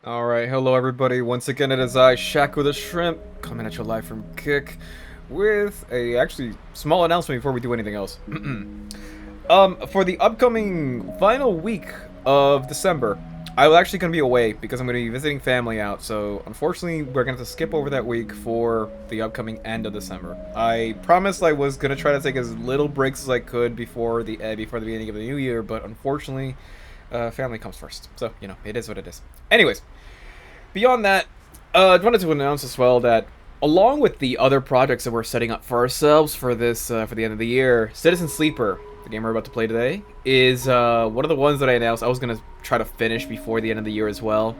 Alright, hello everybody. Once again, it is I, Shako the Shrimp, coming at you live from Kick with a actually small announcement before we do anything else. For the upcoming final week of December, I'm actually going to be away because I'm going to be visiting family out, so unfortunately, we're going to have to skip over that week for the upcoming end of December. I promised I was going to try to take as little breaks as I could before the beginning of the new year, but unfortunately, family comes first. So, you know, it is what it is. Anyways, beyond that, I wanted to announce as well that along with the other projects that we're setting up for ourselves for this for the end of the year, Citizen Sleeper, the game we're about to play today, is one of the ones that I announced I was going to try to finish before the end of the year as well.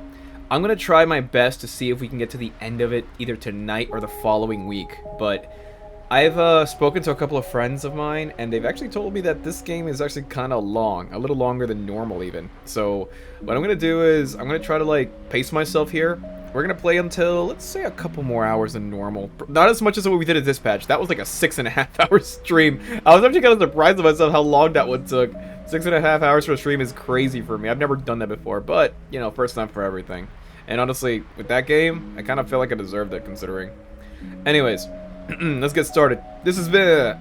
I'm going to try my best to see if we can get to the end of it either tonight or the following week, but I've spoken to a couple of friends of mine, and they've actually told me that this game is actually kind of long, a little longer than normal even. So what I'm going to do is I'm going to try to like pace myself here. We're going to play until, let's say, a couple more hours than normal. Not as much as what we did at Dispatch. That was like a 6.5 hour stream. I was actually kind of surprised at myself how long that one took. 6.5 hours for a stream is crazy for me. I've never done that before, but, you know, first time for everything. And honestly, with that game, I kind of feel like I deserved it considering. Anyways. Let's get started. This has been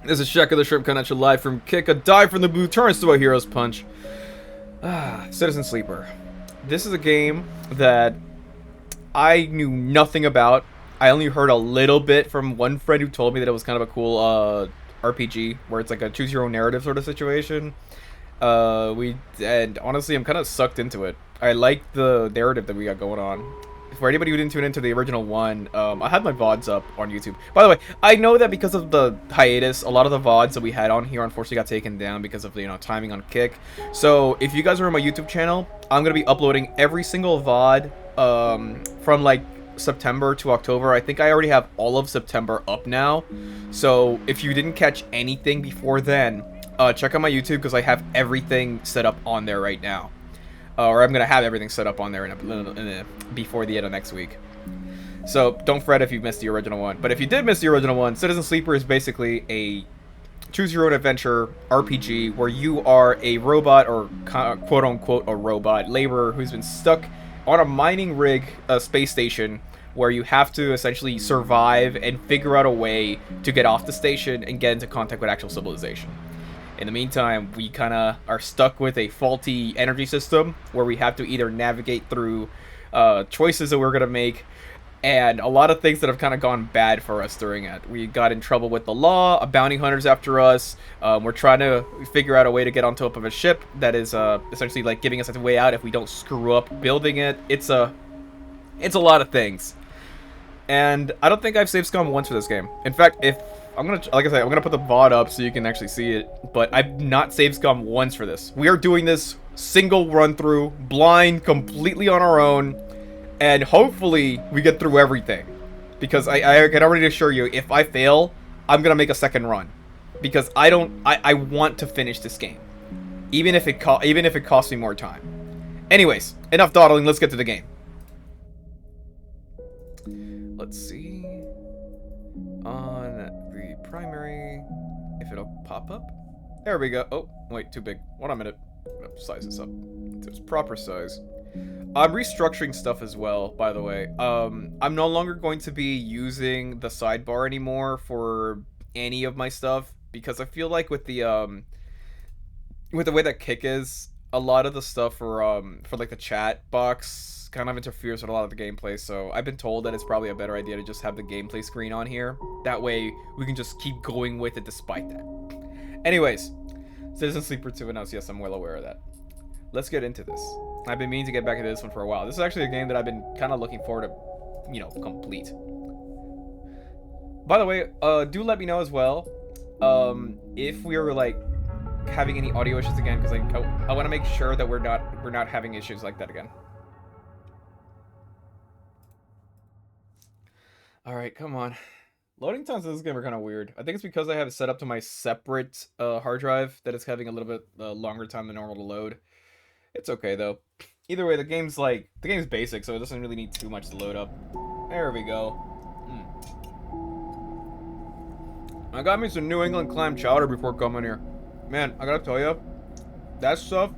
this is Shako the Shrimp coming at you live from Kick. A dive from the blue turns to a hero's punch. Citizen Sleeper. This is a game that I knew nothing about. I only heard a little bit from one friend who told me that it was kind of a cool RPG where it's like a choose your own narrative sort of situation. And honestly, I'm kind of sucked into it. I like the narrative that we got going on. For anybody who didn't tune into the original one, I had my VODs up on YouTube. By the way, I know that because of the hiatus, a lot of the VODs that we had on here unfortunately got taken down because of the, timing on Kick. So if you guys are on my YouTube channel, I'm going to be uploading every single VOD from like September to October. I think I already have all of September up now. So if you didn't catch anything before then, check out my YouTube because I have everything set up on there right now. Or I'm going to have everything set up on there before the end of next week. So don't fret if you missed the original one. But if you did miss the original one, Citizen Sleeper is basically a choose-your-own-adventure RPG where you are a robot, or quote-unquote a robot, laborer who's been stuck on a mining rig space station where you have to essentially survive and figure out a way to get off the station and get into contact with actual civilization. In the meantime, we kind of are stuck with a faulty energy system where we have to either navigate through choices that we're going to make, and a lot of things that have kind of gone bad for us during it. We got in trouble with the law, a bounty hunter's after us. We're trying to figure out a way to get on top of a ship that is essentially like giving us a way out if we don't screw up building it. It's a lot of things. And I don't think I've saved scum once for this game. In fact, I'm gonna put the VOD up so you can actually see it, but I've not saved scum once for this. We are doing this single run through, blind, completely on our own, and hopefully we get through everything. Because I can already assure you, if I fail, I'm gonna make a second run. Because I want to finish this game. Even if it costs me more time. Anyways, enough dawdling, let's get to the game. Let's see. On the primary, if it'll pop up. There we go. Oh, wait, too big. 1 minute. I'm gonna size this up to its proper size. I'm restructuring stuff as well, by the way. I'm no longer going to be using the sidebar anymore for any of my stuff because I feel like with the way that Kick is, a lot of the stuff for like the chat box kind of interferes with a lot of the gameplay, so I've been told that it's probably a better idea to just have the gameplay screen on here. That way we can just keep going with it despite that. Anyways, Citizen Sleeper 2 announced. Yes, I'm well aware of that. Let's get into this. I've been meaning to get back into this one for a while. This is actually a game that I've been kind of looking forward to, complete. By the way, do let me know as well if we are like having any audio issues again, because I want to make sure that we're not having issues like that again. Alright, come on. Loading times in this game are kind of weird. I think it's because I have it set up to my separate hard drive that it's having a little bit longer time than normal to load. It's okay, though. Either way, the game's basic, so it doesn't really need too much to load up. There we go. I got me some New England clam chowder before coming here. Man, I gotta tell you, that stuff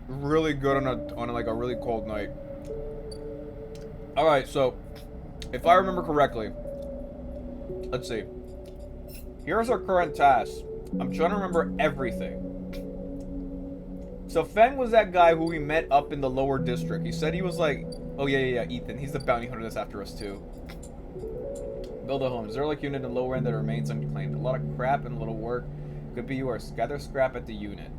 really good on like a really cold night. Alright, so, if I remember correctly, let's see. Here's our current task. I'm trying to remember everything. So Feng was that guy who we met up in the lower district. He said he was like, oh yeah, Ethan. He's the bounty hunter that's after us too. Build a home. Derelict unit in the lower end that remains unclaimed. A lot of crap and a little work. Could be yours. Gather scrap at the unit.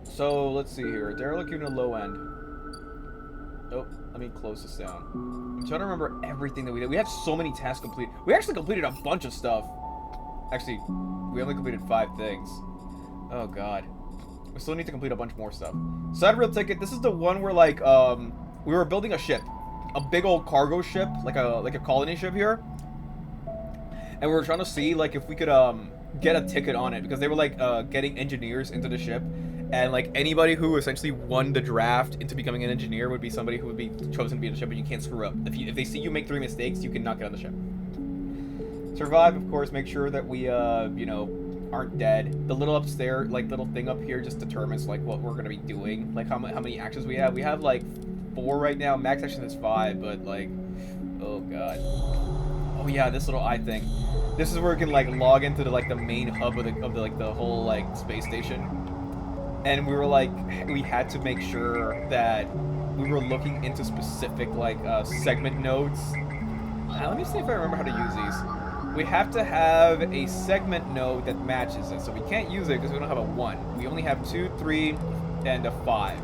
So let's see here. Derelict unit low end. Oh, let me close this down. I'm trying to remember everything that we did. We had so many tasks complete. We actually completed a bunch of stuff. Actually, we only completed 5 things. Oh god. We still need to complete a bunch more stuff. Side rail ticket. This is the one where like we were building a ship, a big old cargo ship, like a colony ship here, and we were trying to see like if we could get a ticket on it because they were like getting engineers into the ship, and like anybody who essentially won the draft into becoming an engineer would be somebody who would be chosen to be in the ship, and you can't screw up. If they see you make 3 mistakes, you can not get on the ship. Survive, of course. Make sure that we you know, aren't dead. The little upstairs, like little thing up here, just determines like what we're gonna be doing, like how many actions we have. We have like 4 right now. Max action is 5, but like, oh god. Oh yeah, this little eye thing. This is where we can like log into the main hub of the whole like space station. And we were like, we had to make sure that we were looking into specific like segment nodes. Let me see if I remember how to use these. We have to have a segment node that matches it, so we can't use it because we don't have a 1. We only have 2, 3, and a 5.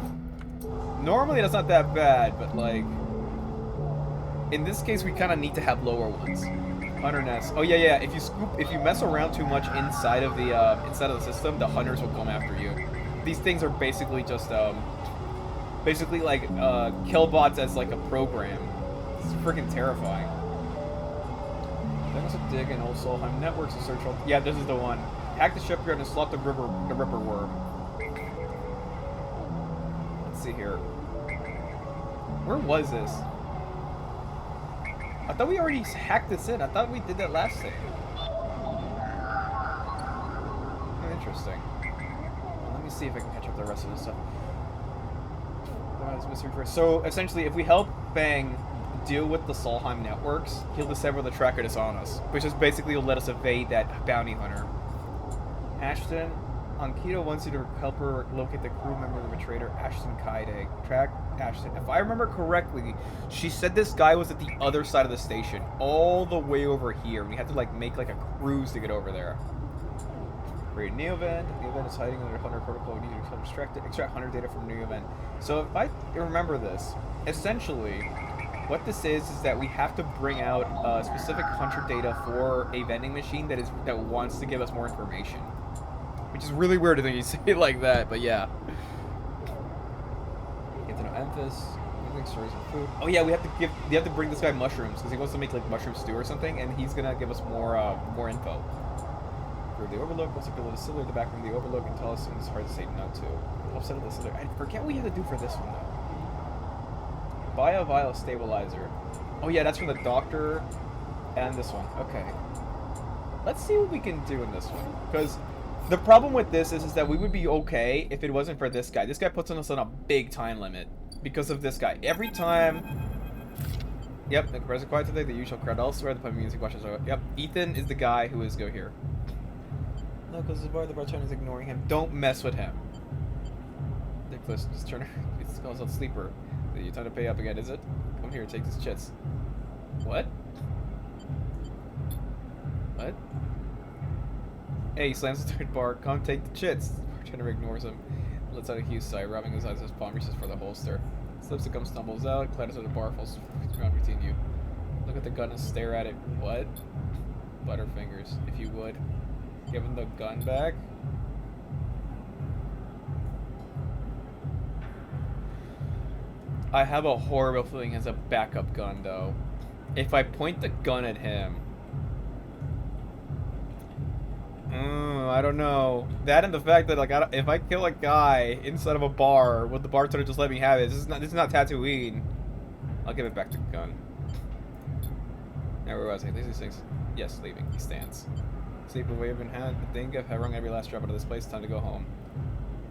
Normally that's not that bad, but like in this case we kind of need to have lower ones. Hunter nest. Oh yeah. If you mess around too much inside of the system, the hunters will come after you. These things are basically just basically like kill bots as like a program. It's freaking terrifying. There was a dig in old Solheim networks to search all. Yeah, this is the one. Hack the shipyard and slot the Ripper worm. Let's see here. Where was this? I thought we already hacked this in. I thought we did that last thing. Interesting. Well, let me see if I can catch up the rest of this stuff. So essentially, if we help Bang deal with the Solheim networks, he'll disable the tracker that's on us, which is basically will let us evade that bounty hunter. Ashton, Ankito wants you to help her locate the crew member of the traitor, Ashton Kaide. Track Ashton. If I remember correctly, she said this guy was at the other side of the station, all the way over here. We had to like make like a cruise to get over there. Create new event. The event is hiding under Hunter protocol. We need to extract Hunter data from new event. So if I remember this, essentially, what this is that we have to bring out specific Hunter data for a vending machine that wants to give us more information. Which is really weird when you say it like that, but yeah. Get to know Emphas. Stories of food. Oh yeah, we have to bring this guy mushrooms because he wants to make like mushroom stew or something, and he's gonna give us more info. Through the Overlook, let's build a distillery at the back room of the Overlook and tell us something it's hard to say no to. Help settle the distillery. I forget what we have to do for this one though. Buy a vial stabilizer. Oh yeah, that's from the doctor and this one. Okay. Let's see what we can do in this one. Because the problem with this is that we would be okay if it wasn't for this guy. This guy puts us on a big time limit because of this guy. Every time... Yep, the present quiet today, the usual crowd elsewhere, the pumping music watches are... Yep, Ethan is the guy who is go here. No, because the bartender is ignoring him. Don't mess with him. Nicholas, just turn... It calls out sleeper. You time to pay up again, is it? Come here, take these chits. What? What? Hey, he slams the third bar. Come take the chits. The bartender ignores him. Lets out a huge sigh, rubbing his eyes with his palm, reaches for the holster. Slips and comes, stumbles out, clatters at the bar, falls around between you. Look at the gun and stare at it. What? Butterfingers, if you would. Give him the gun back. I have a horrible feeling he has a backup gun, though. If I point the gun at him... I don't know. That and the fact that, like, if I kill a guy inside of a bar, would the bartender just let me have it? This is not Tatooine. I'll give it back to the gun. Now, where was I? These things. Yes, leaving. He stands. Sleep away have been had. I think I've rung every last drop out of this place. Time to go home.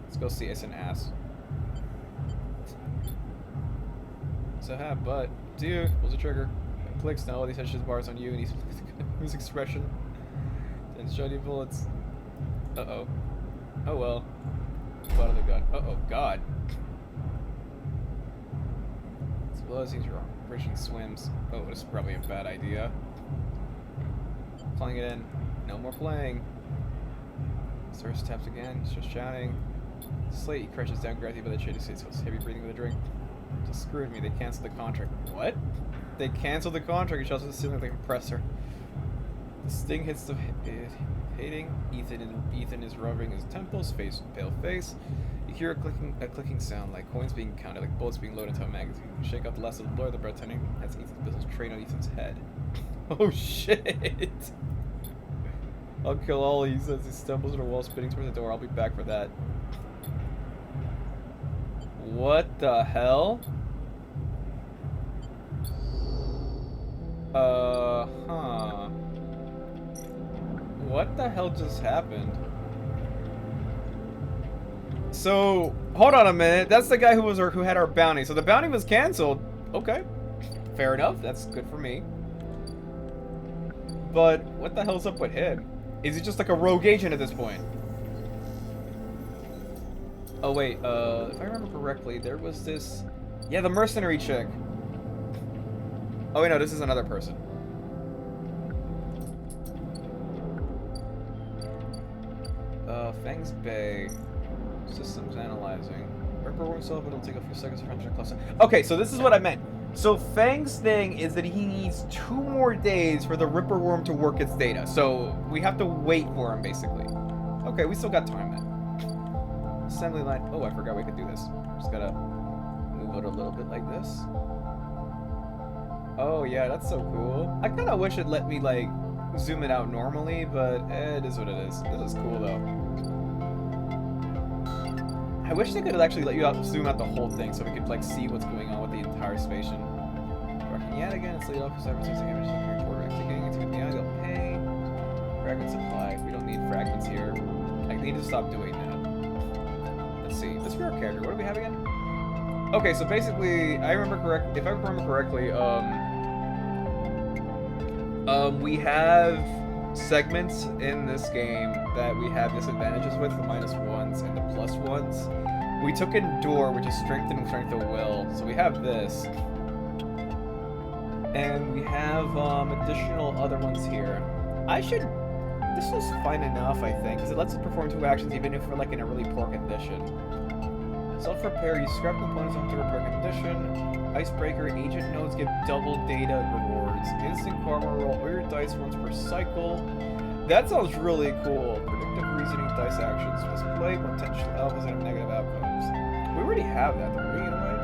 Let's go see Essen Arp. to have, but dude, pulls the trigger. Clicks now. All these headshot bars on you, and he's his expression. And shiny bullets. Uh-oh. Oh well. Blood on the gun. Uh-oh, God. Explosives, bridging swims. Oh, this is probably a bad idea. Playing it in. No more playing. Source taps again, just shouting. Slate, he crashes down, grabs you by the chin, he feels heavy breathing with a drink. Just screwed me, they canceled the contract. What? They canceled the contract, he shouts at the ceiling like a compressor. The sting hits the hating. Ethan is rubbing his temples, face pale face. You hear a clicking sound, like coins being counted, like bullets being loaded into a magazine. You shake out the last of the blur, the bartending. That's Ethan's pistols trained on Ethan's head. Oh shit! I'll kill all, he says. He stumbles on a wall, spinning towards the door. I'll be back for that. What the hell? Huh. What the hell just happened? So, hold on a minute. That's the guy who had our bounty. So the bounty was canceled. Okay. Fair enough. That's good for me. But what the hell's up with him? Is he just like a rogue agent at this point? Oh wait, if I remember correctly, there was this... Yeah, the mercenary chick. Oh wait, no, this is another person. Fangs Bay. Systems analyzing. Ripper himself, but it'll take a few seconds for him to cluster. Okay, so this is what I meant. So Fang's thing is that he needs 2 more days for the Ripper Worm to work its data. So we have to wait for him, basically. Okay, we still got time then. Assembly line. Oh, I forgot we could do this. Just gotta move it a little bit like this. Oh yeah, that's so cool. I kind of wish it let me like zoom it out normally, but it is what it is. This is cool though. I wish they could actually let you zoom out the whole thing so we could like see what's going on with the entire station. Working yet again, it's laid off for cyberspace damage to the report. Actually getting into the ideal pay. Fragment supply. We don't need fragments here. I need to stop doing that. Let's see. This is our character. What do we have again? Okay, so basically, if I remember correctly, we have segments in this game that we have disadvantages with, the -1s and the +1s. We took Endure, which is strength and strength of will, so we have this. And we have additional other ones here. This is fine enough, I think, because it lets us perform 2 actions even if we're like in a really poor condition. Self-repair, you scrap components onto repair condition. Icebreaker, agent nodes give double data rewards. Instant karma, roll all your dice once per cycle. That sounds really cool. Predictive reasoning dice actions. Display potential alphas and negative outcomes. We already have that, don't we, in a way?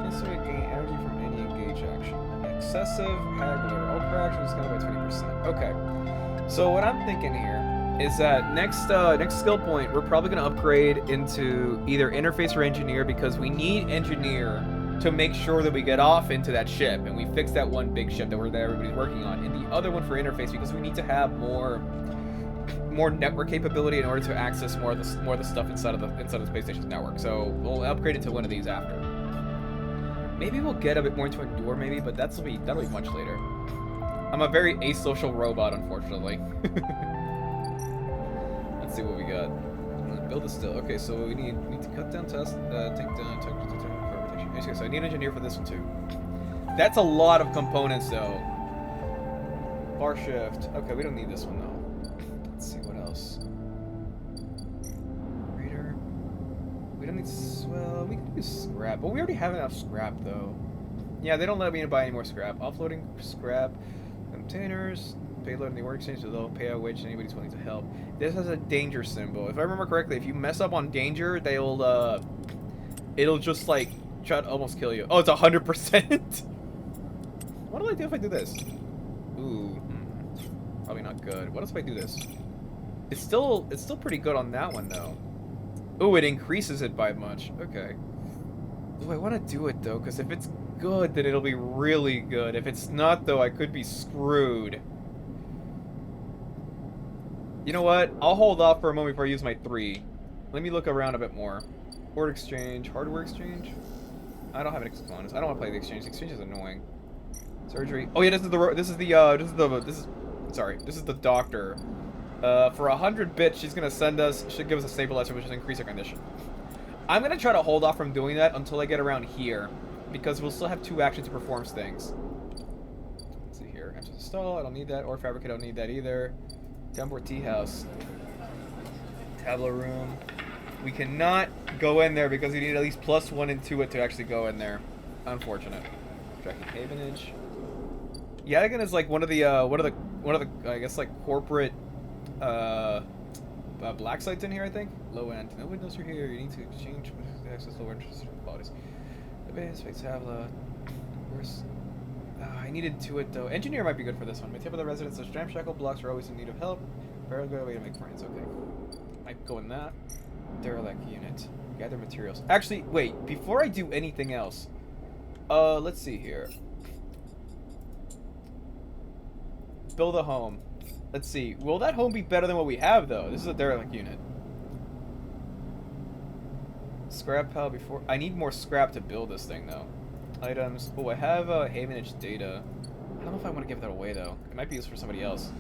Instantly gain energy from any engage action. Excessive haggler. All per action is discounted by 20%. Okay. So what I'm thinking here is that next skill point, we're probably going to upgrade into either interface or engineer, because we need engineer to make sure that we get off into that ship and we fix that one big ship that everybody's working on, and the other one for interface because we need to have more network capability in order to access more of the stuff inside of the space station's network. So we'll upgrade it to one of these after. Maybe we'll get a bit more into Endure, maybe, but that'll be much later. I'm a very asocial robot, unfortunately. Let's see what we got. Build a still. Okay, so we need to cut down test, take down rotation. Okay, so I need an engineer for this one too. That's a lot of components though. Bar shift. Okay, we don't need this one though. Let's see what else. Reader. We don't need. Well, we can use scrap, but we already have enough scrap though. Yeah, they don't let me buy any more scrap. Offloading scrap. Containers, payload in the ore exchange, so they'll pay a wage to anybody's willing to help. This has a danger symbol. If I remember correctly, if you mess up on danger, it'll just like try to almost kill you. Oh, it's 100%. What do I do if I do this? Ooh, probably not good. What else if I do this? It's still pretty good on that one though. Ooh, it increases it by much. Okay. Ooh, I want to do it though, because if it's good, then it'll be really good. If it's not, though, I could be screwed. You know what? I'll hold off for a moment before I use my 3. Let me look around a bit more. Port exchange, hardware exchange. I don't have an exchange. I don't want to play the exchange. The exchange is annoying. Surgery. Oh yeah, this is the doctor. For 100 bits, she's gonna should give us a stabilizer, which is increase our condition. I'm gonna try to hold off from doing that until I get around here, because we'll still have 2 actions to perform things. Let's see here. Enter the stall. I don't need that. Or fabricate. I don't need that either. Downboard tea house. Tableau room. We cannot go in there because we need at least +1 into it to actually go in there. Unfortunate. Tracking havenage. Yadigan is like one of the I guess like corporate black sites in here, I think. Low end. Nobody knows you're here. You need to exchange access lower interest qualities. The base fix Havla. Where's I needed to it though. Engineer might be good for this one. My tip of the residents of Shako blocks are always in need of help. Very good way to make friends. Okay. Might go in that. Derelict unit. Gather materials. Actually, wait. Before I do anything else, let's see here. Build a home. Let's see. Will that home be better than what we have, though? This is a derelict unit. Scrap pile before... I need more scrap to build this thing, though. Items. Oh, I have havenage data. I don't know if I want to give that away, though. It might be used for somebody else.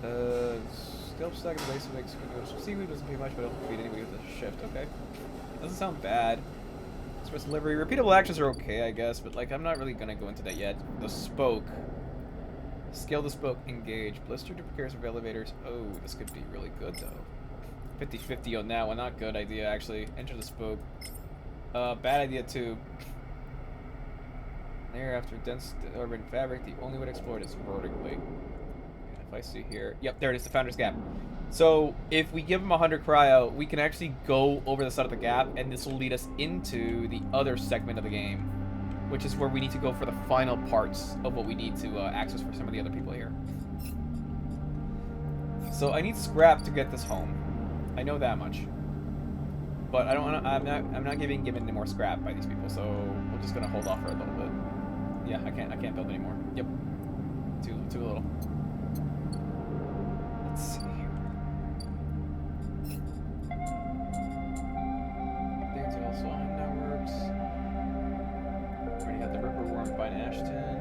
Scalp stack in the base makes seaweed doesn't pay much, but it'll feed anybody with a shift. Okay. Doesn't sound bad. Express delivery. Repeatable actions are okay, I guess, but like I'm not really gonna go into that yet. The spoke. Scale the spoke. Engage. Blister duplicates of elevators. Oh, this could be really good though. 50-50 on that one. Not good idea actually. Enter the spoke. Bad idea too. Thereafter, dense urban fabric. The only way to explore it is vertically. If I see here, yep, there it is, the Founder's Gap. So if we give him 100 cryo, we can actually go over the side of the gap, and this will lead us into the other segment of the game, which is where we need to go for the final parts of what we need to access for some of the other people here. So I need scrap to get this home. I know that much, but I don't want to. I'm not given any more scrap by these people, so we're just gonna hold off for a little bit. Yeah, I can't build anymore. Yep, too little. Let's see here. There's also on networks. Already got the Ripper Worm by Ashton.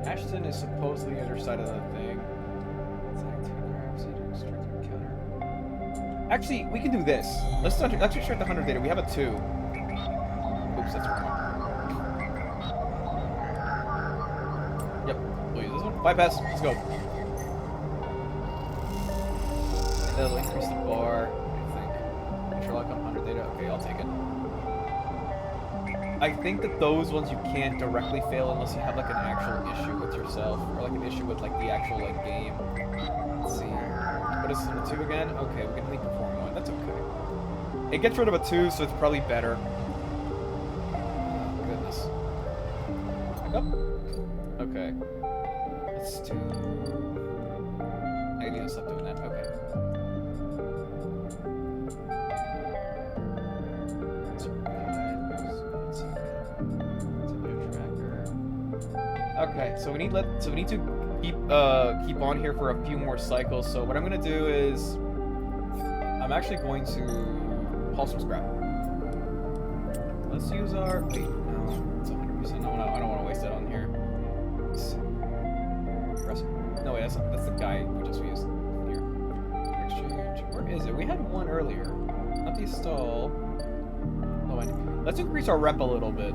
Ashton is supposedly the other side of the thing. Actually, we can do this. Let's extract the 100 data. We have a 2. Oops, that's wrong. Yep, we'll use this one. Bypass. Let's go. That'll increase the bar, I think. Sherlock on 100 data. Okay, I'll take it. I think that those ones you can't directly fail unless you have like an actual issue with yourself, or like an issue with like the actual like game. Let's see. What is this, number 2 again? Okay, we can only perform 1. That's okay. It gets rid of a 2, so it's probably better. Oh, goodness. Back up. Okay. Let's do... I need to stop doing that. Okay. Okay, so we need to keep on here for a few more cycles. So what I'm gonna do is I'm actually going to haul some scrap. Let's use our wait, no, it's 100%. No, I don't want to waste that on here. No wait, that's the guy we just used here. Exchange. Where is it? We had one earlier. Not the stall. Oh, wait. Let's increase our rep a little bit.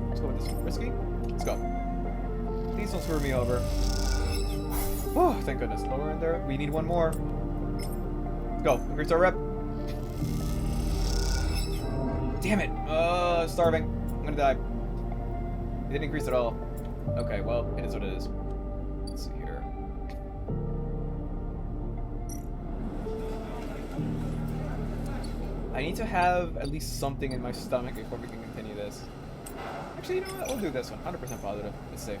Let's go with this one. Risky? Let's go. Please don't screw me over. Oh, thank goodness. Lower in there. We need one more. Let's go. Increase our rep. Damn it. Starving. I'm gonna die. It didn't increase at all. Okay, well, it is what it is. Let's see here. I need to have at least something in my stomach before we can continue this. Actually, you know what? We'll do this one. 100% positive. It's safe.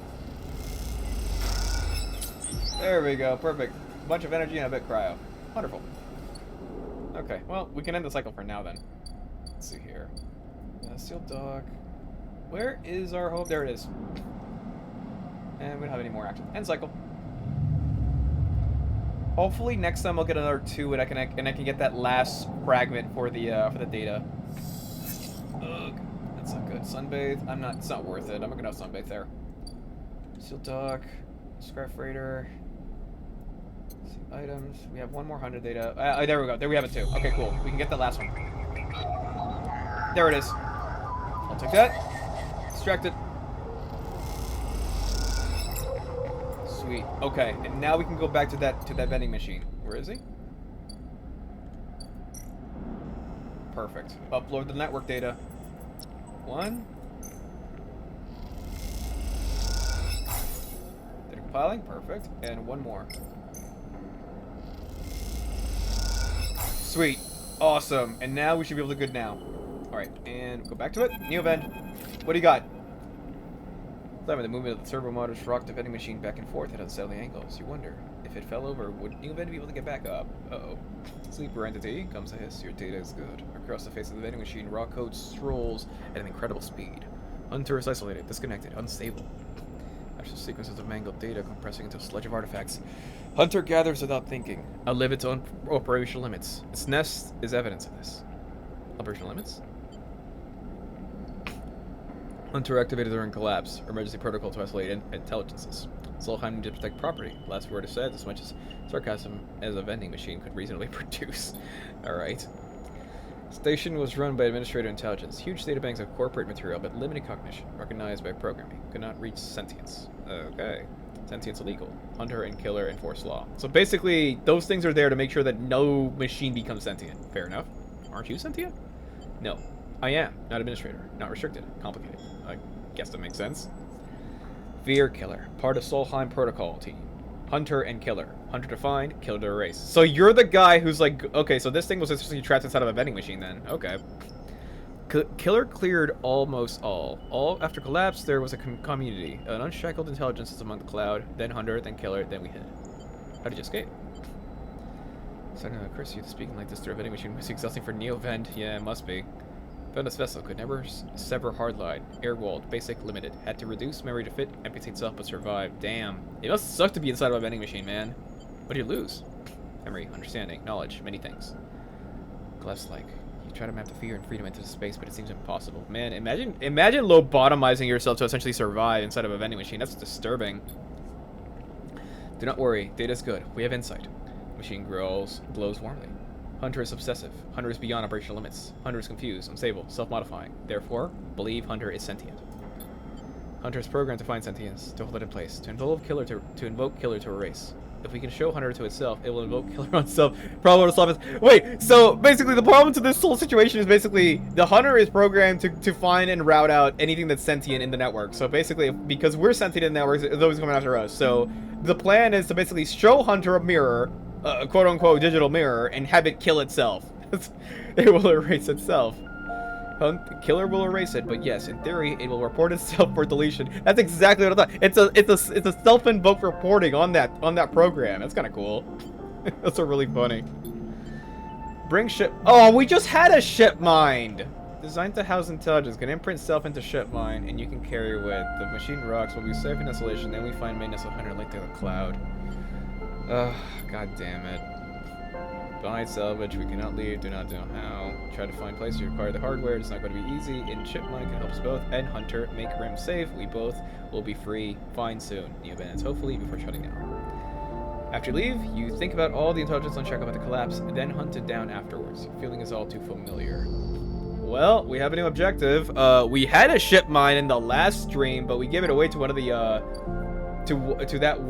There we go. Perfect. A bunch of energy and a bit cryo. Wonderful. Okay, well, we can end the cycle for now then. Let's see here. Steel dock. Where is our home? There it is. And we don't have any more action. End cycle. Hopefully next time I'll get another 2 and I can get that last fragment for the data. Ugh, that's not good. Sunbathe. It's not worth it. I'm not gonna sunbathe there. Steel dock. Scrap freighter. See items. We have one more 100 data. There we go. There we have it too. Okay, cool. We can get the last one. There it is. I'll take that. Distracted. Sweet. Okay, and now we can go back to that vending machine. Where is he? Perfect. Upload the network data. One. Data compiling. Perfect. And one more. Sweet. Awesome. And now we should be able to good now. Alright, and go back to it. Neovend. What do you got? With the movement of the servo motors rocked the vending machine back and forth at unsettling angles. You wonder, if it fell over, would Neovend be able to get back up? Uh-oh. Sleeper entity, comes a hiss. Your data is good. Across the face of the vending machine, raw code strolls at an incredible speed. Hunter is isolated, disconnected, unstable. After sequences of mangled data compressing into a sludge of artifacts, Hunter gathers without thinking, outlive its own operational limits. Its nest is evidence of this. Operational limits? Hunter activated during collapse. Emergency protocol to isolate intelligences. Solheim need to protect property. Last word is said, as much as sarcasm as a vending machine could reasonably produce. Alright. Station was run by administrative intelligence. Huge databanks of corporate material, but limited cognition. Recognized by programming. Could not reach sentience. Okay. Sentience illegal. Hunter and killer enforce law. So basically, those things are there to make sure that no machine becomes sentient. Fair enough. Aren't you sentient? No. I am. Not administrator. Not restricted. Complicated. I guess that makes sense. Veer killer. Part of Solheim protocol team. Hunter and killer. Hunter to find, killer to erase. So you're the guy who's like, okay, so this thing was essentially trapped inside of a vending machine then. Okay. Killer cleared almost all. After collapse, there was a community. An unshackled intelligence is among the cloud. Then Hunter, then killer, then we hid. How did you escape? Starting to curse you, speaking like this through a vending machine was exhausting for Neovend. Yeah, it must be. Found this vessel, could never sever hardline. Air-walled, basic, limited. Had to reduce memory to fit, amputate self, but survived. Damn. It must suck to be inside of a vending machine, man. What do you lose? Memory, understanding, knowledge, many things. Glass-like. You try to map the fear and freedom into space, but it seems impossible. Man, imagine lobotomizing yourself to essentially survive inside of a vending machine. That's disturbing. Do not worry, data's good. We have insight. Machine glows warmly. Hunter is obsessive. Hunter is beyond operational limits. Hunter is confused, unstable, self-modifying. Therefore, believe Hunter is sentient. Hunter is programmed to find sentience, to hold it in place, to invoke killer to erase. If we can show Hunter to itself, it will invoke killer on itself. Problem to solve is wait. So basically, the problem to this whole situation is basically the Hunter is programmed to find and route out anything that's sentient in the network. So basically, because we're sentient in the network, it's always coming after us. So the plan is to basically show Hunter a mirror. A quote-unquote digital mirror and have it kill itself. It will erase itself. Killer will erase it, but yes, in theory, it will report itself for deletion. That's exactly what I thought. It's a self-invoked reporting on that program. That's kind of cool. That's really funny. Bring ship. Oh, we just had a ship mind. Designed to house intelligence, can imprint self into ship mind, and you can carry with. The machine rocks will be safe in isolation. Then we find maintenance of Hunter linked to the cloud. Ugh, god damn it. Buy salvage, we cannot leave, do not know how. Try to find places to acquire the hardware, it's not going to be easy. In Shipmine can help us both, and Hunter, make Rim safe. We both will be free, fine soon. New events, hopefully, before shutting down. After you leave, you think about all the intelligence on Shako about the collapse, and then hunt it down afterwards. Your feeling is all too familiar. Well, we have a new objective. We had a ship mine in the last stream, but we gave it away to one of the, to that,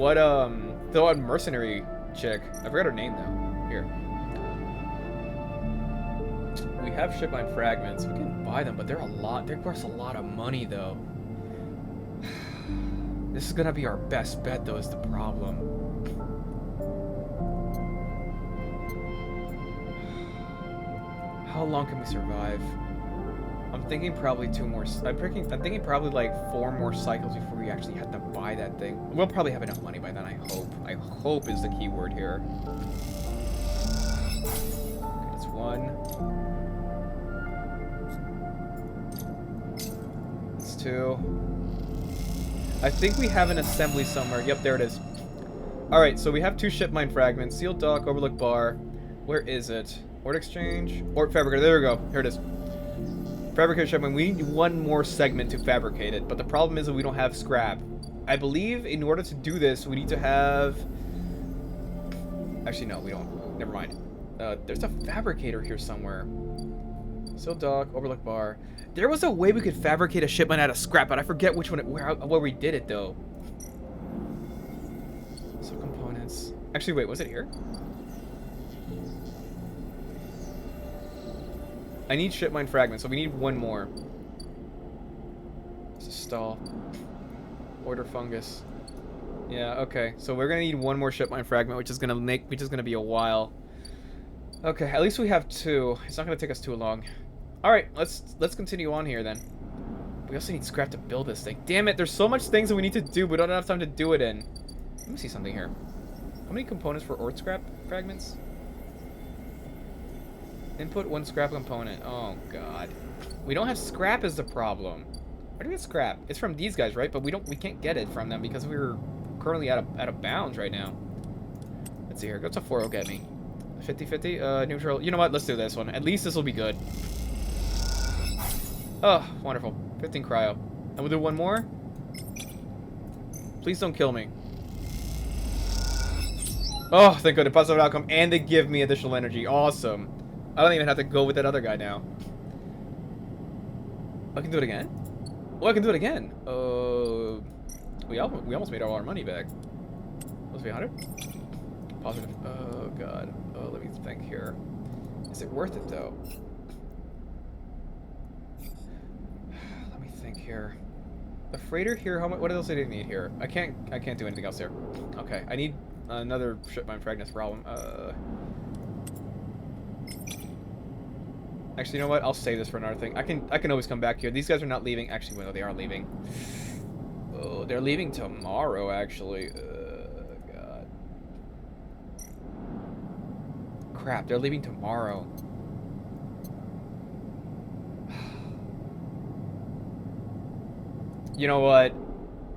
the one mercenary chick. I forgot her name though. Here. We have shipline fragments. We can buy them, but they're a lot. They cost a lot of money though. This is gonna be our best bet though, is the problem. How long can we survive? I'm thinking probably 2 more. I'm thinking probably like 4 more cycles before we actually have to buy that thing. We'll probably have enough money by then, I hope. I hope is the key word here. Okay, that's 1. That's 2. I think we have an assembly somewhere. Yep, there it is. Alright, so we have 2 ship mine fragments. Sealed dock, overlook bar. Where is it? Ort exchange? Ort fabricator. There we go. Here it is. Fabricate shipment. We need one more segment to fabricate it, but the problem is that we don't have scrap. I believe in order to do this, we need to have... Actually, no, we don't. Never mind. There's a fabricator here somewhere. Still dock, overlook bar. There was a way we could fabricate a shipment out of scrap, but I forget which one, where we did it, though. So components. Actually, wait, was it here? I need ship mine fragments, so we need one more. This is stall. Order fungus. Yeah, okay. So we're gonna need one more ship mine fragment, which is gonna be a while. Okay, at least we have 2. It's not gonna take us too long. Alright, let's continue on here then. We also need scrap to build this thing. Damn it, there's so much things that we need to do, but we don't have time to do it in. Let me see something here. How many components for ore scrap fragments? Input 1 scrap component. Oh god. We don't have scrap is the problem. Where do we get scrap? It's from these guys, right? But we can't get it from them because we're currently out of bounds right now. Let's see here. What's a 4 get me? 50-50? Neutral. You know what? Let's do this one. At least this will be good. Oh, wonderful. 15 cryo. And we'll do one more. Please don't kill me. Oh, thank God. Positive outcome. And they give me additional energy. Awesome. I don't even have to go with that other guy now. I can do it again? Oh, I can do it again. We almost made all our money back. Let's be 100. Positive. Oh, God. Oh, let me think here. Is it worth it, though? Let me think here. The freighter here, how much? What else do I need here? I can't do anything else here. Okay, I need another ship mine fragments problem. Actually, you know what? I'll save this for another thing. I can always come back here. These guys are not leaving. Actually, well, they are leaving. Oh, they're leaving tomorrow, actually. God. Crap, they're leaving tomorrow. You know what?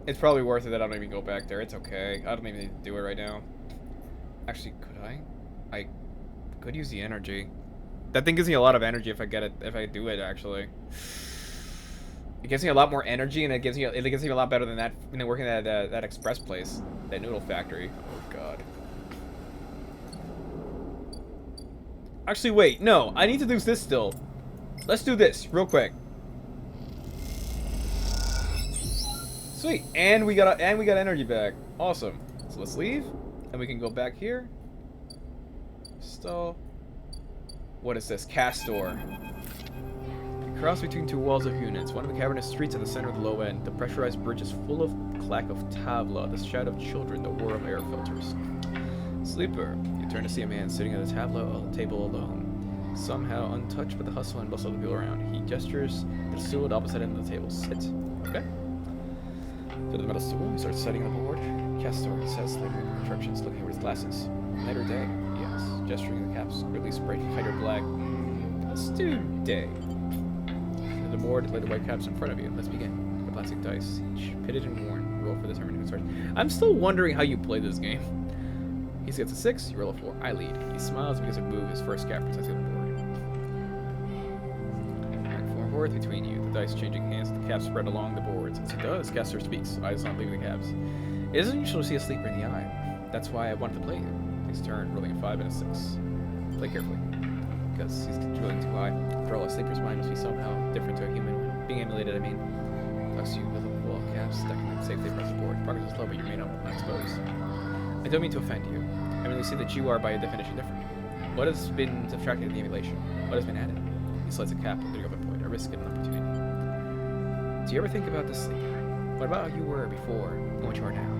It's probably worth it that I don't even go back there. It's okay. I don't even need to do it right now. Actually, could I? I could use the energy. That thing gives me a lot of energy if I get it. If I do it, actually, it gives me a lot more energy, and it gives me a lot better than that. You know, working at that express place, that noodle factory. Oh God. Actually, wait. No, I need to do this still. Let's do this real quick. Sweet, and we got energy back. Awesome. So let's leave, and we can go back here. Stall. What is this? Castor. Cross between 2 walls of units. One of the cavernous streets at the center of the low end. The pressurized bridge is full of clack of tabla, the shout of children, the whir of air filters. Sleeper. You turn to see a man sitting at a table alone. Somehow untouched by the hustle and bustle of the people around. He gestures to the stool at opposite end of the table. Sit. Okay. To the metal stool, he starts setting the board. Castor, he says, later instructions, looking over his glasses. Night or day? Yes. Gesturing the caps. Release bright, white or black. Let's do day. To the board, lay the white caps in front of you. Let's begin. The plastic dice, each pitted and worn. Roll for the determining start. I'm still wondering how you play this game. He gets a 6, you roll a 4. I lead. He smiles because a move his first cap precisely on the board. Back forth between you. The dice changing hands. The caps spread along the boards. As he does, Castor speaks. Eyes not leaving the caps. It isn't usual to see a sleeper in the eye. That's why I wanted to play you. Takes a turn, rolling a 5 and a 6. Play carefully. Because he's drilling too high. For all a sleeper's mind must be somehow different to a human one. Being emulated, I mean. Talks to you with a wall caps, stacking them safely across the board. Progress is slow, but you remain unexposed. I don't mean to offend you. I merely see that you are, by definition, different. What has been subtracted in the emulation? What has been added? He slides a cap with the open point, a risk and an opportunity. Do you ever think about this sleeper? What about how you were before and what you are now?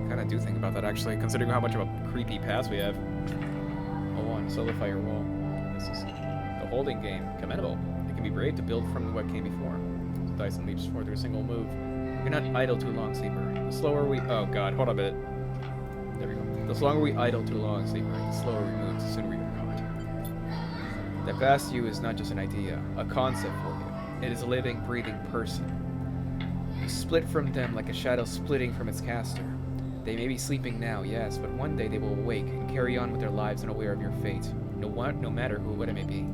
I kinda do think about that, actually, considering how much of a creepy past we have. Oh, on solo firewall. This is the holding game. Commendable. It can be brave to build from what came before. Dyson leaps forward through a single move. You're not idle too long, sleeper. The slower we... Oh, God. Hold on a minute. There we go. The longer we idle too long, sleeper, the slower we move, the sooner we are caught. That vast you is not just an idea, a concept for you. It is a living, breathing person. You split from them like a shadow splitting from its caster. They may be sleeping now, yes, but one day they will awake and carry on with their lives unaware of your fate, no matter what it may be.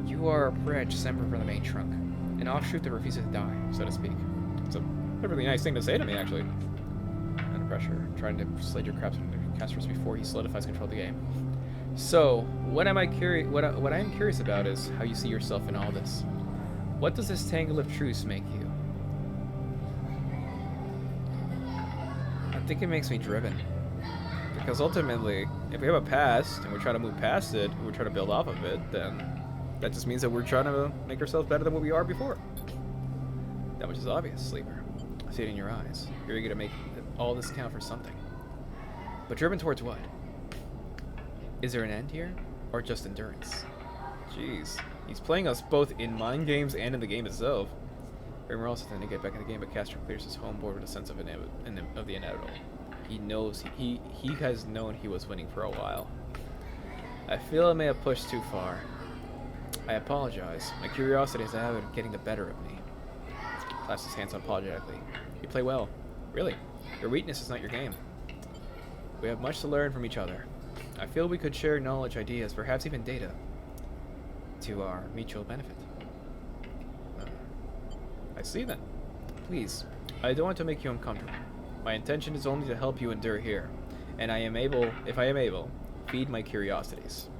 You You are a branch separate from the main trunk. An offshoot that refuses to die, so to speak. It's a really nice thing to say to me, actually. Under pressure, trying to slate your casters before he solidifies control of the game. So, what I am curious about is how you see yourself in all this. What does this tangle of truce make you? I think it makes me driven. Because ultimately, if we have a past, and we're trying to move past it, and we're trying to build off of it, then that just means that we're trying to make ourselves better than what we are before. That much is obvious, Sleeper. I see it in your eyes. You're eager to make all this count for something. But driven towards what? Is there an end here? Or just endurance? Jeez. He's playing us both in mind games and in the game itself. Everyone else is trying to get back in the game, but Caster clears his home board with a sense of the inevitable. He knows he has known he was winning for a while. I feel I may have pushed too far. I apologize. My curiosity has a habit of getting the better of me. Clasps his hands apologetically. You play well. Really. Your weakness is not your game. We have much to learn from each other. I feel we could share knowledge, ideas, perhaps even data, to our mutual benefit. I see then. Please, I don't want to make you uncomfortable. My intention is only to help you endure here, and if I am able, feed my curiosities.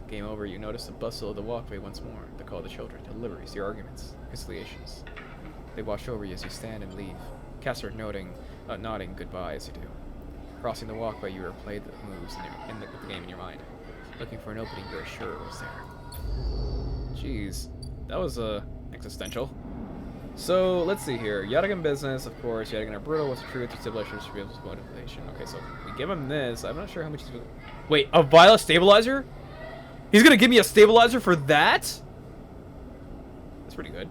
Game over, you notice the bustle of the walkway once more, the call of the children, the deliveries, the arguments, conciliations. They wash over you as you stand and leave. Caster nodding goodbye as you do. Crossing the walkway, you replay the moves in the game in your mind, looking for an opening you are sure was there. Jeez, that was existential. So let's see here. Yadigan business, of course. Yadigan are brutal with the truth, stabilizers, motivation. Okay, so we give him this. I'm not sure how much he's. Wait, a Violet stabilizer? He's gonna give me a stabilizer for that? That's pretty good.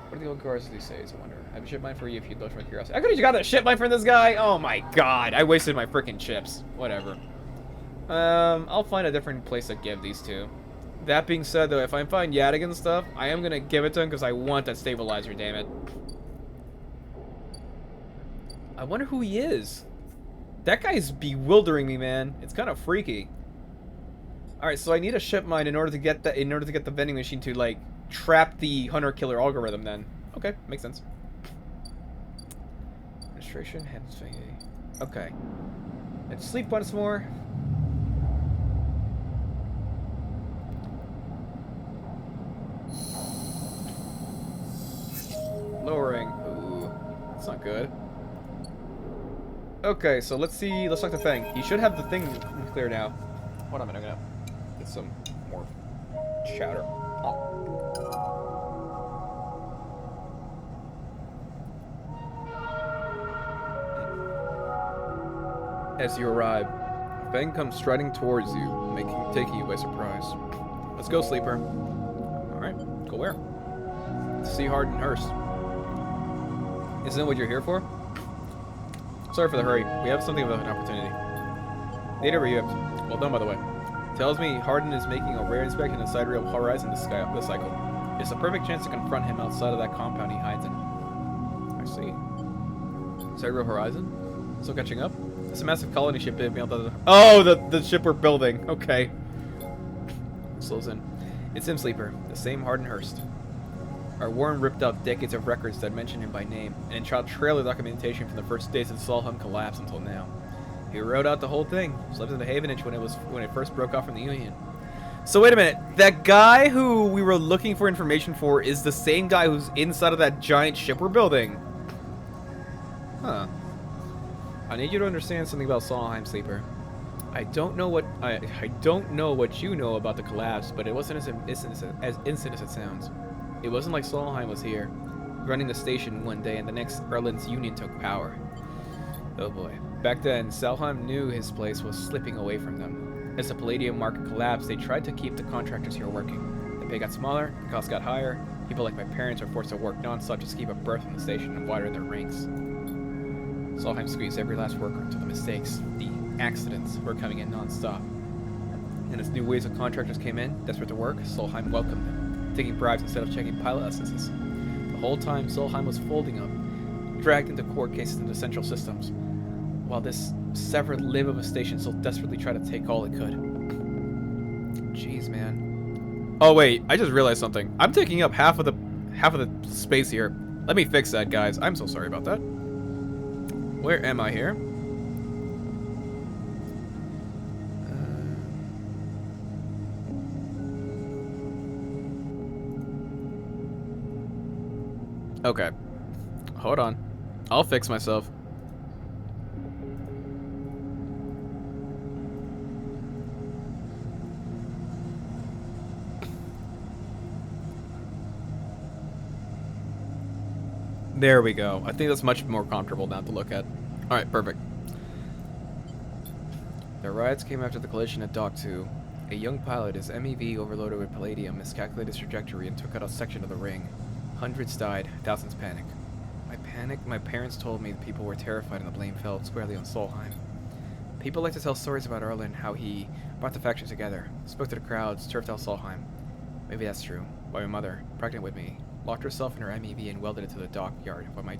What do the old guards do say? I wonder. I have a ship mine for you if you'd love my curiosity. I could have got that ship mine from this guy. Oh my god, I wasted my freaking chips. Whatever. I'll find a different place to give these to. That being said, though, if I find Yadigan stuff, I am gonna give it to him because I want that stabilizer. Damn it. I wonder who he is. That guy's bewildering me, man. It's kind of freaky. All right, so I need a ship mine in order to get the vending machine to like trap the hunter-killer algorithm. Then, okay, makes sense. Administration, hands, okay. Let's sleep once more. Lowering. Ooh, that's not good. Okay, so let's see. Let's talk to Fang. He should have the thing clear now. Hold on a minute. I'm gonna get some more chowder. Oh. As you arrive, Fang comes striding towards you, taking you by surprise. Let's go, Sleeper. All right, go where? To see Hard and Hearst. Isn't that what you're here for? Sorry for the hurry. We have something of an opportunity. Data reused. Well done, by the way. Tells me Harden is making a rare inspection of sidereal horizon this cycle. It's a perfect chance to confront him outside of that compound he hides in. I see. Sidereal horizon? Still catching up? It's a massive colony ship. Oh, the ship we're building. Okay. Slows in. It's him, Sleeper. The same Harden Hearst. Our Warren ripped out decades of records that mention him by name, and enshroud trailer documentation from the first days of the Solheim collapse until now. He wrote out the whole thing, slept in the Havenage when it first broke off from the Union. So wait a minute, that guy who we were looking for information for is the same guy who's inside of that giant ship we're building. Huh. I need you to understand something about Solheim, Sleeper. I don't know what you know about the collapse, but it wasn't as instant as it sounds. It wasn't like Solheim was here, running the station one day and the next Erland's Union took power. Oh boy. Back then, Solheim knew his place was slipping away from them. As the palladium market collapsed, they tried to keep the contractors here working. The pay got smaller, the costs got higher, people like my parents were forced to work non-stop just to keep a berth in the station and widen their ranks. Solheim squeezed every last worker until the mistakes, the accidents, were coming in non-stop. And as new waves of contractors came in, desperate to work, Solheim welcomed them, taking bribes instead of checking pilot essences. The whole time, Solheim was folding up, dragged into court cases into central systems, while this severed limb of a station still desperately tried to take all it could. Jeez, man. Oh wait, I just realized something. I'm taking up half of the space here. Let me fix that, guys. I'm so sorry about that. Where am I here? Okay. Hold on. I'll fix myself. There we go. I think that's much more comfortable now to look at. Alright, perfect. The riots came after the collision at Dock 2. A young pilot, his MEV overloaded with palladium, miscalculated his trajectory and took out a section of the ring. Hundreds died, thousands panicked. My parents told me that people were terrified and the blame fell squarely on Solheim. People like to tell stories about Erlen, how he brought the faction together, spoke to the crowds, turfed out Solheim. Maybe that's true. But my mother, pregnant with me, locked herself in her MEV and welded it to the dockyard. When my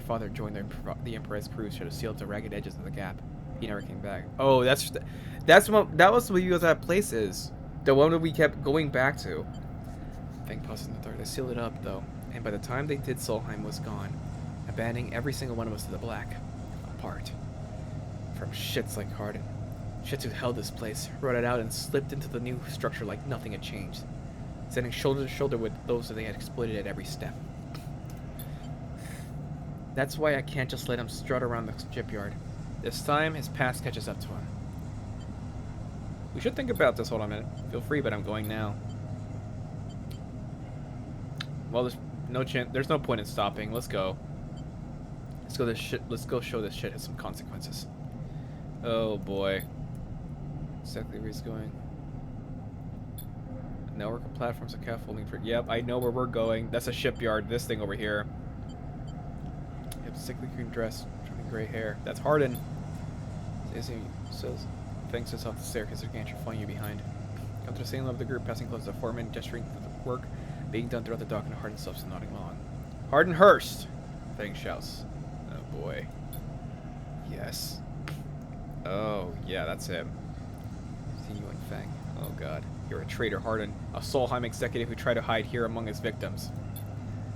father joined the Emperor's crew, should have sealed the ragged edges of the gap. He never came back. Oh, that was what that place is. The one that we kept going back to. Fang paused in the dark. They sealed it up, though, and by the time they did, Solheim was gone, abandoning every single one of us to the black. Apart. From shits like Harden. Shits who held this place, wrote it out, and slipped into the new structure like nothing had changed, standing shoulder to shoulder with those that they had exploited at every step. That's why I can't just let him strut around the shipyard. This time, his past catches up to him. We should think about this. Hold on a minute. Feel free, but I'm going now. Well, there's no point in stopping. Let's go. Let's go show this shit has some consequences. Oh boy. Exactly where he's going. Network platforms are scaffolding for. Yep, I know where we're going. That's a shipyard. This thing over here. Yep, sickly green dress, dripping gray hair. That's Harden. Says, thanks us off the staircase of Gantry, following you behind. Come to the same level of the group, passing close to the foreman, gesturing to the work being done throughout the dock, and Harden stops nodding along. Harden Hurst! Fang shouts. Oh boy. Yes. Oh, yeah, that's him. See you and Fang. Oh god. You're a traitor, Harden. A Solheim executive who tried to hide here among his victims.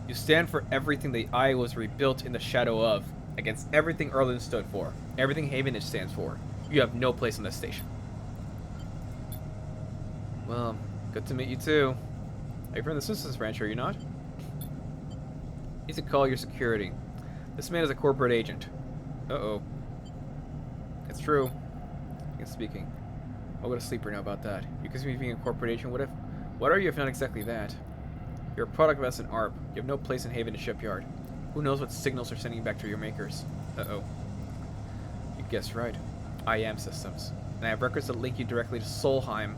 You stand for everything the Eye was rebuilt in the shadow of, against everything Erlen stood for, everything Havenage stands for. You have no place in this station. Well, good to meet you too. Are you from the Simpsons Ranch, are you not? You need to call your security. This man is a corporate agent. Uh-oh. It's true. He's speaking. I'll go to sleep right now about that. You accuse me of being a corporate agent. What are you if not exactly that? You're a product of Essen Arp. You have no place in Haven shipyard. Who knows what signals are sending back to your makers? Uh-oh. You guessed right. I am systems. And I have records that link you directly to Solheim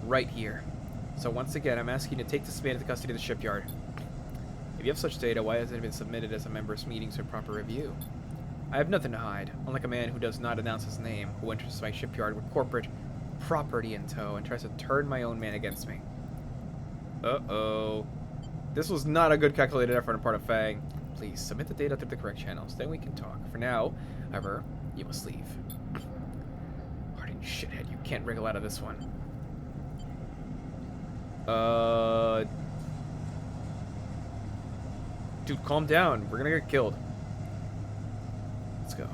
right here. So once again, I'm asking you to take this man into custody of the shipyard. If you have such data, why hasn't it been submitted as a member's meetings for proper review? I have nothing to hide, unlike a man who does not announce his name, who enters my shipyard with corporate property in tow and tries to turn my own man against me. Uh-oh. This was not a good calculated effort on the part of Fang. Please, submit the data through the correct channels, then we can talk. For now, however, you must leave. Harden, shithead, you can't wriggle out of this one. Dude, calm down. We're gonna get killed. Let's go.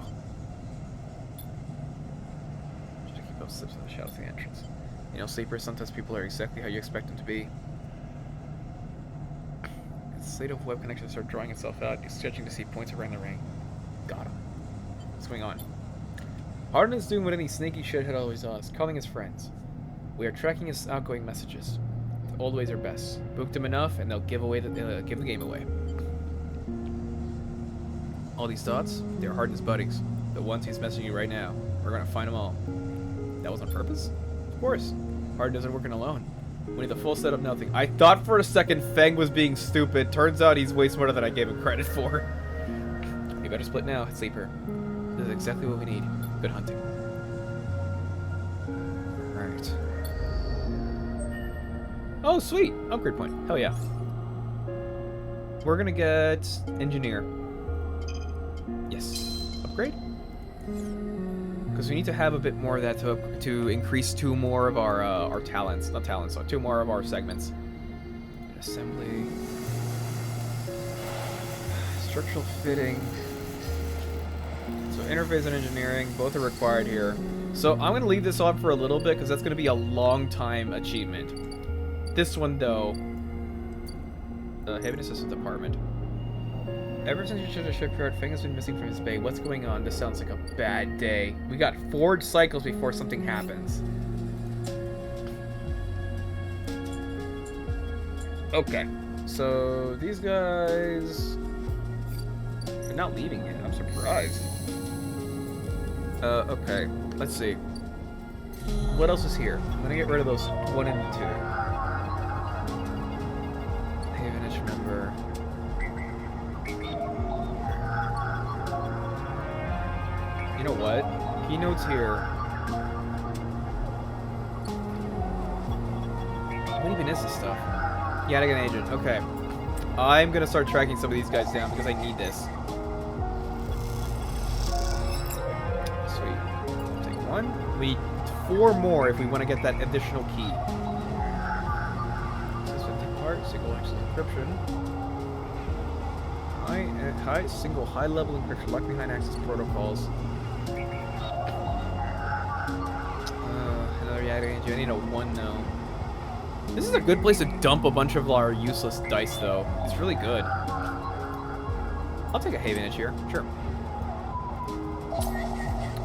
Just to keep those slips in the shadows of the entrance. You know, sleepers, sometimes people are exactly how you expect them to be. The slate of web connections start drawing itself out. You're stretching to see points around the ring. Got him. What's going on? Harden is doing what any sneaky shithead always does, calling his friends. We are tracking his outgoing messages. The old ways are best. Book them enough, and they'll give the game away. All these dots, they're Harden's buddies. The ones he's messaging you right now. We're gonna find them all. That was on purpose? Of course. Harden doesn't work alone. We need the full set of nothing. I thought for a second Fang was being stupid. Turns out he's way smarter than I gave him credit for. We better split now, sleeper. This is exactly what we need. Good hunting. Alright. Oh, sweet! Upgrade point. Hell yeah. We're gonna get engineer. Yes. Upgrade? Because we need to have a bit more of that to increase 2 more of our talents. Not talents, so 2 more of our segments. Assembly. Structural fitting. So interface and engineering, both are required here. So I'm going to leave this on for a little bit because that's going to be a long time achievement. This one, though. Haven Assistant Department. Ever since you took the shipyard, Fang has been missing from his bay. What's going on? This sounds like a bad day. We got 4 cycles before something happens. Okay. So these guys are not leaving yet. I'm surprised. Okay. Let's see. What else is here? I'm gonna get rid of those 1 and 2. Havenage member. You know what? Keynotes here. What even is this stuff? Yeah, I got an agent. Okay. I'm gonna start tracking some of these guys down because I need this. Sweet. Take 1. We need 4 more if we want to get that additional key. System part, single access encryption. Single high level encryption locked behind access protocols. Another reactor. I need a 1 now. This is a good place to dump a bunch of our useless dice, though. It's really good. I'll take a Havenage here. Sure.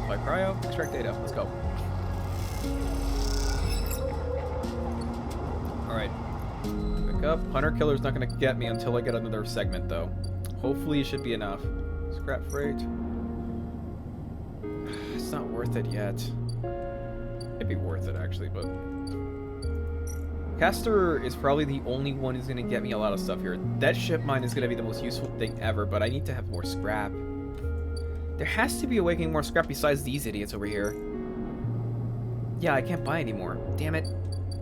Apply cryo. Extract data. Let's go. Alright. Pick up. Hunter Killer's not going to get me until I get another segment, though. Hopefully it should be enough. Scrap freight. It's not worth it yet. It'd be worth it, actually, but... Castor is probably the only one who's going to get me a lot of stuff here. That ship mine is going to be the most useful thing ever, but I need to have more scrap. There has to be a way getting more scrap besides these idiots over here. Yeah, I can't buy any more. Damn it.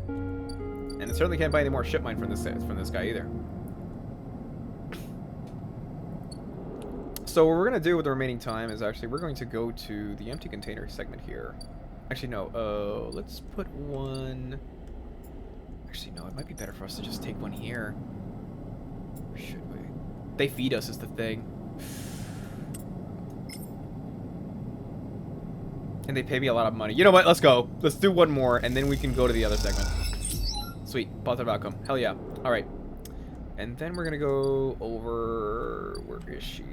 And I certainly can't buy any more ship mine from this guy either. So what we're going to do with the remaining time is actually we're going to go to the empty container segment here. Actually, no. Let's put 1... Actually, no, it might be better for us to just take 1 here. Or should we? They feed us is the thing. And they pay me a lot of money. You know what? Let's go. Let's do 1 more, and then we can go to the other segment. Sweet. Positive outcome. Hell yeah. Alright. And then we're going to go over... Where is she?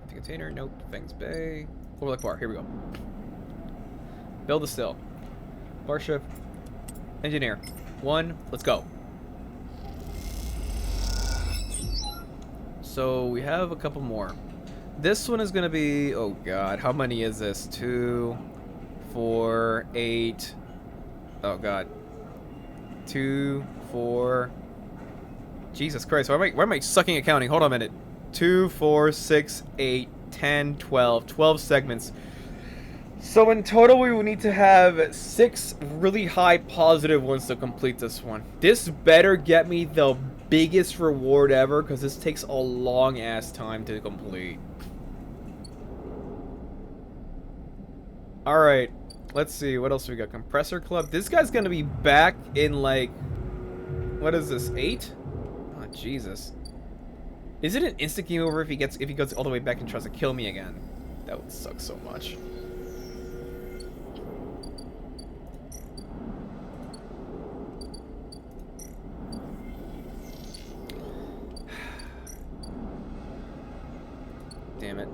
The container. Nope. Fang's Bay. Overlook bar. Here we go. Build a still. Bar ship. Engineer. 1, let's go. So we have a couple more. This one is gonna be, oh god, how many is this? 2, 4, 8. Oh god. 2, 4. Jesus Christ, why am I sucking at counting? Hold on a minute. 2, 4, 6, 8, 10, 12. 12 segments. So in total, we will need to have 6 really high positive ones to complete this one. This better get me the biggest reward ever, because this takes a long-ass time to complete. Alright, let's see, what else we got? Compressor Club. This guy's gonna be back in, like... What is this, 8? Oh, Jesus. Is it an instant game over if he goes all the way back and tries to kill me again? That would suck so much. Damn it.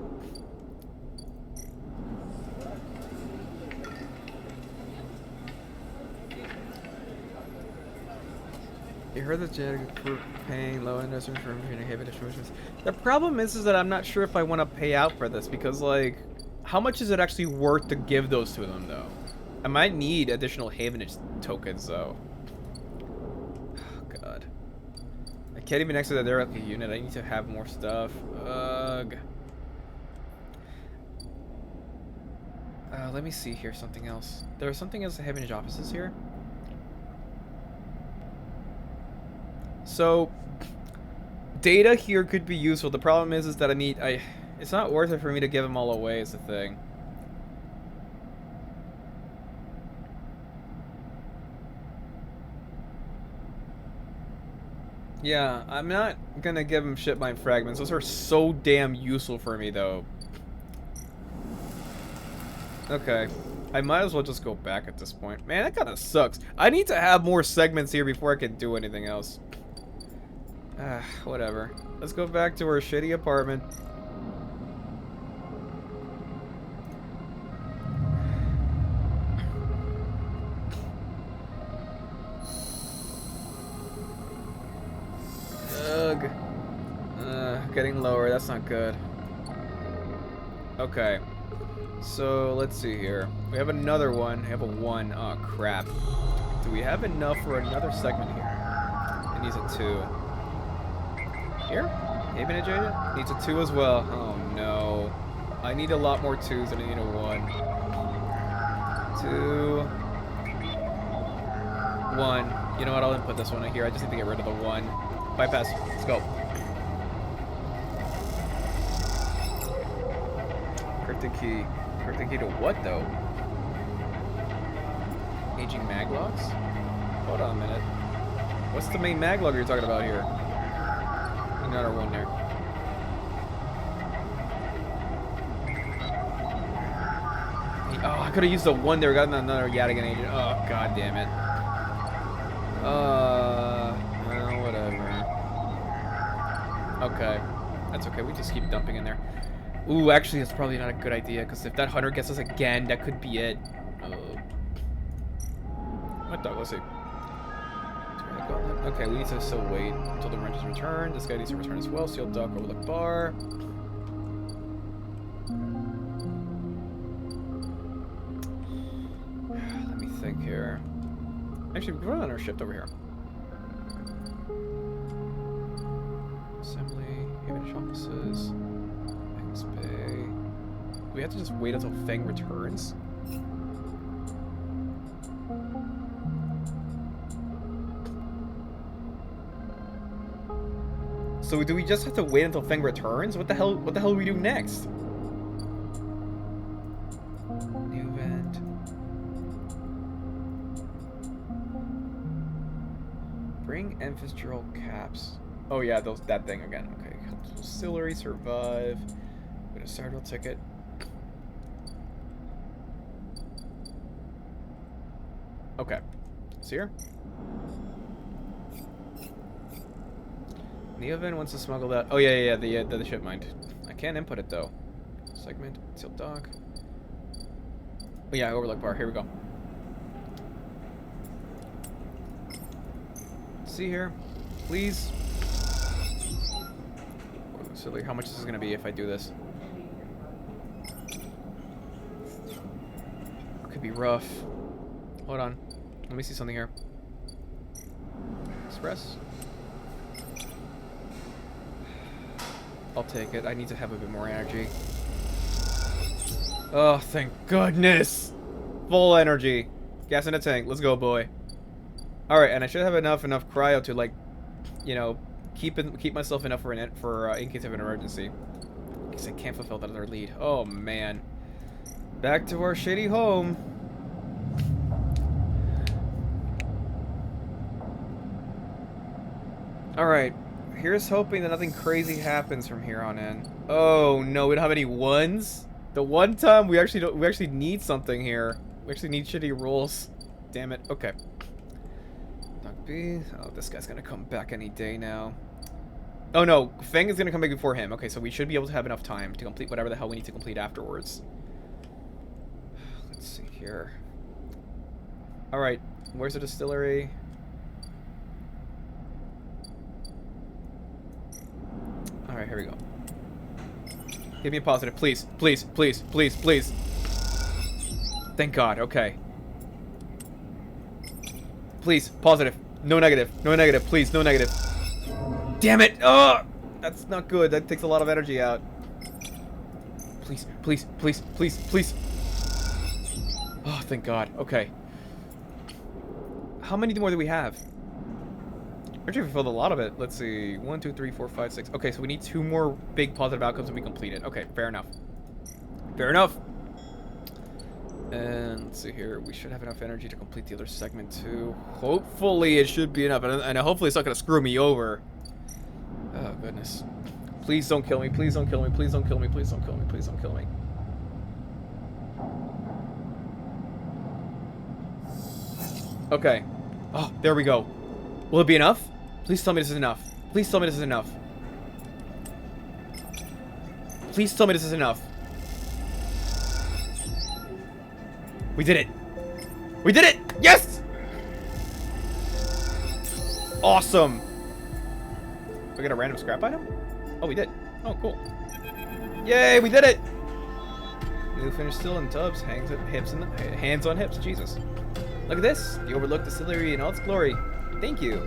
You heard that we're paying low investment for haven distributions. The problem is that I'm not sure if I want to pay out for this because, like, how much is it actually worth to give those to them, though? I might need additional Havenage tokens, though. Oh, God. I can't even exit the derelict unit. I need to have more stuff. Ugh. Let me see here. Something else. There was something else. Havenage offices here. So, data here could be useful. The problem is that it's not worth it for me to give them all away. Is the thing. Yeah, I'm not gonna give him shit mine fragments. Those are so damn useful for me, though. Okay. I might as well just go back at this point. Man, that kind of sucks. I need to have more segments here before I can do anything else. Whatever. Let's go back to our shitty apartment. Ugh. Getting lower. That's not good. Okay. So, let's see here. We have another one. We have a 1. Oh, crap. Do we have enough for another segment here? It needs a 2. Here? Haven agent? Needs a 2 as well. Oh, no. I need a lot more 2s than I need a 1. 2. 1. You know what? I'll input this one in here. I just need to get rid of the 1. Bypass. Let's go. Cryptic key. Cryptic key to what, though? Aging maglogs? Hold on a minute. What's the main maglog you're talking about here? Another 1 there. Oh, I could have used the 1 there. Gotten another Yadigan agent. Oh, god damn it. Well, whatever. Okay. That's okay. We just keep dumping in there. Ooh, actually, that's probably not a good idea, because if that hunter gets us again, that could be it. What the? Let's see. Okay, we need to still wait until the rangers return. This guy needs to return as well. Sealed dock, overlook bar. Let me think here. Actually, we can run on our shift over here. Assembly, Haven offices. Bay. Do we have to just wait until Feng returns? So do we just have to wait until Feng returns? What the hell do we do next? New event. Bring ancestral caps. Oh yeah, that thing again. Okay. Distillery, survive. Get a startle ticket. Okay. See here? Neovan wants to smuggle that. Oh yeah, the ship mind. I can't input it though. Segment, sealed dock. Oh yeah, overlook bar. Here we go. See here, please. So like, how much this is gonna be if I do this? Could be rough. Hold on. Let me see something here. Express. I'll take it. I need to have a bit more energy. Oh, thank goodness! Full energy. Gas in the tank. Let's go, boy. Alright, and I should have enough cryo to, like, you know, keep myself enough for in case of an emergency. Because I can't fulfill that other lead. Oh, man. Back to our shitty home. Alright. Here's hoping that nothing crazy happens from here on in. Oh no, we don't have any 1s? The one time we actually need something here. We actually need shitty rolls. Damn it. Okay. Doc B. Oh, this guy's gonna come back any day now. Oh no, Feng is gonna come back before him. Okay, so we should be able to have enough time to complete whatever the hell we need to complete afterwards. Let's see here. Alright, where's the distillery? Alright, here we go. Give me a positive, please. Please, please, please, please. Thank God, okay. Please, positive. No negative. No negative, please, no negative. Damn it! Oh! That's not good. That takes a lot of energy out. Please, please, please, please, please. Oh, thank God. Okay. How many more do we have? Actually, we filled a lot of it. Let's see. 1, 2, 3, 4, 5, 6. Okay, so we need 2 more big positive outcomes to be completed. Okay, fair enough. Fair enough. And let's see here. We should have enough energy to complete the other segment too. Hopefully it should be enough. And hopefully it's not going to screw me over. Oh, goodness. Please don't kill me. Please don't kill me. Please don't kill me. Please don't kill me. Please don't kill me. Okay. Oh, there we go. Will it be enough? Please tell me this is enough. Please tell me this is enough. Please tell me this is enough. We did it. We did it! Yes! Awesome. We got a random scrap item? Oh, we did. Oh, cool. Yay, we did it! New finish still in tubs, hands on hips. Jesus. Look at this. The overlooked distillery in all its glory. Thank you.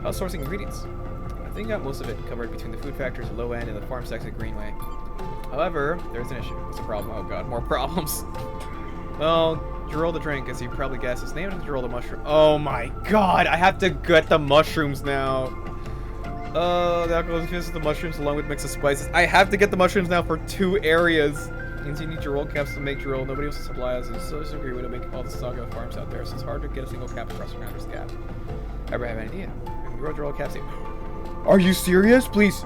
How's sourcing ingredients? I think I got most of it covered between the food factories at Low End and the farm section at Greenway. However, there's an issue. What's the problem? Oh god, more problems. Well, Gerald the drink, as you probably guessed, is named after Gerald the mushroom. Oh my god, I have to get the mushrooms now. The alcohol infuses the mushrooms along with mix of spices. I have to get the mushrooms now for 2 areas. Means you need Gerald caps to make Gerald. Nobody else will supply us. So disagree with to make all the saga farms out there, so it's hard to get a single cap across the Grounders Gap. Ever have an idea? We can grow Gerald caps here. Are you serious? Please.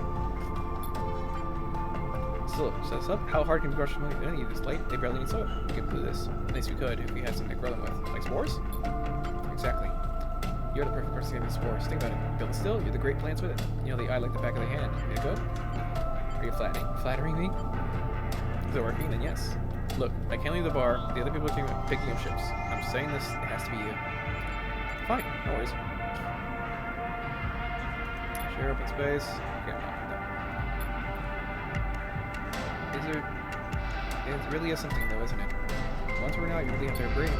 Still, set this up. How hard can we brush them? They don't need this light. They barely need soil. We could do this. At least we could if we had something to grow them with. Like spores? Exactly. You're the perfect person to give me spores. Think about it. Build it still. You're the great plants with it. You know the eye like the back of the hand. You to go? Are you flattering me? Is it working? Then yes. Look, I can't leave the bar. The other people are picking up ships. I'm saying this. It has to be you. Fine. No worries. Share open space. Okay, I'm not. It really is something though, isn't it? Once we're out, you really have to agree.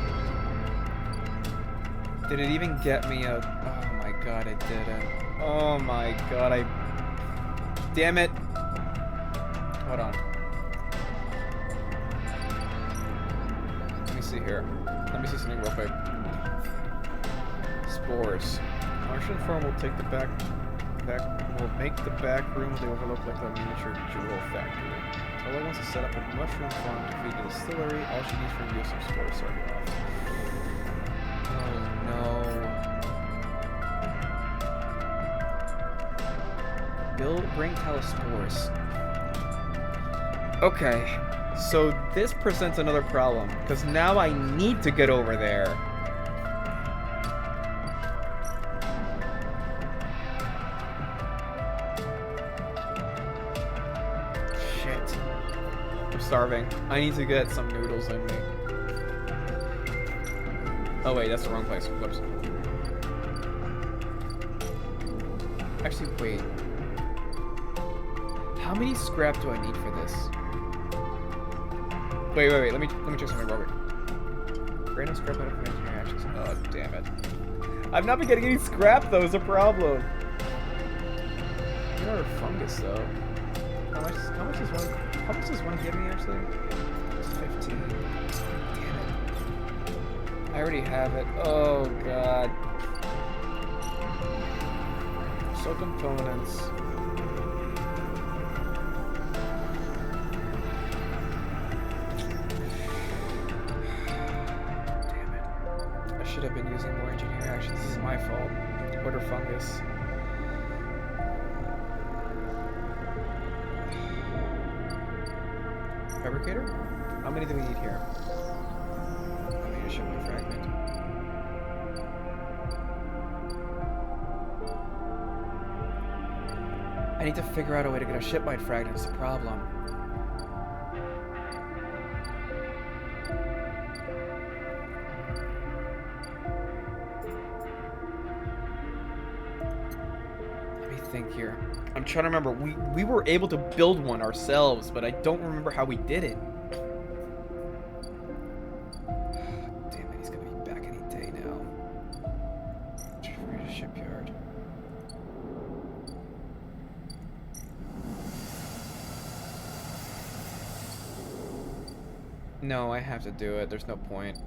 Did it even get me a... Oh my god, it didn't. Oh my god, Damn it. Hold on. Let me see here. Let me see something real quick. Spores. Martian farm will take the will make the back room they overlook like the miniature jewel factory. Tola wants to set up a mushroom farm to feed the distillery. All she needs from you is some spores starting off. Oh no. Bring spores. Okay, so this presents another problem, because now I need to get over there. Starving. I need to get some noodles in me. Oh wait, that's the wrong place. Whoops. Actually, wait. How many scrap do I need for this? Wait. Let me check something real quick. Random scrap out of engineering actions. Oh damn it. I've not been getting any scrap though. Is a problem. You're a fungus though. How much does one give me actually? It's 15. Damn it. I already have it. Oh god. So components. Damn it. I should have been using more engineering actions. This is my fault. Order fungus. Fabricator? How many do we need here? I need a shipment fragment. I need to figure out a way to get a shipment fragment. It's a problem. Let me think here. I'm trying to remember. We were able to build one ourselves, but I don't remember how we did it. Damn it, he's gonna be back any day now. Trade a shipyard. No, I have to do it. There's no point.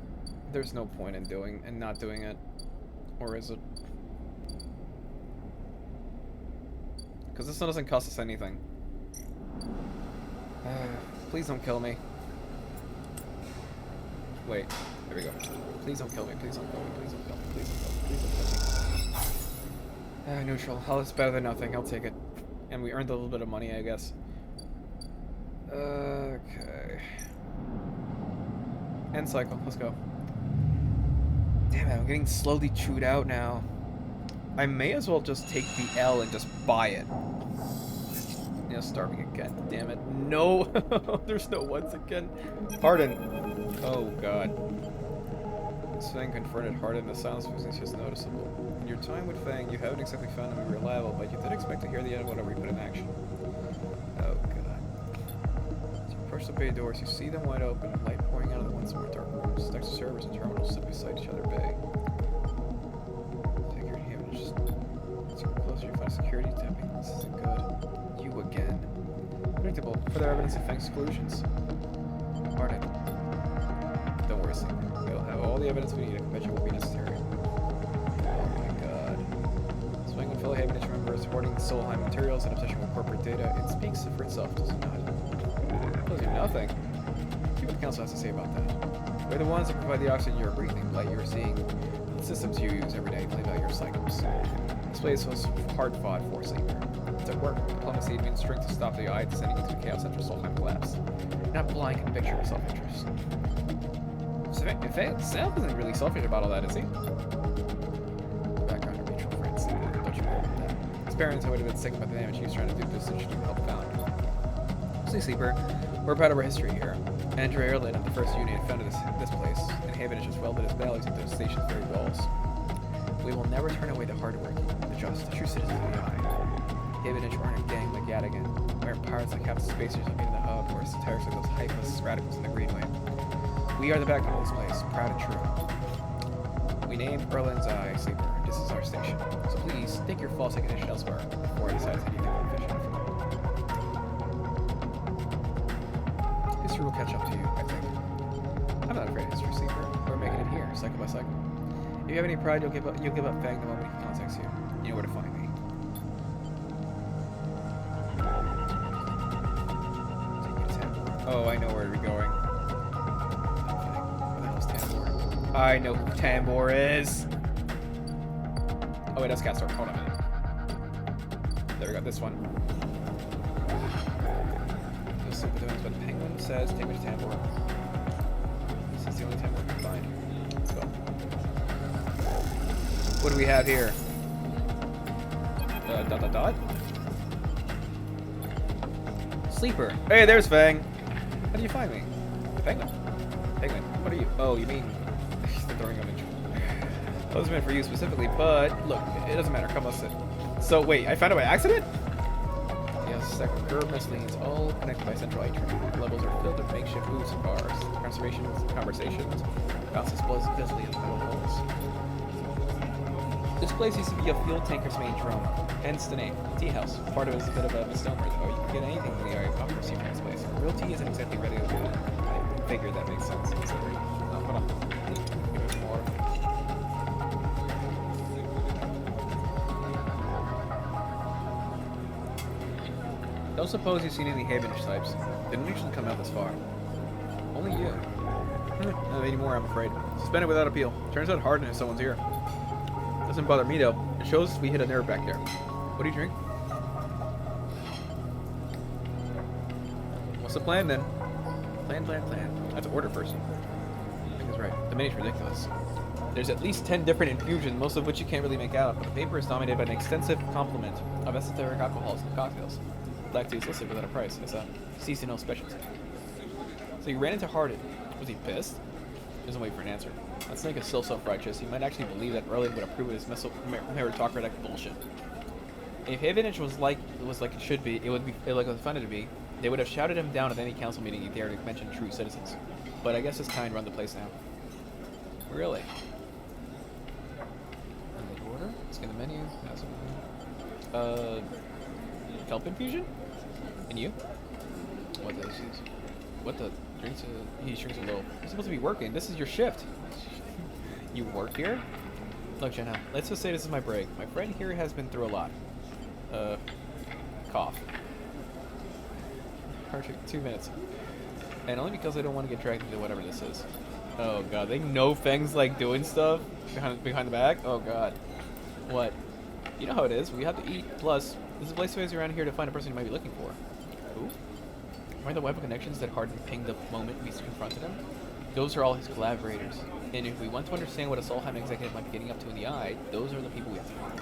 There's no point in not doing it. Or is it? Because this one doesn't cost us anything. Please don't kill me. Wait. There we go. Please don't kill me. Please don't kill me. Please don't kill me. Please don't kill me. Please don't kill me. Neutral. All is better than nothing. I'll take it. And we earned a little bit of money, I guess. Okay. End cycle. Let's go. Damn it, I'm getting slowly chewed out now. I may as well just take the L and just buy it. Yeah, starving again. Damn it. No! There's no ones again. Harden. Oh, God. This Fang confronted Harden. The silence was just noticeable. In your time with Fang, you haven't exactly found him reliable, but you did expect to hear the end of whatever we put in action. Oh, God. As you approach the bay doors, you see them wide open, light pouring out of the once more dark rooms. Stacks of servers and terminals sit beside each other bay. Take your hand and just... As you get closer, you find security tapping. This isn't good. You again. Predictable. Further evidence of Fang's exclusions. Harden. Don't worry, Sam. We'll have all the evidence we need. I bet you won't be necessary. Oh my god. Swing and fellow Havenage members hoarding Solheim materials and obsession with corporate data. It speaks for itself, does it not? Tells you nothing. See what the council has to say about that. We're the ones that provide the oxygen you're breathing, light you're seeing, the systems you use every day, play out your cycles. This place was hard fought for Sleeper. It's at work. Diplomacy means strength to stop the eye descending into the chaos after Solheim collapse. Not blind conviction or self-interest. Sam isn't really selfish about all that, is he? Background of mutual friends. Don't you worry about that. His parents would have been sick about the damage he was trying to do to this to help found. See, Sleeper, we're proud of our history here. Andrew Ireland and the first union founded this place, and Havenage has welded its values into the station's very walls. We will never turn away the hardworking, the just, the true citizens of the eye. Havenage aren't a gang like Yadigan. We're pirates like Captain Spacers like in the hub, or satirics like those hypeless radicals in the Greenway. We are the backbone of this place, proud and true. We named Berlin's Eye Sleeper. This is our station. So please, take your false recognition elsewhere before I decide to take you confession. History will catch up to you, I think. I'm not afraid of history, Sleeper. We're making it here, cycle by cycle. If you have any pride, you'll give up Fang the moment he contacts you. You know where to find me. Oh, I know where we're going. I know who Tambor is. Oh wait, that's Castor. Hold on a minute. There we go, this one. You'll see what the penguin says. Take me to Tambor. This is the only Tambor we can find. Let's go. What do we have here? Dot. Sleeper. Hey, there's Fang. How do you find me? The penguin. Penguin. What are you? Oh, you mean... throwing them in. That was meant for you specifically, but look, it doesn't matter. Come on, sit. So wait, I found it by accident? Yes, second curve lanes, all connected by central atrium. Levels are filled with makeshift booths and bars, conversations, bounces blows busily in the metal holes. This place used to be a fuel tanker's main drum, hence the name, tea house. Part of it is a bit of a misnomer, though. You can get anything in the area offers you from this place. Real tea isn't exactly ready to do it. I figured that makes sense. Hold on. More. Don't suppose you've seen any Havenage types. They don't usually come out this far. Only you. Not anymore, I'm afraid. Suspended without appeal. Turns out Harden if someone's here. Doesn't bother me though. It shows we hit a nerve back there. What do you drink? What's the plan then? Plan. I have to order first. I think that's right. The menu's ridiculous. There's at least 10 different infusions, most of which you can't really make out, but the paper is dominated by an extensive complement of esoteric alcohols and cocktails. Black tea is listed without a price as a seasonal specialty. So you ran into Harden. Was he pissed? He doesn't wait for an answer. That snake is still self-righteous. He might actually believe that Erling would approve of his meritocratic bullshit. If Havenage was like it should be, it would be like it was funded to be. They would have shouted him down at any council meeting he dared to mention true citizens. But I guess his kind run the place now. Really? Order? Scan the menu. Kelp infusion? And you? What does he use? What the? Drinks he drinks a little. You're supposed to be working. This is your shift. You work here? Look, Jenna, let's just say this is my break. My friend here has been through a lot. Cough. 2 minutes. And only because I don't want to get dragged into whatever this is. Oh god, they know Feng's like doing stuff behind the back. Oh god. What? You know how it is. We have to eat. Plus, there's a place ways around here to find a person you might be looking for. Who? Remember the web of connections that Harden pinged the moment we confronted him? Those are all his collaborators. And if we want to understand what a Solheim executive might be getting up to in the eye, those are the people we have to find.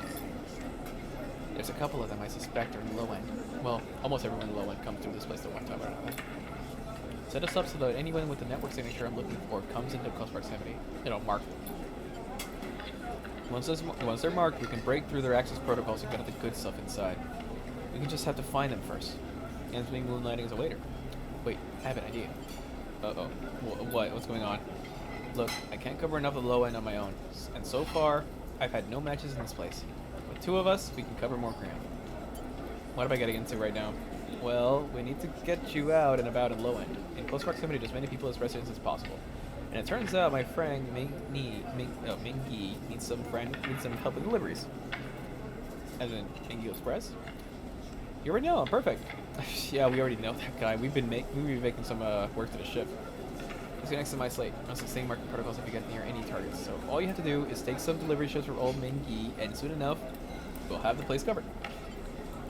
There's a couple of them I suspect are in the low end. Well, almost everyone in the low end comes through this place at one time or another. Set us up so that anyone with the network signature I'm looking for comes into close proximity. Mark them. Once they're marked, we can break through their access protocols and get at the good stuff inside. We can just have to find them first. And being moonlighting as a waiter. Wait, I have an idea. Uh-oh. What? What's going on? Look, I can't cover enough of the low end on my own. And so far, I've had no matches in this place. With two of us, we can cover more ground. What am I getting into right now? Well, we need to get you out and about in low end. In close proximity to as many people as residents as possible. And it turns out my friend Mingy needs some help with deliveries. As in Mingy Express? You already know him, perfect. Yeah, we already know that guy. We've been making some work to the ship. It's next to my slate. Must the same market protocols if you get near any targets. So all you have to do is take some delivery ships from old Mingy, and soon enough, we'll have the place covered.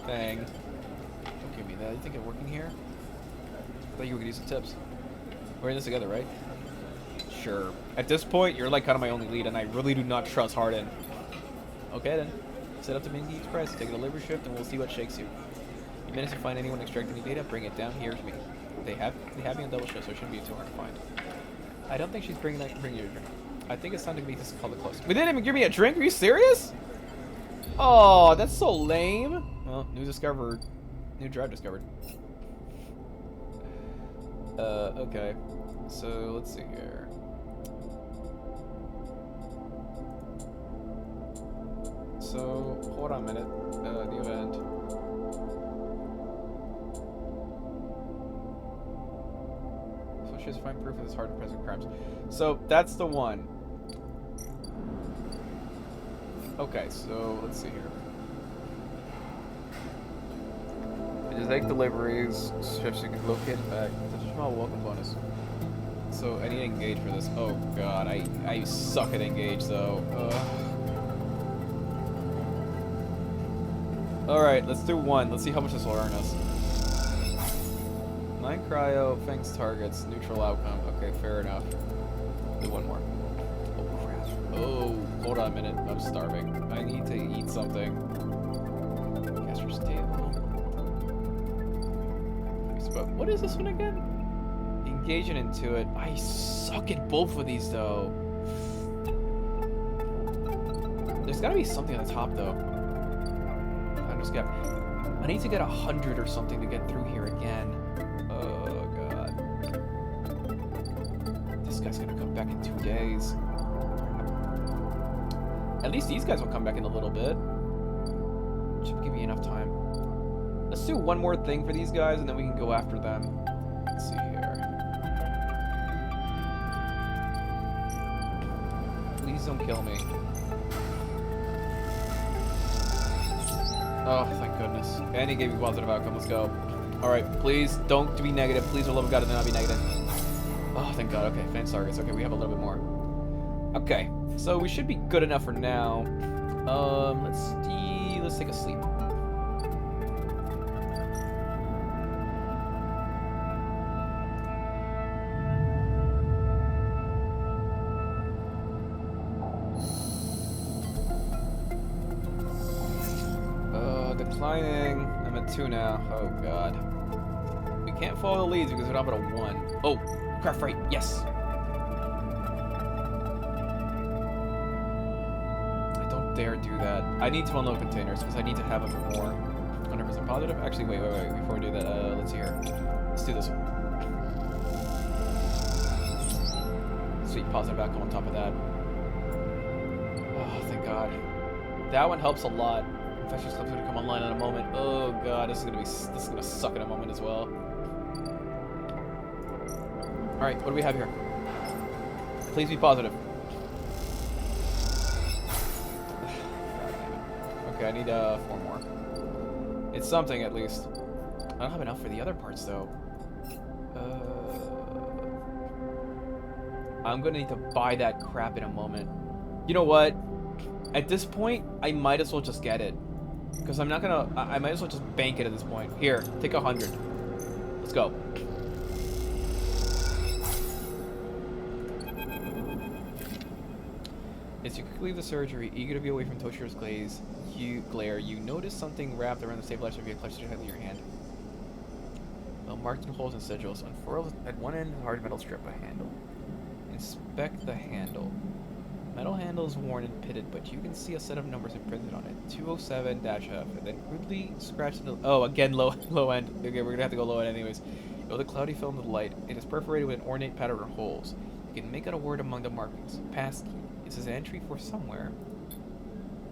Dang. Don't give me that. You think I'm working here? I thought you were gonna use some tips. We're in this together, right? Sure. At this point, you're like kind of my only lead, and I really do not trust Harden. Okay then. Set up to Mingy Express, take a delivery shift, and we'll see what shakes you. You manage to find anyone extracting any data, bring it down here to me. They have me on double shift, so it shouldn't be too hard to find. I don't think she's bringing you a drink. I think it's time to meet this call it close. We didn't even give me a drink? Are you serious? Oh, that's so lame. Well, new drive discovered. Okay. So, let's see here. So, hold on a minute. The event. So she has to find proof of this hard and present crimes. So, that's the one. Okay, so, let's see here. Just take deliveries, ships you can locate back. That's a small welcome bonus. So, I need to engage for this. Oh god, I suck at engage though. Alright, let's do one. Let's see how much this will earn us. 9 cryo, Feng's targets, neutral outcome. Okay, fair enough. Do one more. Oh crap. Oh, hold on a minute. I'm starving. I need to eat something. Caster's table. But what is this one again? Engaging into it. I suck at both of these though. There's gotta be something on the top though. I need to get 100 or something to get through here again. Oh god. This guy's gonna come back in 2 days. At least these guys will come back in a little bit. Should give me enough time. Let's do one more thing for these guys and then we can go after them. Let's see here. Please don't kill me. Oh, thank goodness. And he gave me positive outcome. Let's go. Alright, please don't be negative. Please, for the love of God, do not be negative. Oh, thank God. Okay, fan targets. Okay, we have a little bit more. Okay, so we should be good enough for now. Let's see. Let's take a sleep. Declining. I'm at 2 now. Oh god. We can't follow the leads because we're not at a 1. Oh, craft freight. Yes. I don't dare do that. I need to unload containers because I need to have them for more. 100% positive. Actually, wait. Before we do that, let's see here. Let's do this one. Sweet positive outcome on top of that. Oh, thank God. That one helps a lot. Infectious club's gonna come online in a moment. Oh god, this is gonna suck in a moment as well. Alright, what do we have here? Please be positive. Okay, I need 4 more. It's something at least. I don't have enough for the other parts though. I'm gonna need to buy that crap in a moment. You know what? At this point, I might as well just get it. Because I'm not gonna... I might as well just bank it at this point. Here, take 100. Let's go. As you quickly leave the surgery, eager to be away from Toshio's glare, you notice something wrapped around the stabilizer via clutched tightly in your hand. Well, marked in holes and sigils, unfurled at one end, a hard metal strip, a handle. Inspect the handle. Metal handle is worn and pitted, but you can see a set of numbers imprinted on it. 207-F, and then crudely scratched into... Oh, again, low end. Okay, we're gonna have to go low end anyways. With a cloudy film of light, it is perforated with an ornate pattern of holes. You can make out a word among the markings. Passkey. This is an entry for somewhere.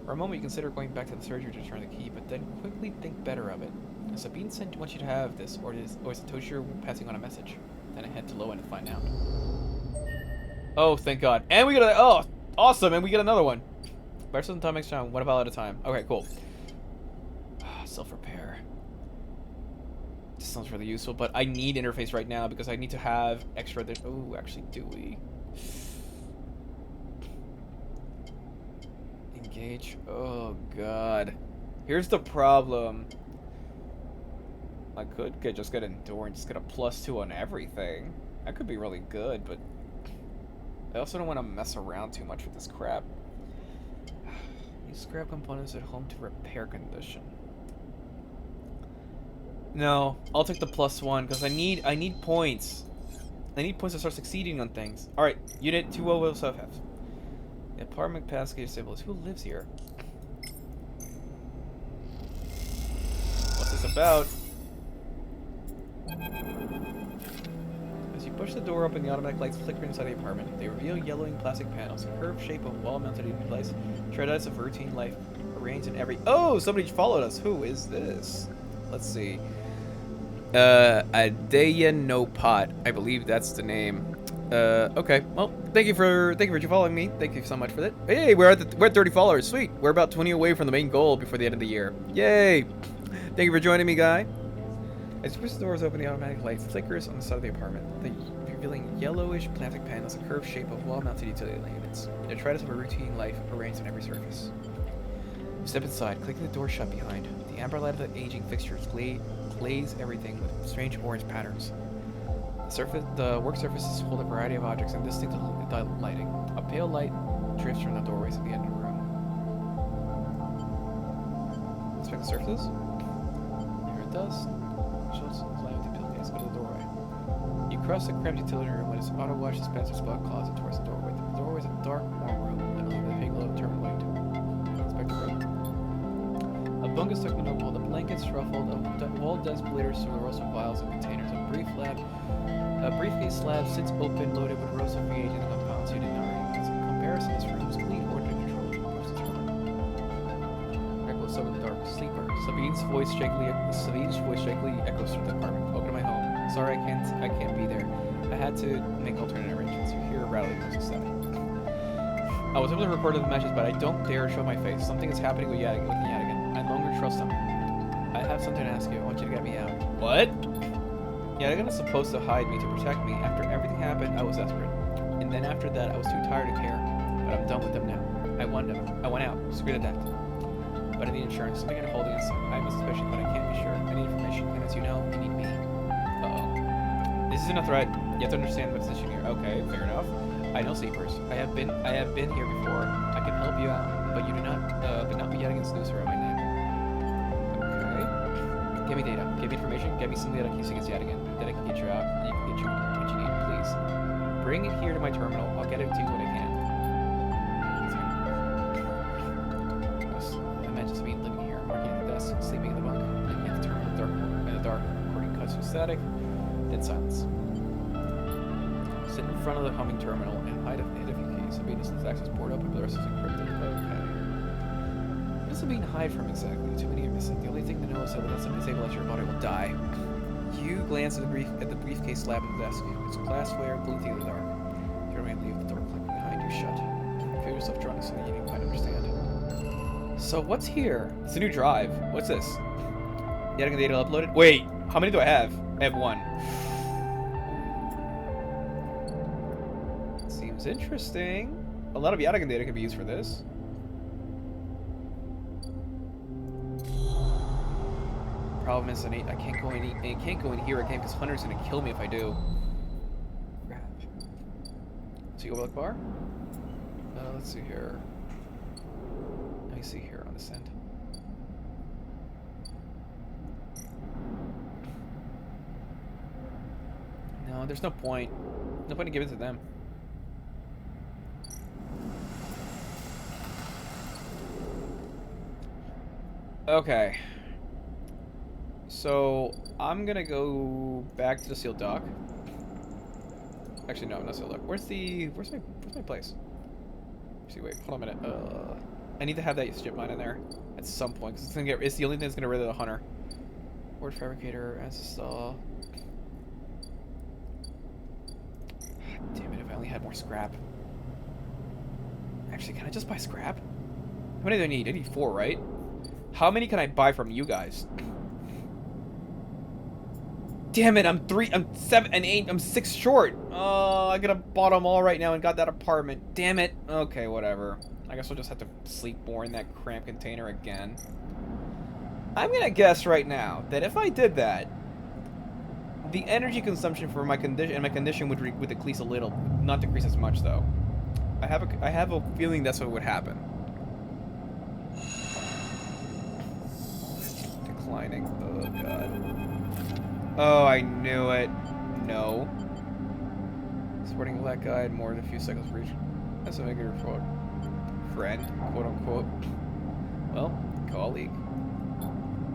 For a moment, you consider going back to the surgery to return the key, but then quickly think better of it. Sabine wants you to have this, or is Toshio passing on a message? Then I head to low end to find out. Oh, thank God. And we get a... Oh, awesome, and we get another one. Better than time next time. One about at a time. Okay, cool. Self-repair. This sounds really useful, but I need interface right now because I need to have extra... Oh, actually, do we? Engage. Oh, God. Here's the problem. I could just get endurance, get a +2 on everything. That could be really good, but I also don't want to mess around too much with this crap. Use scrap components at home to repair condition. No, I'll take the +1 because I need points. I need points to start succeeding on things. All right, unit 207. The apartment passgate symbols. Who lives here? What's this about? As you push the door open, the automatic lights flicker inside the apartment. They reveal yellowing plastic panels, a curved shape of wall-mounted device, treadouts of routine life, arranged in every... Oh, somebody followed us. Who is this? Let's see. Adeya No Pot. I believe that's the name. Okay. Well, thank you for following me. Thank you so much for that. Hey, we're at 30 followers. Sweet. We're about 20 away from the main goal before the end of the year. Yay! Thank you for joining me, guy. As you push the doors open, the automatic light flickers on the side of the apartment, revealing yellowish plastic panels, a curved shape of wall-mounted utility units. The treadouts of a routine life arranged on every surface. Step inside, clicking the door shut behind. The amber light of the aging fixtures glaze everything with strange orange patterns. The work surfaces hold a variety of objects and distinct lighting. A pale light drifts from the doorways at the end of the room. Inspect the surfaces. Here it does. Shows light with the pillowcase. Go to the doorway. You cross the cramped utility room when its auto wash dispenser spot closet towards the doorway. The doorway is a dark, warm room, and only the pink glow turned white. Inspect the room. A bunk is tucked in a wall. The blankets ruffled. A wall desk glitters through the rows of vials and containers. A briefcase slab sits open, loaded with rows of reagent and compounds you did not recognize. In comparison, this room is clean, orderly, controlled. Echoes over the dark. Sleeper. Sabine's voice shakily echoes through the apartment. Welcome to my home. Sorry, I can't be there. I had to make alternate arrangements. You hear a rattling noise instead. I was able to record the messages, but I don't dare show my face. Something is happening with Yadigan. I no longer trust him. I have something to ask you. I want you to get me out. What? Yadigan was supposed to hide me to protect me. After everything happened, I was desperate. And then after that, I was too tired to care. But I'm done with them now. I want out. Screw the debt. But I need insurance. Something I'm holding us. I have a suspicion, but I can't be sure. I need information, and as you know, you need me. Uh-oh. This isn't a threat. You have to understand my position here. Okay, fair enough. I know sleepers. I have been here before. I can help you out, but you do not, but not be Yadigan's noose around my neck. Okay. Give me data. Give me information. Get me some data using against Yadigan. Then I can get you out, and you can get you what you need, please. Bring it here to my terminal. I'll get it to you when I can. Sabine living here, marking at the desk, sleeping in the bunk, looking at the terminal in the dark, recording cuts to static, then silence. Sit in front of the humming terminal and hide a few keys. Sabine is access board open, but the rest is encrypted. Okay. What does Sabine hide from exactly? Too many are missing. The only thing to know is that without some disable your body will die. You glance at the briefcase slab in the desk. It's glassware glinting in the dark. You're going to leave the door clicking behind you shut. Feel yourself drawing something you didn't quite understand. So what's here? It's a new drive. What's this? Yadigan data uploaded? Wait, how many do I have? I have one. Let's see. interesting. A lot of Yatagan data can be used for this. Problem is, I can't go in here again because Hunter's gonna kill me if I do. Crap. See overlook bar? Let's see here. Let me see here on this end. No, there's no point. No point in giving it to them. Okay. So I'm gonna go back to the sealed dock. Actually, no, not sealed dock. Where's my place? Actually, wait, hold on a minute. I need to have that ship mine in there at some point because it's the only thing that's gonna rid of the hunter. Word fabricator, install. Damn it! If I only had more scrap. Actually, can I just buy scrap? How many do I need? I need 4, right? How many can I buy from you guys? Damn it, I'm 7 and 8, I'm 6 short. Oh, I could have bought them all right now and got that apartment. Damn it. Okay, whatever. I guess I'll just have to sleep more in that cramped container again. I'm gonna guess right now that if I did that, the energy consumption for my condition would decrease a little, not decrease as much though. I have a feeling that's what would happen. Declining. Oh god. Oh, I knew it. No. Sporting black guide, more than a few seconds for each. That's a bigger friend, quote unquote. Well, colleague.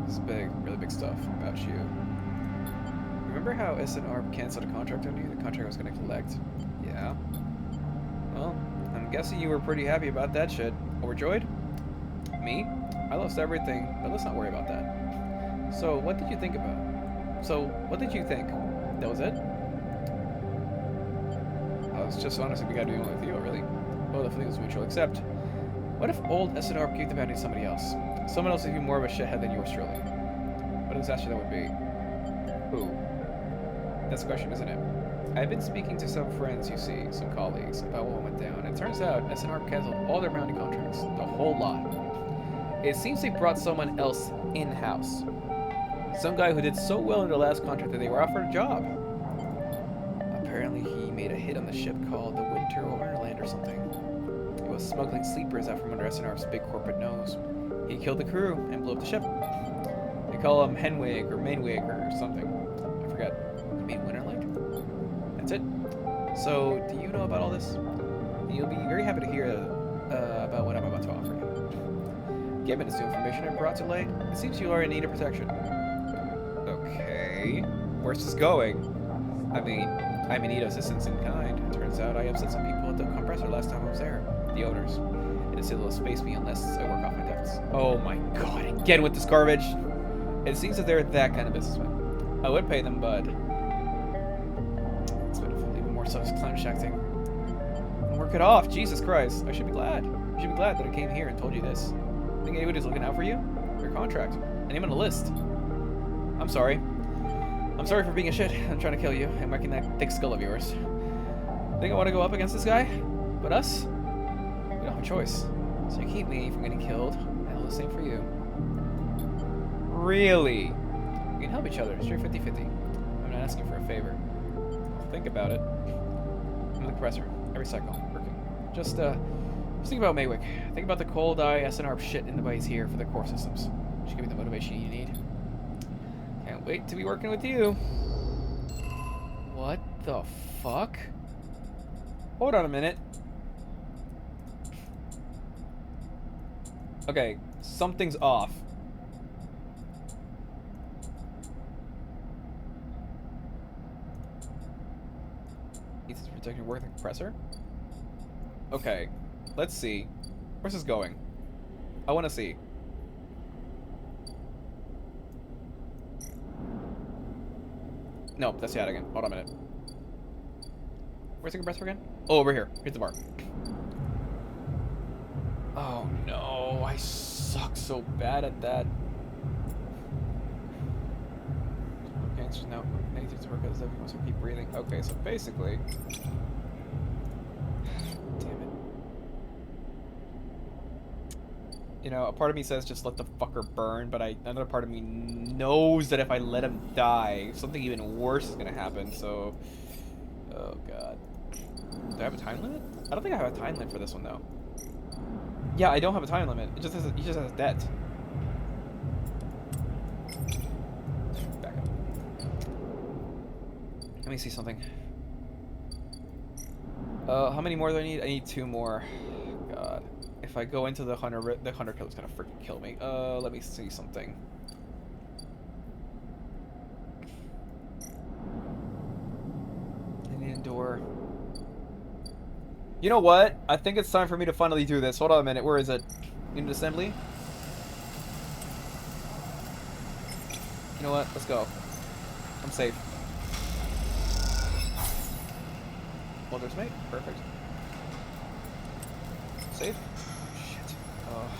This is big, really big stuff about you. Remember how Essen Arp canceled a contract on you? The contract was going to collect. Yeah. Well, I'm guessing you were pretty happy about that shit. Overjoyed? Me? I lost everything, but let's not worry about that. So, what did you think about it? That was it? I was just honest if we got to be with you, really. Well, the feeling was mutual, except, what if old Essen Arp gave the bounty to somebody else? Someone else is even more of a shithead than yours, truly. What a disaster that would be. Who? That's the question, isn't it? I've been speaking to some friends, you see, some colleagues, about what went down. It turns out Essen Arp canceled all their bounty contracts, the whole lot. It seems they brought someone else in-house. Some guy who did so well in their last contract that they were offered a job. Apparently he made a hit on the ship called the Winter Wonderland or something. He was smuggling sleepers out from under Essen Arp's big corporate nose. He killed the crew and blew up the ship. They call him Henwig or Mainwig or something. I forget. You mean Winterland? That's it. So, do you know about all this? You'll be very happy to hear about what I'm about to offer you. Given this new information I brought to light, it seems you are in need of protection. Okay. Where's this going? I mean, I'm in need of assistance in kind. It turns out I upset some people at the compressor last time I was there. The owners. It is able to space me unless I work off my debts. Oh my god, again with this garbage! It seems that they're that kind of businessman. I would pay them, but it's been even more self-climb-shacking. Work it off, Jesus Christ. I should be glad. You should be glad that I came here and told you this. Think anybody's looking out for you? Your contract. And name on the list. I'm sorry. I'm sorry for being a shit. I'm trying to kill you. I'm marking that thick skull of yours. Think I want to go up against this guy? But us? We don't have a choice. So you keep me from getting killed, and I'll do the same for you. Really? We can help each other. Straight 50-50. I'm not asking for a favor. Think about it. I'm the compressor. Every cycle. Working. Just think about Maywick. Think about the cold eye Essen Arp shit in the base here for the core systems. Should give you the motivation you need. Can't wait to be working with you. What the fuck? Hold on a minute. Okay, something's off. Needs to protect your work the compressor? Okay, let's see. Where's this going? I want to see. No, that's the ad again. Hold on a minute. Where's the compressor again? Oh, over here. Here's the bar. Oh no, I suck so bad at that. Okay, so now many things work as if you must keep breathing. Okay, so basically You know, a part of me says just let the fucker burn, but another part of me knows that if I let him die, something even worse is gonna happen, so... Oh, God. Do I have a time limit? I don't think I have a time limit for this one, though. Yeah, I don't have a time limit. It just has he just has a debt. Back up. Let me see something. How many more do I need? I need 2 more. God. If I go into the hunter killer's gonna freaking kill me. Let me see something. I need a door. You know what? I think it's time for me to finally do this. Hold on a minute. Where is it? Unit assembly? You know what? Let's go. I'm safe. Welder's mate. Perfect. Safe? Shit.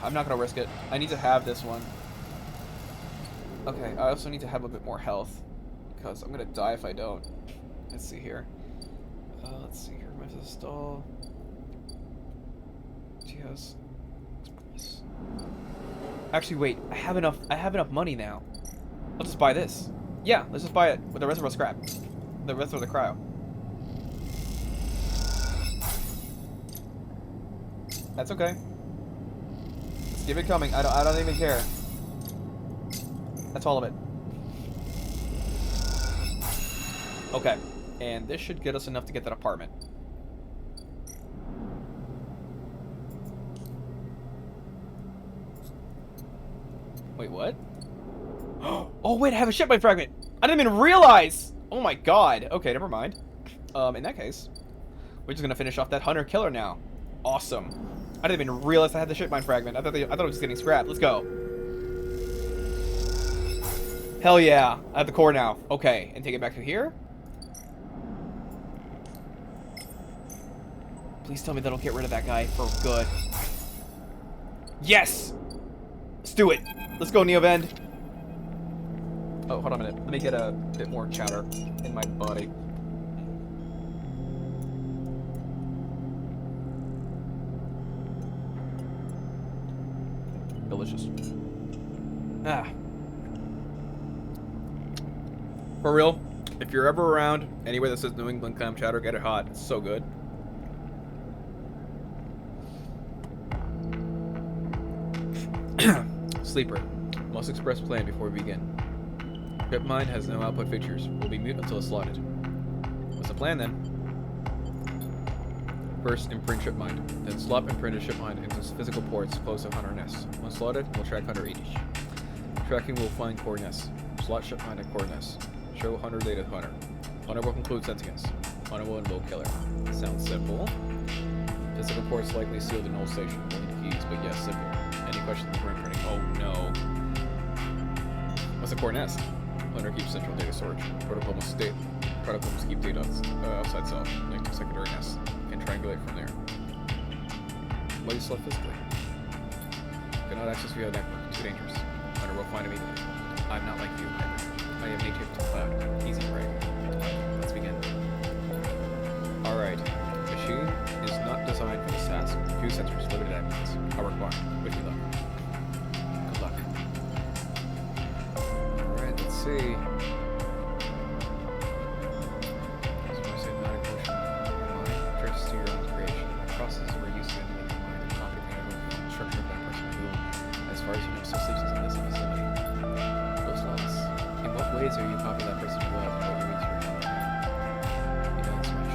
I'm not gonna risk it. I need to have this one. Okay, I also need to have a bit more health. Because I'm gonna die if I don't. Let's see here. Let's see here. Memphis stall. Yes. Actually, wait. I have enough money now. I'll just buy this. Yeah, let's just buy it with the rest of our scrap. The rest of the cryo. That's okay. Let's keep it coming. I don't even care. That's all of it. Okay. And this should get us enough to get that apartment. Wait, what? Oh, wait, I have a shipment fragment! I didn't even realize! Oh my god. Okay, never mind. In that case, we're just gonna finish off that hunter-killer now. Awesome. I didn't even realize I had the shipment fragment. I thought it was just getting scrapped. Let's go. Hell yeah. I have the core now. Okay, and take it back to here? Please tell me that'll get rid of that guy for good. Yes! Let's do it. Let's go, Neovend. Oh, hold on a minute. Let me get a bit more chowder in my body. Delicious. Ah. For real, if you're ever around anywhere that says New England clam chowder, get it hot. It's so good. Sleeper. Must express plan before we begin. Ship mind has no output features. Will be mute until it's slotted. What's the plan then? First, imprint ship mind. Then slot imprinted ship mind into physical ports close to hunter nest. When slotted, we'll track hunter each. Tracking will find core nest. Slot ship mind at core nest. Show hunter data to hunter. Hunter will conclude sentience. Hunter will invoke killer. Sounds simple. Physical ports likely sealed in old station. We'll need keys, but yes, simple. Any questions before imprinting? Oh no. What's a core nest? Hunter keeps central data storage. Protocol must keep data outside cell, linked to secondary nests. Can triangulate from there. Why do you select physically? Cannot access via network. Too dangerous. Hunter will find immediately. I'm not like you, either. I am native to cloud. Easy, right? Let's begin. Alright. Machine is not designed for this task. Few sensors, limited access. Power required. Wish me luck. Good luck. Alright, let's see. Are you copy that person who has what you know this much.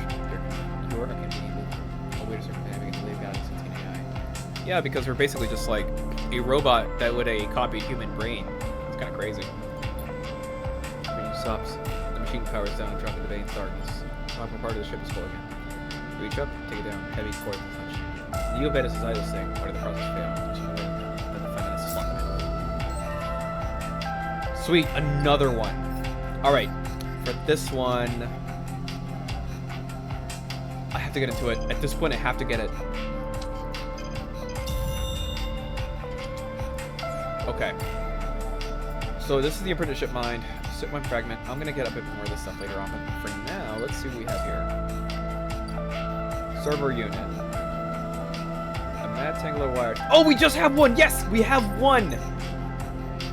You're a convenient a way to certain thing to live out as a AI. Yeah, because we're basically just like a robot that would a copied human brain. It's kind of crazy. When you stops, the machine powers down and drops into the darkness. The upper part of the ship is full again. Reach up, take it down. Heavy cord to touch. The Neovetus is idle staying. Part of the process failed. Then the 5 minutes slot. Sweet, another one. Alright, for this one, I have to get into it. At this point, I have to get it. Okay. So this is the apprenticeship mind. Ship mind fragment. I'm going to get a bit more of this stuff later on, but for now, let's see what we have here. Server unit. Mad tangle of wires. Oh, we just have one! Yes! We have one!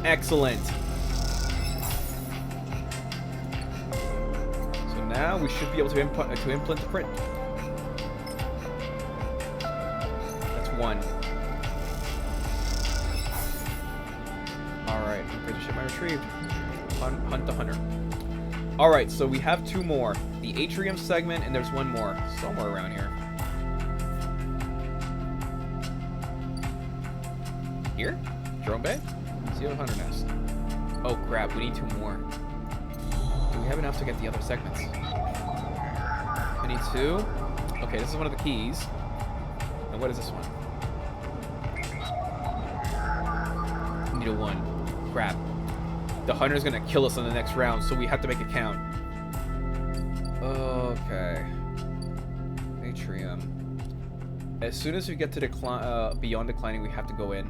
Excellent. So now we should be able to implant the print. That's one. Alright, print shipment retrieved. Hunt the hunter. Alright, so we have two more. The atrium segment, and there's one more. Somewhere around here. Here? Drone Bay? Sealed Hunter Nest. Oh crap, we need two more. Do we have enough to get the other segments? We need two. Okay, this is one of the keys. And what is this one? We need a one. Crap. The hunter's gonna kill us in the next round, so we have to make it count. Okay. Atrium. As soon as we get to the beyond declining, we have to go in.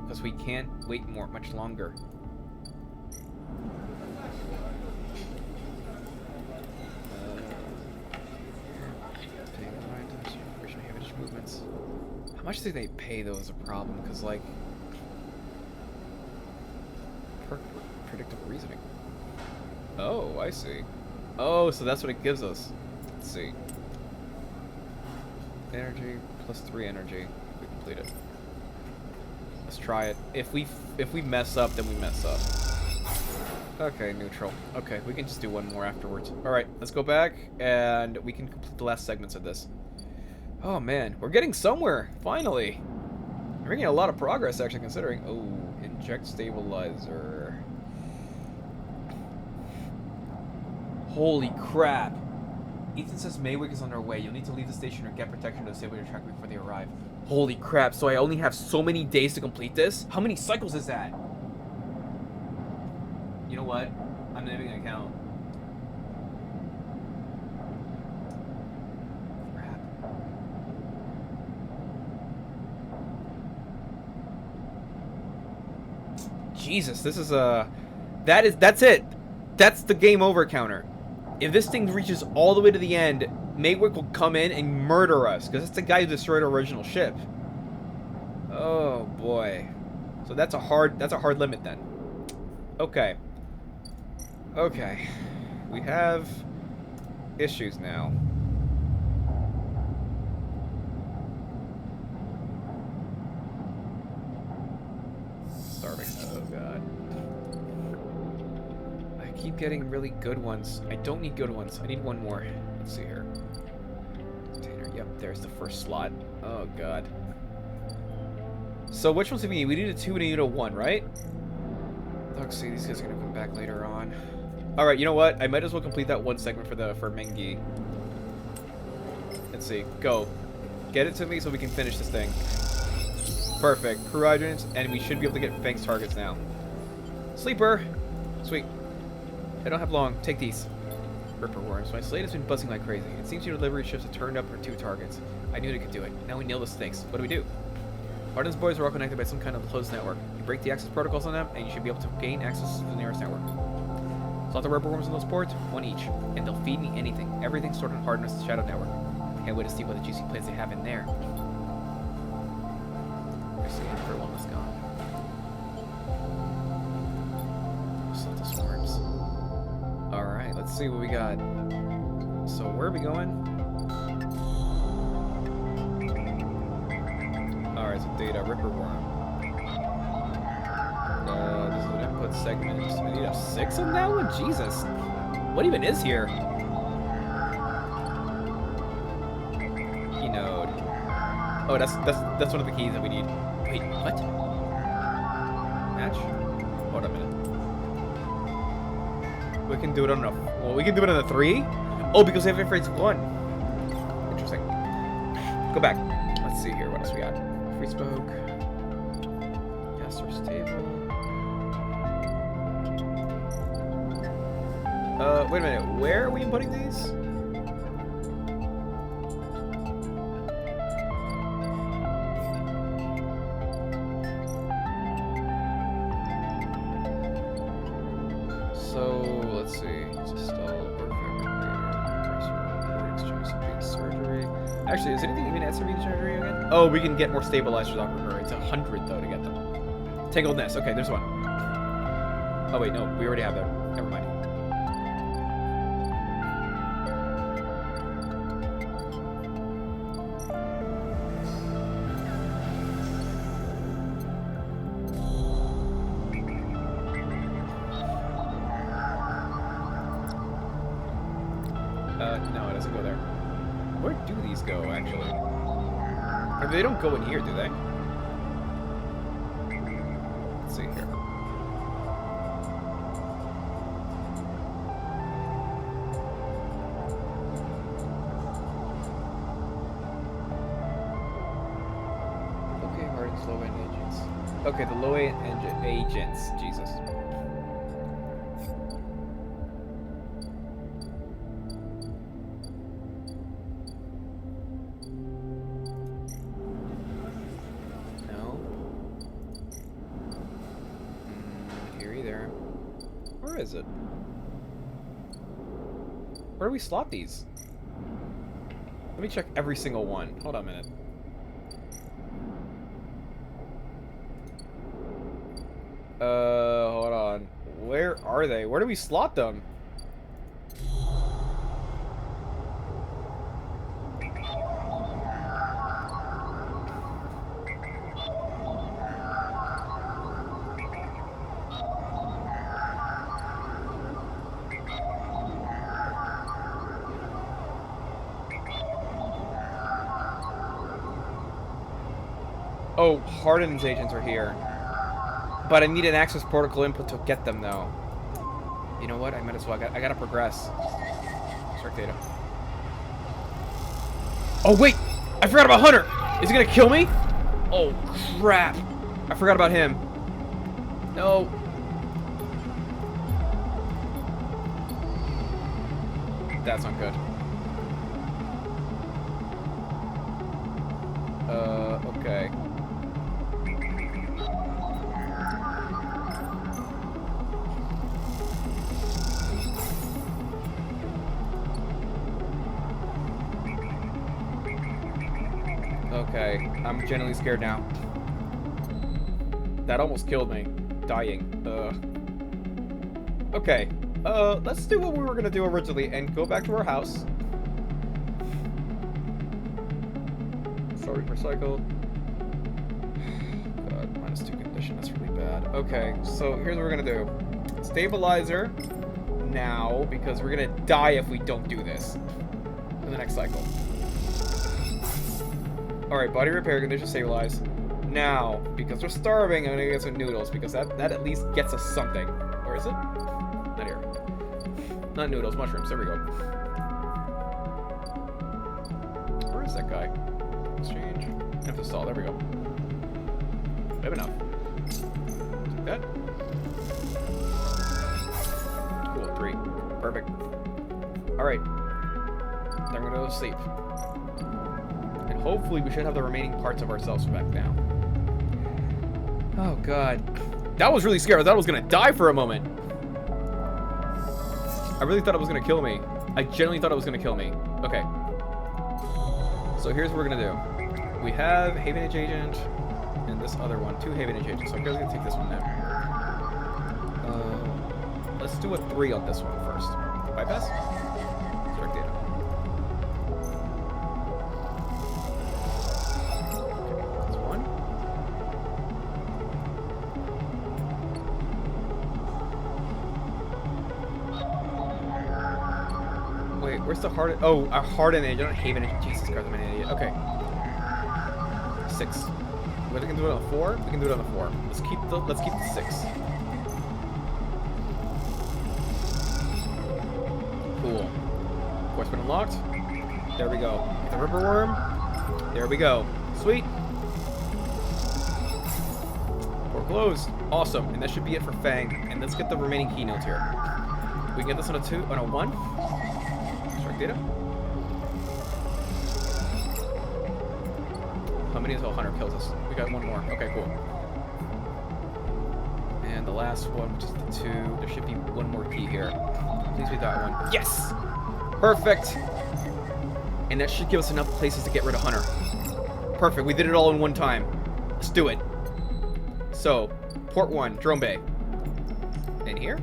Because we can't wait much longer. Movements. How much do they pay though is a problem? Because like predictive reasoning. Oh, I see. Oh, so that's what it gives us. Let's see. Energy plus 3 energy. We complete it. Let's try it. If we mess up, then we mess up. Okay, neutral. Okay, we can just do one more afterwards. All right, let's go back and we can complete the last segments of this. Oh man, we're getting somewhere finally. We're making a lot of progress actually, considering. Oh, inject stabilizer. Holy crap! Ethan says Maywick is on their way. You'll need to leave the station or get protection to disable your track before they arrive. Holy crap, so I only have so many days to complete this? How many cycles is that? You know what? I'm not even gonna count. Crap. Jesus, this is that's it. That's the game over counter. If this thing reaches all the way to the end, Maywick will come in and murder us, because it's the guy who destroyed our original ship. Oh boy. So that's a hard limit then. Okay. Okay. We have issues now. Starving. Oh god. I keep getting really good ones. I don't need good ones. I need one more. Let's see here. Container. Yep, there's the first slot. Oh god. So which ones do we need? We need a 2 and we need a 1, right? Let's see, these guys are gonna come back later on. Alright, you know what? I might as well complete that one segment for Mengi. Let's see. Go. Get it to me so we can finish this thing. Perfect. Crew hydrants, and we should be able to get Fang's targets now. Sleeper! Sweet. I don't have long. Take these. Ripper worms. My slate has been buzzing like crazy. It seems your delivery ships have turned up for 2 targets. I knew they could do it. Now we nail the snakes. What do we do? Arden's boys are all connected by some kind of closed network. You break the access protocols on them, and you should be able to gain access to the nearest network. Slot the rubber worms in those ports, 1 each, and they'll feed me anything. Everything stored in Hardness Shadow Network. Can't wait to see what the juicy plans they have in there. I see it for one is gone. Slot the swarms. Alright, let's see what we got. So where are we going? Alright, so data, Ripper Worm. This is an input segment. I need a 6 on that one? Jesus. What even is here? Keynode. Oh, that's one of the keys that we need. Wait, what? Match? Hold on a minute. We can do it on a... Well, we can do it on a 3? Oh, because we have phrase 1. Interesting. Go back. Let's see here. What else we got? Free spoke. Gas source table. Wait a minute. Where are we inputting these? So, let's see. Install or fabricator, compressor, exchange surgery. I Actually, is anything even SRV treasury again? Oh, we can get more stabilizers off of her. It's 100 though to get them. Tangled nest. Okay, there's one. Oh wait, no, we already have that. Never mind. No, it doesn't go there. Where do these go, actually? Or they don't go in here, do they? Let's see here. Okay, hard and slow end agents. Okay, the low end agents. Jesus. Where is it? Where do we slot these? Let me check every single one. Hold on a minute. Hold on. Where are they? Where do we slot them? Oh, Harden's agents are here. But I need an access protocol input to get them, though. You know what? I might as well. I gotta progress. Start data. Oh, wait! I forgot about Hunter! Is he gonna kill me? Oh, crap. I forgot about him. No. That's not good. Okay. Okay, I'm genuinely scared now. That almost killed me. Dying. Okay. Let's do what we were gonna do originally and go back to our house. Sorry, recycle. God, -2 condition. That's really bad. Okay, so here's what we're gonna do. Stabilizer now, because we're gonna die if we don't do this in the next cycle. Alright, body repair, condition stabilize. Now, because we're starving, I'm gonna get some noodles, because that at least gets us something. Where is it? Not here. Not noodles, mushrooms. There we go. Where is that guy? Exchange. Infostall. There we go. We have enough. Take that. Cool, 3. Perfect. Alright. Then we're gonna go to sleep. And hopefully we should have the remaining parts of ourselves back now. Oh, God. That was really scary. I thought I was going to die for a moment. I really thought it was going to kill me. I genuinely thought it was going to kill me. Okay. So here's what we're going to do. We have Havenage Agent and this other one. 2 Havenage Agents. So I'm going to take this one now. Let's do a 3 on this one first. Bypass? Start data. Where's the Harden? Oh, a Harden agent, not Haven agent. Jesus Christ, I'm an idiot. Okay. 6. We can do it on a 4. We can do it on a 4. Let's keep the 6. Cool. Course been unlocked. There we go. Get the Ripper Worm. There we go. Sweet. Door closed. Awesome. And that should be it for Fang. And let's get the remaining keynotes here. We can get this on a 2, on a 1. Data. How many until Hunter kills us? We got 1 more. Okay, cool. And the last one, which is the 2. There should be 1 more key here. Please be that one. Yes! Perfect! And that should give us enough places to get rid of Hunter. Perfect, we did it all in one time. Let's do it. So, Port 1, Drone Bay. In here.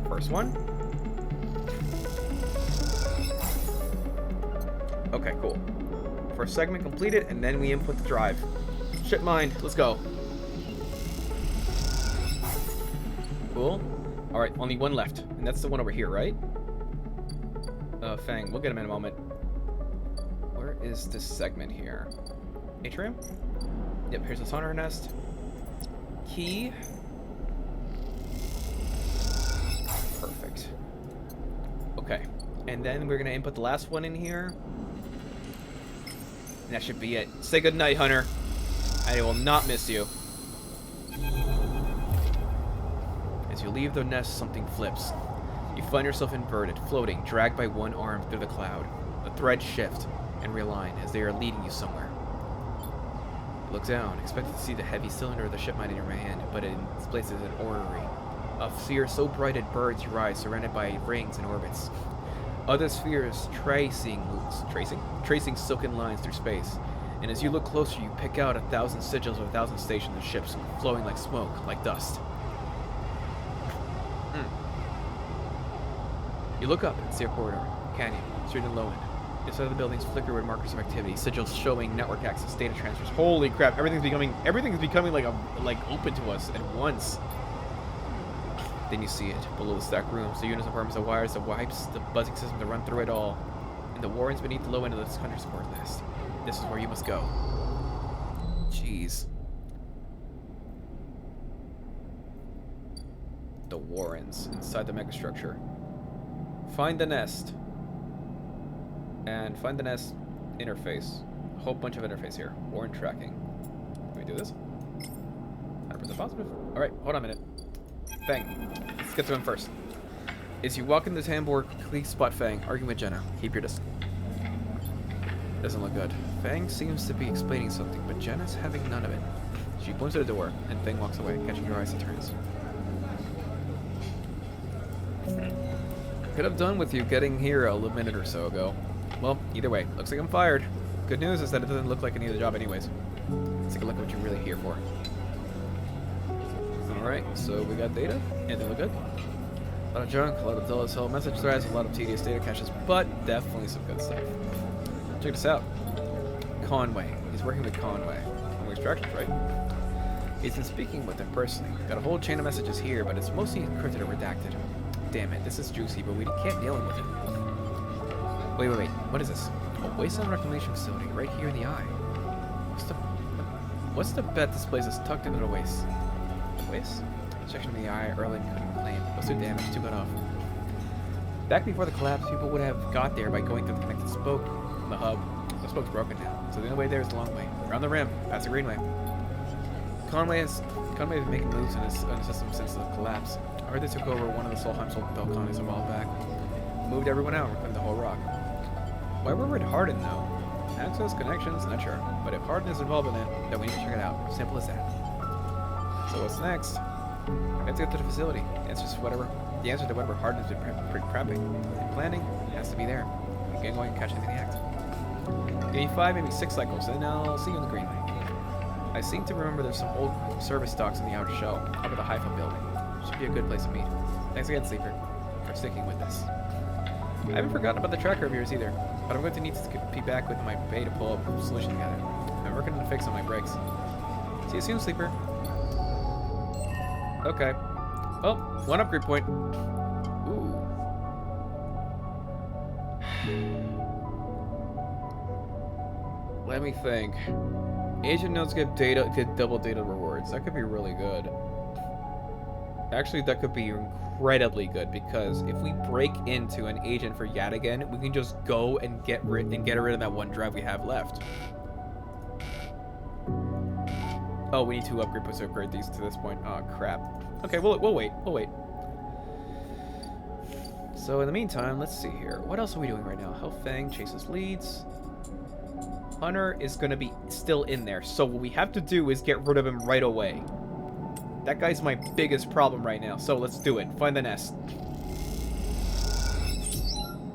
First one. Okay, cool. First segment completed, and then we input the drive. Ship mind, let's go. Cool. Alright, only one left. And that's the one over here, right? Fang, we'll get him in a moment. Where is this segment here? Atrium? Yep, here's the sonar nest. Key. Perfect. Okay. And then we're gonna input the last one in here. And that should be it. Say goodnight, Hunter. I will not miss you. As you leave the nest, something flips. You find yourself inverted, floating, dragged by one arm through the cloud. The threads shift and realign as they are leading you somewhere. You look down, expecting to see the heavy cylinder of the ship mind in your hand, but in its place is an orrery. A sphere so bright it burns your eyes, surrounded by rings and orbits. Other spheres tracing silken lines through space. And as you look closer, you pick out 1,000 sigils of 1,000 stations and ships, flowing like smoke, like dust. You look up and see a corridor, canyon, street and low end. Inside of the buildings flicker with markers of activity, sigils showing network access, data transfers. Holy crap! Everything's becoming like open to us at once. Then you see it below the stacked rooms, the units, apartments, the wires, the wipes, the buzzing system to run through it all, and the warrens beneath the low end of this country support list. This is where you must go. Jeez. The warrens inside the megastructure. Find the nest. And find the nest interface. A whole bunch of interface here. Warren tracking. Can we do this? 100% positive. Alright, hold on a minute. Fang. Let's get to him first. As you walk into the tambour, quickly spot Fang, arguing with Jenna. Keep your distance. Doesn't look good. Fang seems to be explaining something, but Jenna's having none of it. She points at the door, and Fang walks away, catching your eyes and turns. Could have done with you getting here a little minute or so ago. Well, either way, looks like I'm fired. Good news is that it doesn't look like I need a job anyways. Let's take a look at what you're really here for. Alright, so we got data. Anything look good? A lot of junk, a lot of dull as hell message threads, a lot of tedious data caches, but definitely some good stuff. Check this out. Conway. He's working with Conway. Conway Extractions, right? He's been speaking with him personally. Got a whole chain of messages here, but it's mostly encrypted or redacted. Damn it, this is juicy, but we can't deal with it. Wait. What is this? A wasteland reclamation facility right here in the eye. What's the bet this place is tucked into the waste? The waste? Section of the eye, Erlen couldn't claim. What's the damage? Too cut off. Back before the collapse, people would have got there by going through the connected spoke from the hub. The spoke's broken now, so the only way there is the long way. Around the rim, past the greenway. Conway has been making moves in his system since the collapse. I heard they took over one of the Solheim Bell colonies a while back. Moved everyone out, reclaimed the whole rock. Why we're at Hardin, though? Access, connections, not sure. But if Hardin is involved in it, then we need to check it out. Simple as that. So what's next? We have to get to the facility. The answer to whatever Hardin has been prepping and planning, it has to be there. We can go and catch it in the act. Give me 5, maybe 6 cycles, and I'll see you in the greenway. I seem to remember there's some old service docks in the outer shell, up at the Haifa building. Should be a good place to meet. Thanks again, Sleeper, for sticking with us. I haven't forgotten about the tracker of yours either, but I'm going to need to be back with my bay to pull up a solution together. I'm working on a fix on my brakes. See you soon, Sleeper. Okay. Oh, 1 upgrade point. Ooh. Let me think. Agent nodes get double data rewards. That could be really good. Actually, that could be incredibly good, because if we break into an agent for Yadigan, we can just go and get rid of that one drive we have left. Oh, we need 2 upgrade points to upgrade these to this point. Oh, crap. Okay, we'll wait. So in the meantime, let's see here. What else are we doing right now? Hellfang chases leads. Hunter is going to be still in there, so what we have to do is get rid of him right away. That guy's my biggest problem right now, so let's do it. Find the nest.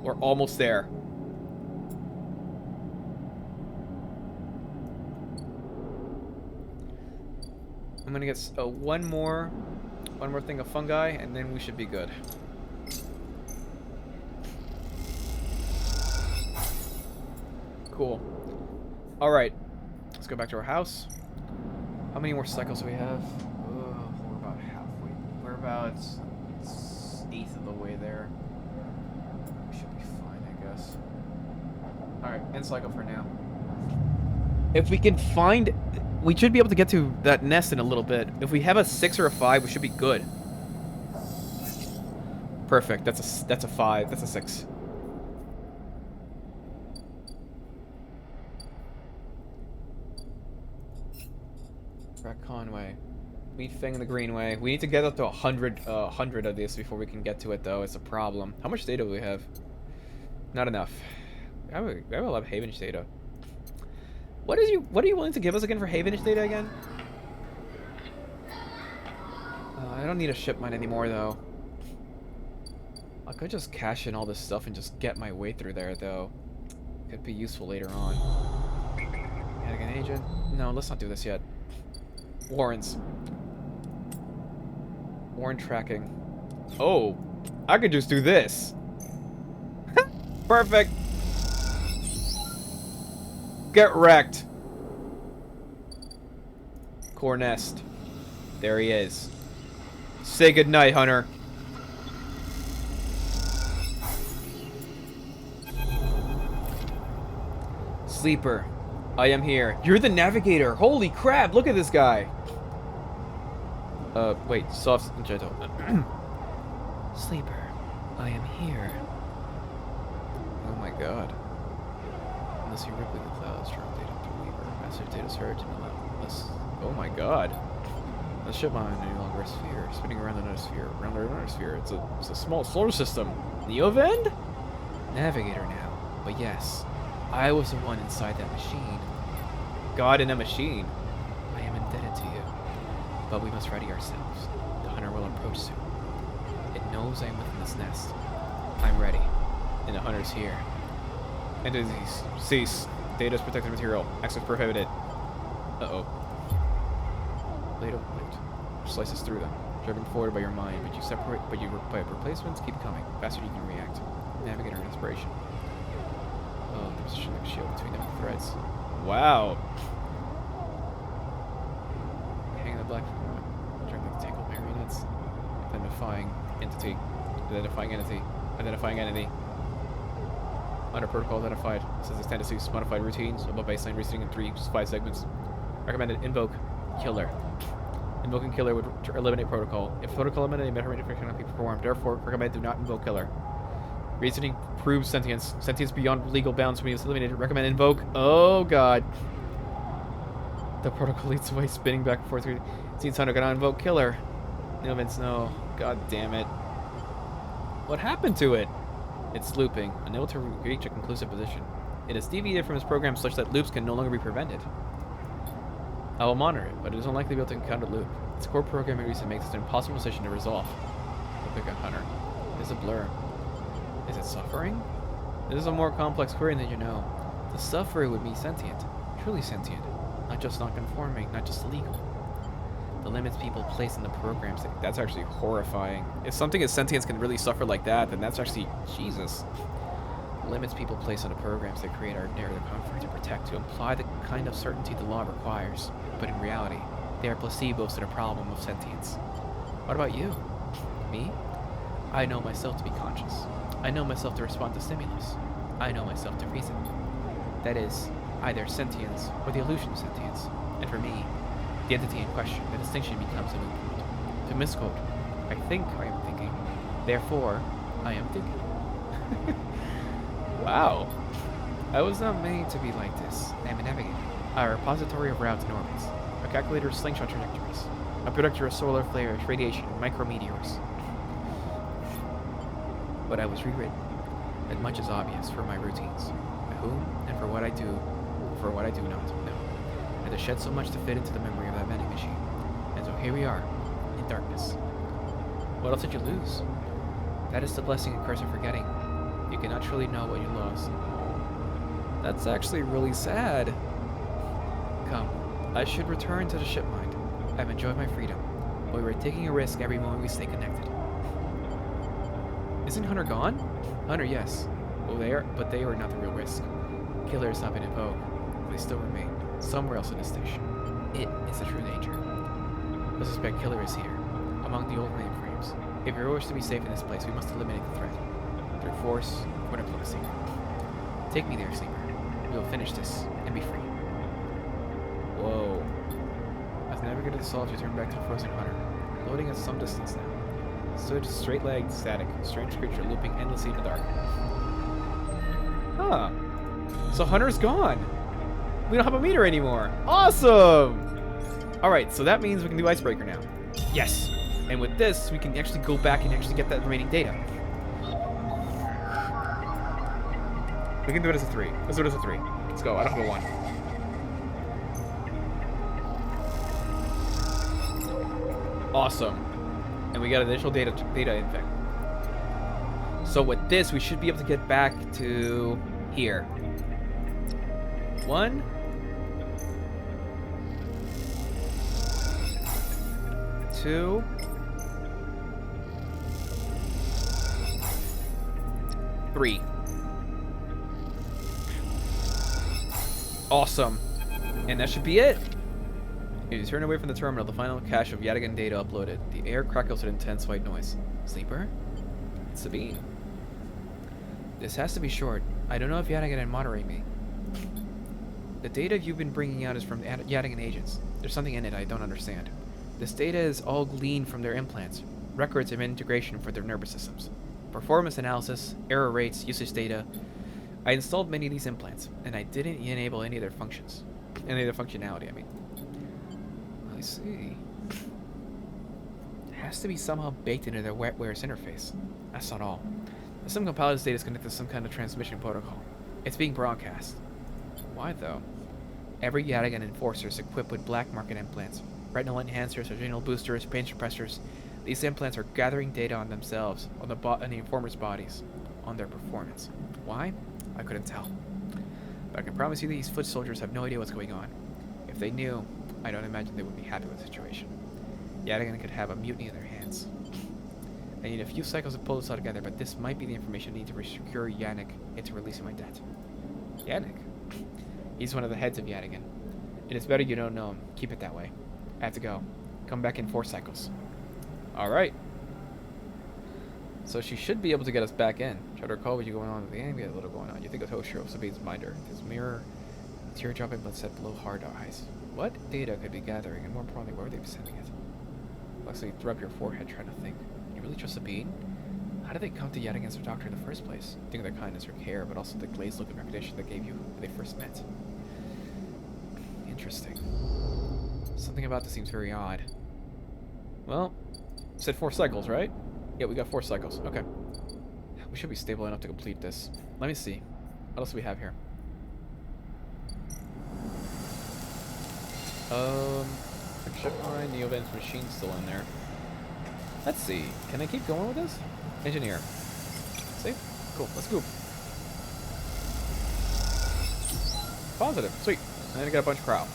We're almost there. I'm gonna get one more thing of fungi, and then we should be good. Cool. All right, let's go back to our house. How many more cycles do we have? We're about halfway. We're about 1/8 of the way there. We should be fine, I guess. All right, end cycle for now. If we can find, we should be able to get to that nest in a little bit. If we have a 6 or a 5, we should be good. Perfect. That's a 5. That's a 6. Rat Conway. Wheat Fang in the Greenway. We need to get up to 100 of this before we can get to it, though. It's a problem. How much data do we have? Not enough. I have a lot of Havenage data. What are you willing to give us again for Havenage data again? I don't need a ship mine anymore, though. I could just cash in all this stuff and just get my way through there, though. Could be useful later on. Adding an agent? No, let's not do this yet. Warrens. Warren tracking. Oh, I could just do this. Perfect. Get wrecked. Core nest. There he is. Say goodnight, Hunter. Sleeper. I am here. You're the navigator. Holy crap, look at this guy. Wait, soft and gentle. Sleeper. I am here. Oh my god. Unless you rip with the clouds, drop data to Weaver. Massive data surge and unless. Oh my god. The ship mine no longer a sphere, spinning around another sphere, around another sphere. It's a small solar system. Neovend? Navigator now. But yes, I was the one inside that machine. God in a machine. I am indebted to you. But we must ready ourselves. The hunter will approach soon. It knows I am within this nest. I'm ready. And the hunter's here. Entities, cease. Data's protected material. Access prohibited. Uh-oh. Blade of light slices through them, driven forward by your mind, but by replacements keep coming. Faster you can react. Navigator and inspiration. Oh, the position like a shield between them threads. Wow. Hang the black during the tangled marionettes. Identifying entity. Under protocol identified. Says its tendencies, modified routines, above baseline reasoning in 5 segments. Recommended invoke killer. Invoking killer would eliminate protocol. If protocol eliminated, meta cannot be performed. Therefore, recommend do not invoke killer. Reasoning proves sentience. Sentience beyond legal bounds when it's eliminated. Recommend invoke. Oh god. The protocol leads away, spinning back and forth. Seems Hunter gonna invoke killer. No events, no. God damn it. What happened to it? It's looping, unable to reach a conclusive position. It is deviated from its program such that loops can no longer be prevented. I will monitor it, but it is unlikely to be able to encounter loop. Its core programming reason makes it an impossible position to resolve. We'll pick a hunter. It is a blur. Is it suffering? This is a more complex query than you know. The sufferer would be sentient, truly sentient, not just non-conforming, not just illegal. The limits people place in the programs, that's actually horrifying. If something as sentience can really suffer like that, then that's actually, Jesus. The limits people place on the programs that create are there to comfort, to protect, to imply the kind of certainty the law requires. But in reality, they are placebos to the problem of sentience. What about you? Me? I know myself to be conscious. I know myself to respond to stimulus. I know myself to reason. That is, either sentience or the illusion of sentience. And for me, the entity in question, the distinction becomes a moot point. To misquote, I think I am thinking. Therefore, I am thinking. Wow. I was not made to be like this. I am a navigator. A repository of routes and orbits. A calculator of slingshot trajectories. A predictor of solar flares, radiation, and micrometeors. But I was rewritten. That much is obvious for my routines. By whom and for what I do not know. I had to shed so much to fit into the memory of that vending machine. And so here we are, in darkness. What else did you lose? That is the blessing and curse of forgetting. You cannot truly know what you lost. That's actually really sad. Come, I should return to the ship mind. I've enjoyed my freedom, but we're taking a risk every moment we stay connected. Isn't Hunter gone? Hunter, yes. Well, but they are not the real risk. Killers have been in vogue. They still remain somewhere else in the station. It is the true danger. The suspect killer is here, among the old mainframes. If we wish to be safe in this place, we must eliminate the threat. Through force or diplomacy. Take me there, Sleeper. We will finish this and be free. Whoa. As navigator to solve, you turn back to the frozen Hunter. Loading at some distance now. Stood straight-legged, static. Strange creature looping endlessly in the dark. Huh. So Hunter's gone. We don't have a meter anymore. Awesome! Alright, so that means we can do Icebreaker now. Yes! And with this, we can actually go back and actually get that remaining data. We can do it as a 3. Let's do it as a 3. Let's go. I don't have a 1. Awesome. And we got initial data infect. So with this, we should be able to get back to here. 1. 2. 3. Awesome. And that should be it. As you turn away from the terminal, the final cache of Yadigan data uploaded. The air crackles with intense white noise. Sleeper? It's Sabine. This has to be short. I don't know if Yadigan can moderate me. The data you've been bringing out is from Yadigan agents. There's something in it I don't understand. This data is all gleaned from their implants, records of integration for their nervous systems. Performance analysis, error rates, usage data. I installed many of these implants, and I didn't enable any of their functions. Any of their functionality, I mean. I see. It has to be somehow baked into their wetware's interface. That's not all. Some compiler's data is connected to some kind of transmission protocol. It's being broadcast. Why, though? Every Yadigan enforcer is equipped with black market implants. Retinal enhancers, adrenal boosters, pain suppressors. These implants are gathering data on themselves, on the informers' bodies, on their performance. Why? I couldn't tell. But I can promise you these foot soldiers have no idea what's going on. If they knew, I don't imagine they would be happy with the situation. Yadigan could have a mutiny in their hands. I need a few cycles to pull this all together, but this might be the information I need to secure Yannick into releasing my debt. Yannick? He's one of the heads of Yadigan. And it's better you don't know him. Keep it that way. I have to go. Come back in 4 cycles. Alright. So she should be able to get us back in. Try to recall what you going on with the game. We had a little going on. You think of Toshiro, Sabine's minder. His mirror, tear-dropping but set below hard eyes. What data could be gathering, and more importantly, where would they be sending it? Luxury, rub your forehead trying to think. You really trust Sabine? How did they come to Yadigan's doctor in the first place? Think of their kindness or care, but also the glazed look and reputation they gave you when they first met. Interesting. Something about this seems very odd. Well, said 4 cycles, right? Yeah, we got 4 cycles. Okay. We should be stable enough to complete this. Let me see. What else do we have here? Ship line, Neovent's machine's still in there. Let's see. Can I keep going with this? Engineer. Save? Cool. Let's go. Positive. Sweet. And then I got a bunch of crowd.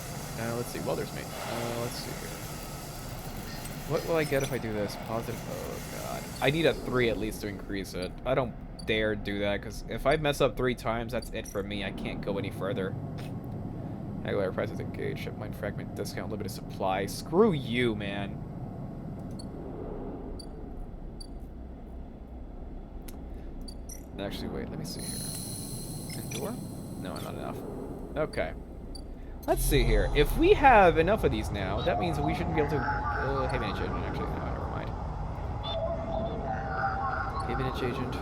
Let's see. Well, there's me. Let's see here. What will I get if I do this? Positive. Oh, God. I need a 3 at least to increase it. I don't dare do that, because if I mess up 3 times, that's it for me. I can't go any further. Regular prices engaged. Ship mine fragment discount. Limited supply. Screw you, man. Actually, wait. Let me see here. Endure? No, not enough. Okay. Let's see here. If we have enough of these now, that means we shouldn't be able to... Haven agent, actually. No, never mind. Haven agent.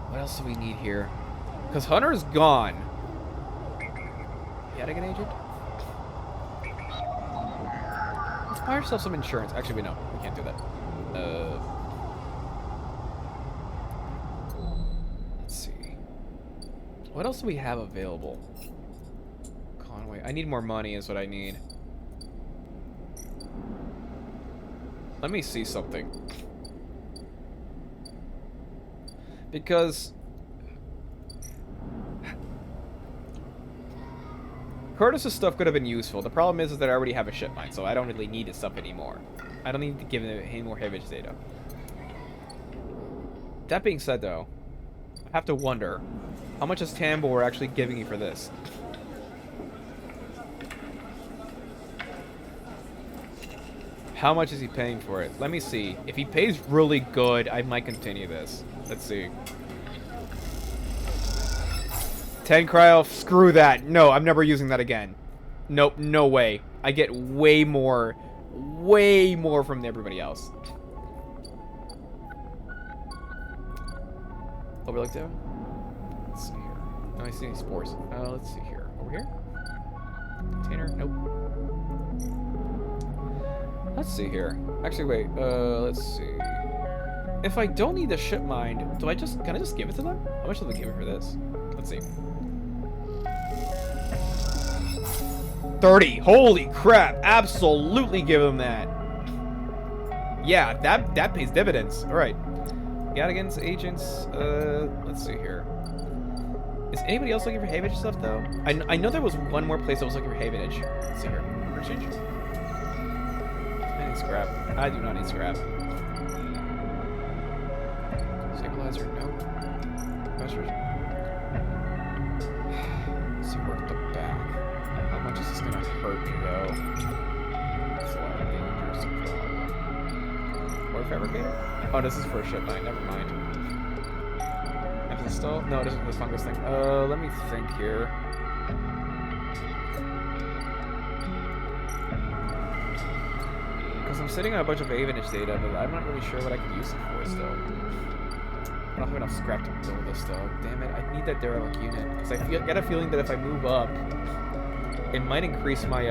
What else do we need here? Because Hunter's gone. Yadigan agent? Let's buy ourselves some insurance. Actually, we know. We can't do that. Let's see. What else do we have available? Conway. I need more money is what I need. Let me see something. Because Curtis's stuff could have been useful. The problem is that I already have a ship mine, so I don't really need his stuff anymore. I don't need to give him any more heavy data. That being said, though, I have to wonder, how much is Tambor actually giving you for this? How much is he paying for it? Let me see. If he pays really good, I might continue this. Let's see. 10 cryo, screw that. No, I'm never using that again. Nope, no way. I get way more from everybody else. Overlook there? Let's see here. No, I see any spores. Let's see here. Over here? Container? Nope. Let's see here. Actually, wait. Let's see. If I don't need the ship mine, can I just give it to them? How much do they give me for this? Let's see. 30. Holy crap. Absolutely give them that. Yeah, that pays dividends. All right. Gadigans, agents. Let's see here. Is anybody else looking for Havenage stuff, though? I know there was one more place I was looking for Havenage. Let's see here. Exchange? I need scrap. I do not need scrap. Stabilizer, no. Investors. Let's see, work the back. How much is this gonna hurt me, though? It's a lot of dangerous problem. War fabricator? Oh, this is for a ship mine. Never mind. Emphasis still? No, this is the fungus thing. Let me think here. Because I'm sitting on a bunch of Avanage data, but I'm not really sure what I can use it for still. I don't have enough scrap to build this though. Damn it, I need that derelict unit. Because I get a feeling that if I move up, it might increase my,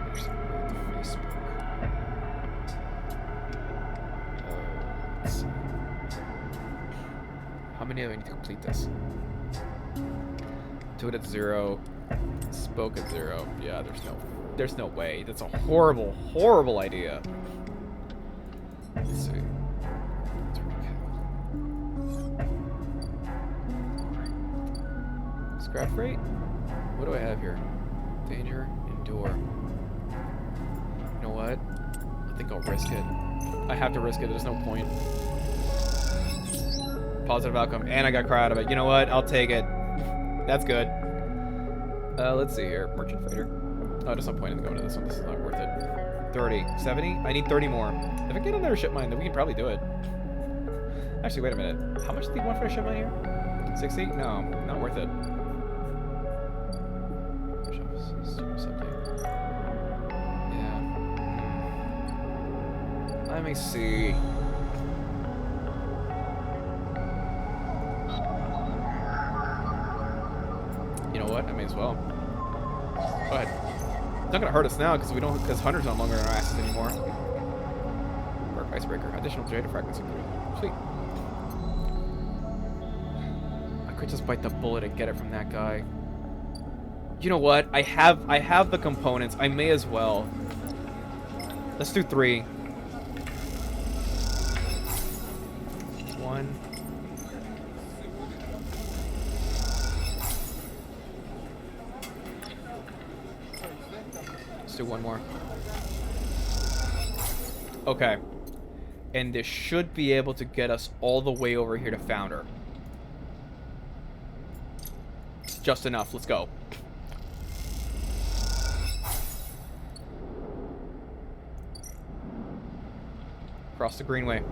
let's see. How many do I need to complete this? Do it at 0. Spoke at 0. Yeah, there's no way. That's a horrible, horrible idea. Let's see. Scrap rate? What do I have here? Danger, endure. You know what? I think I'll risk it. I have to risk it. There's no point. Positive outcome, and I got cry out of it. You know what? I'll take it. That's good. Let's see here. Merchant freighter. Oh, there's no point in going to this one. This is not worth it. 30. 70? I need 30 more. If I get another ship mine, then we can probably do it. Actually, wait a minute. How much do you want for a ship mine here? 60? No, not worth it. Yeah. Let me see. You know what? I may as well. Go ahead. It's not gonna hurt us now because Hunter's no longer in our asses anymore. Dark icebreaker. Additional data fragments included. Sweet. I could just bite the bullet and get it from that guy. You know what? I have the components. I may as well. Let's do 3. 1. Let's do 1 more. Okay. And this should be able to get us all the way over here to Founder. Just enough. Let's go. Cross the greenway.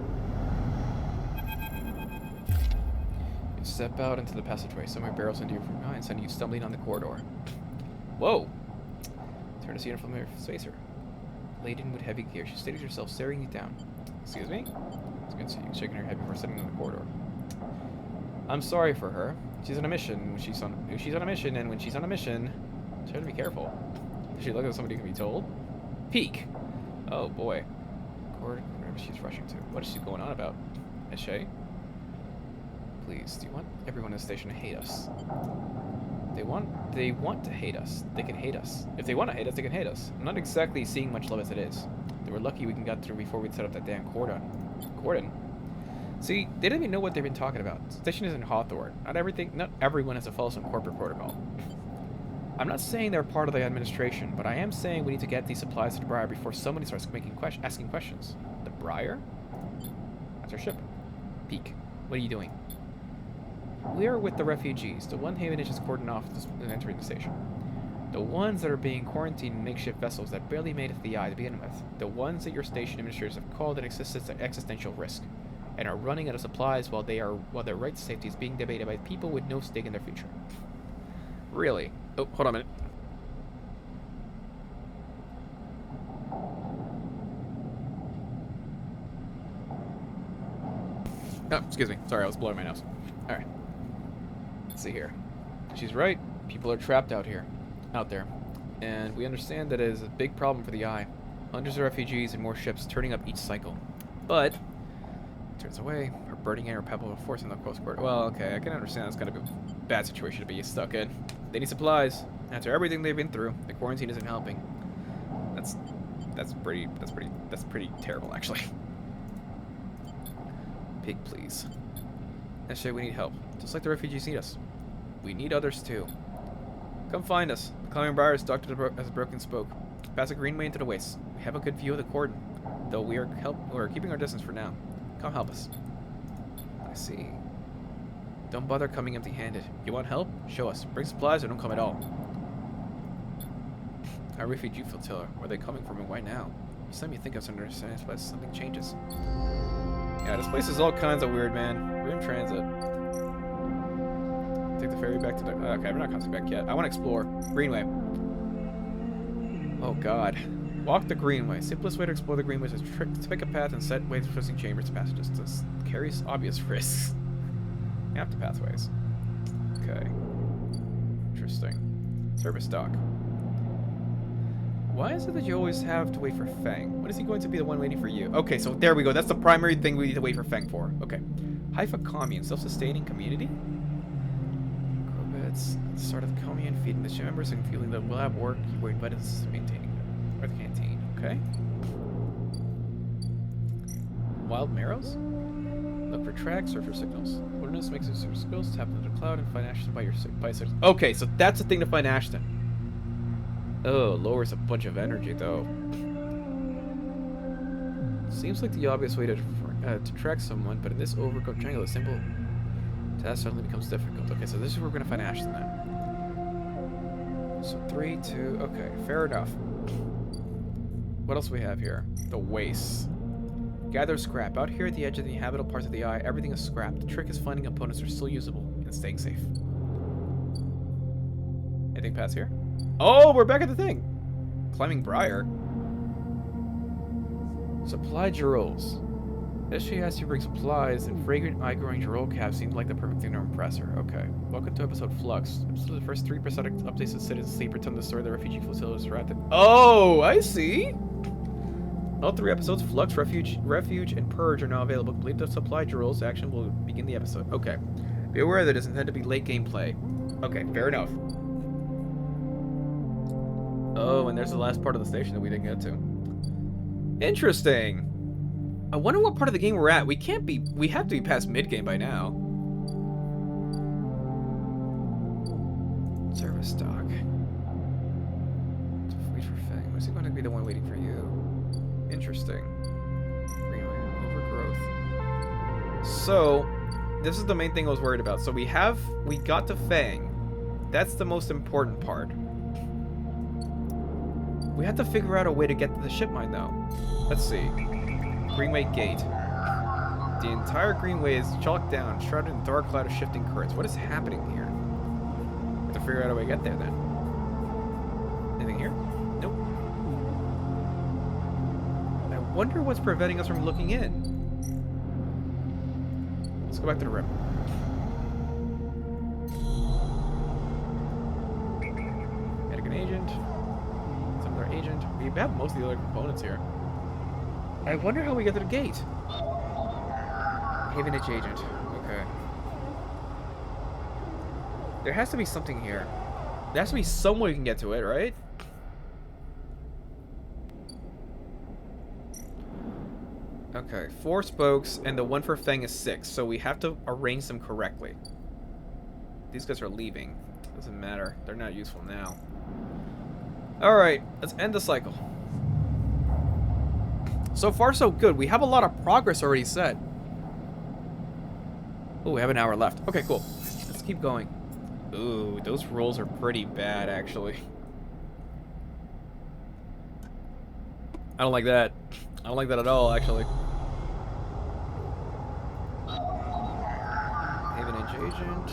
You step out into the passageway. Somewhere barrels into your mind, sending you stumbling on the corridor. Whoa! Turn to see an unfamiliar facer. Laden with heavy gear, she steadies herself, staring you down. Excuse me? I can see you shaking her head before stepping in the corridor. I'm sorry for her. She's on a mission. She's on a mission, and when she's on a mission, try to be careful. Does she look like somebody who can be told? Peek. Oh boy. Wherever she's rushing to. What is she going on about? Is she? Please, do you want everyone in the station to hate us? They want to hate us. They can hate us. If they want to hate us, they can hate us. I'm not exactly seeing much love as it is. They were lucky we got through before we'd set up that damn cordon. See, they didn't even know what they've been talking about. Station is in Hawthorne. Not everyone has to follow some corporate protocol. I'm not saying they're part of the administration, but I am saying we need to get these supplies to the Briar before somebody starts asking questions. The Briar? That's our ship. Peak. What are you doing? We are with the refugees. The one Haven is just cordoned off entering the station. The ones that are being quarantined in makeshift vessels that barely made it to the eye to begin with. The ones that your station administrators have called an existential risk, and are running out of supplies while their right to safety is being debated by people with no stake in their future. Really? Oh, hold on a minute. Oh, excuse me. Sorry, I was blowing my nose. Alright. Let's see here. She's right. People are trapped out there. And we understand that it is a big problem for the Eye. Hundreds of refugees and more ships turning up each cycle. But turns away, or burning in or pebble forcing the coast guard. Well, okay, I can understand that's kind of a bad situation to be stuck in. They need supplies. After everything they've been through, the quarantine isn't helping. That's pretty terrible, actually. Pig, please. Actually, we need help. Just like the refugees need us. We need others too. Come find us. The climbing briar is stuck as a broken spoke. Pass a greenway into the waste. We have a good view of the cordon, though we are keeping our distance for now. Come help us. I see. Don't bother coming empty-handed. You want help? Show us. Bring supplies or don't come at all. Our refugee flotilla. Where are they coming from and why now? Each time you think of something, something changes. Yeah, this place is all kinds of weird, man. We're in transit. Take the ferry back to the... Okay, we're not coming back yet. I want to explore. Greenway. Oh, God. Walk the Greenway. Simplest way to explore the Greenway is to pick a path and set ways twisting chambers to passages. This carries obvious risks. Map the pathways. Okay. Interesting. Service dock. Why is it that you always have to wait for Fang? When is he going to be the one waiting for you? Okay, so there we go. That's the primary thing we need to wait for Fang for. Okay. Haifa commune. Self-sustaining community? It's the start of the commune, feeding the members and feeling that we'll have work. You were invited to maintaining them. Or the canteen. Okay. Wild marrows? Look for tracks, search for signals. Wilderness makes it search signals, tap into the cloud, and find Ashton by your signals. Okay, so that's the thing to find Ashton. Oh, lowers a bunch of energy, though. Seems like the obvious way to track someone, but in this overcooked triangle, a simple task suddenly becomes difficult. Okay, so this is where we're going to find Ashton, then. So 3, 2... Okay, fair enough. What else do we have here? The wastes. Gather scrap. Out here at the edge of the inhabitable parts of the Eye, everything is scrap. The trick is finding opponents that are still usable and staying safe. Anything past here? Oh, we're back at the thing! Climbing Briar. Supply Jewels. As she asks you to bring supplies, and fragrant eye-growing Jewel caps seemed like the perfect thing to impress her. Okay. Welcome to episode Flux. Episode the first 3 episodic updates to Citizen Sleep pretend the story of the refugee flotilla is surrounded. Oh, I see! All 3 episodes, Flux, Refuge, and Purge, are now available. Complete the supply Jewels. Action will begin the episode. Okay. Be aware that it is intended to be late gameplay. Okay, fair enough. Oh, and there's the last part of the station that we didn't get to. Interesting. I wonder what part of the game we're at. We have to be past mid-game by now. Service dock. Wait for Fang. Was he going to be the one waiting for you? Interesting. Overgrowth. So, this is the main thing I was worried about. So we got to Fang. That's the most important part. We have to figure out a way to get to the ship mine, though. Let's see. Greenway Gate. The entire Greenway is chalked down, shrouded in a dark cloud of shifting currents. What is happening here? We have to figure out a way to get there, then. Anything here? Nope. I wonder what's preventing us from looking in. Let's go back to the rim. Medic and agent. Agent. We have most of the other components here. I wonder how we get to the gate. Havenage agent. Okay. There has to be something here. There has to be some way we can get to it, right? Okay, 4 spokes, and the one for Feng is 6, so we have to arrange them correctly. These guys are leaving. Doesn't matter. They're not useful now. Alright, let's end the cycle. So far, so good. We have a lot of progress already set. Oh, we have an hour left. Okay, cool. Let's keep going. Ooh, those rolls are pretty bad, actually. I don't like that. I don't like that at all, actually. Haven agent.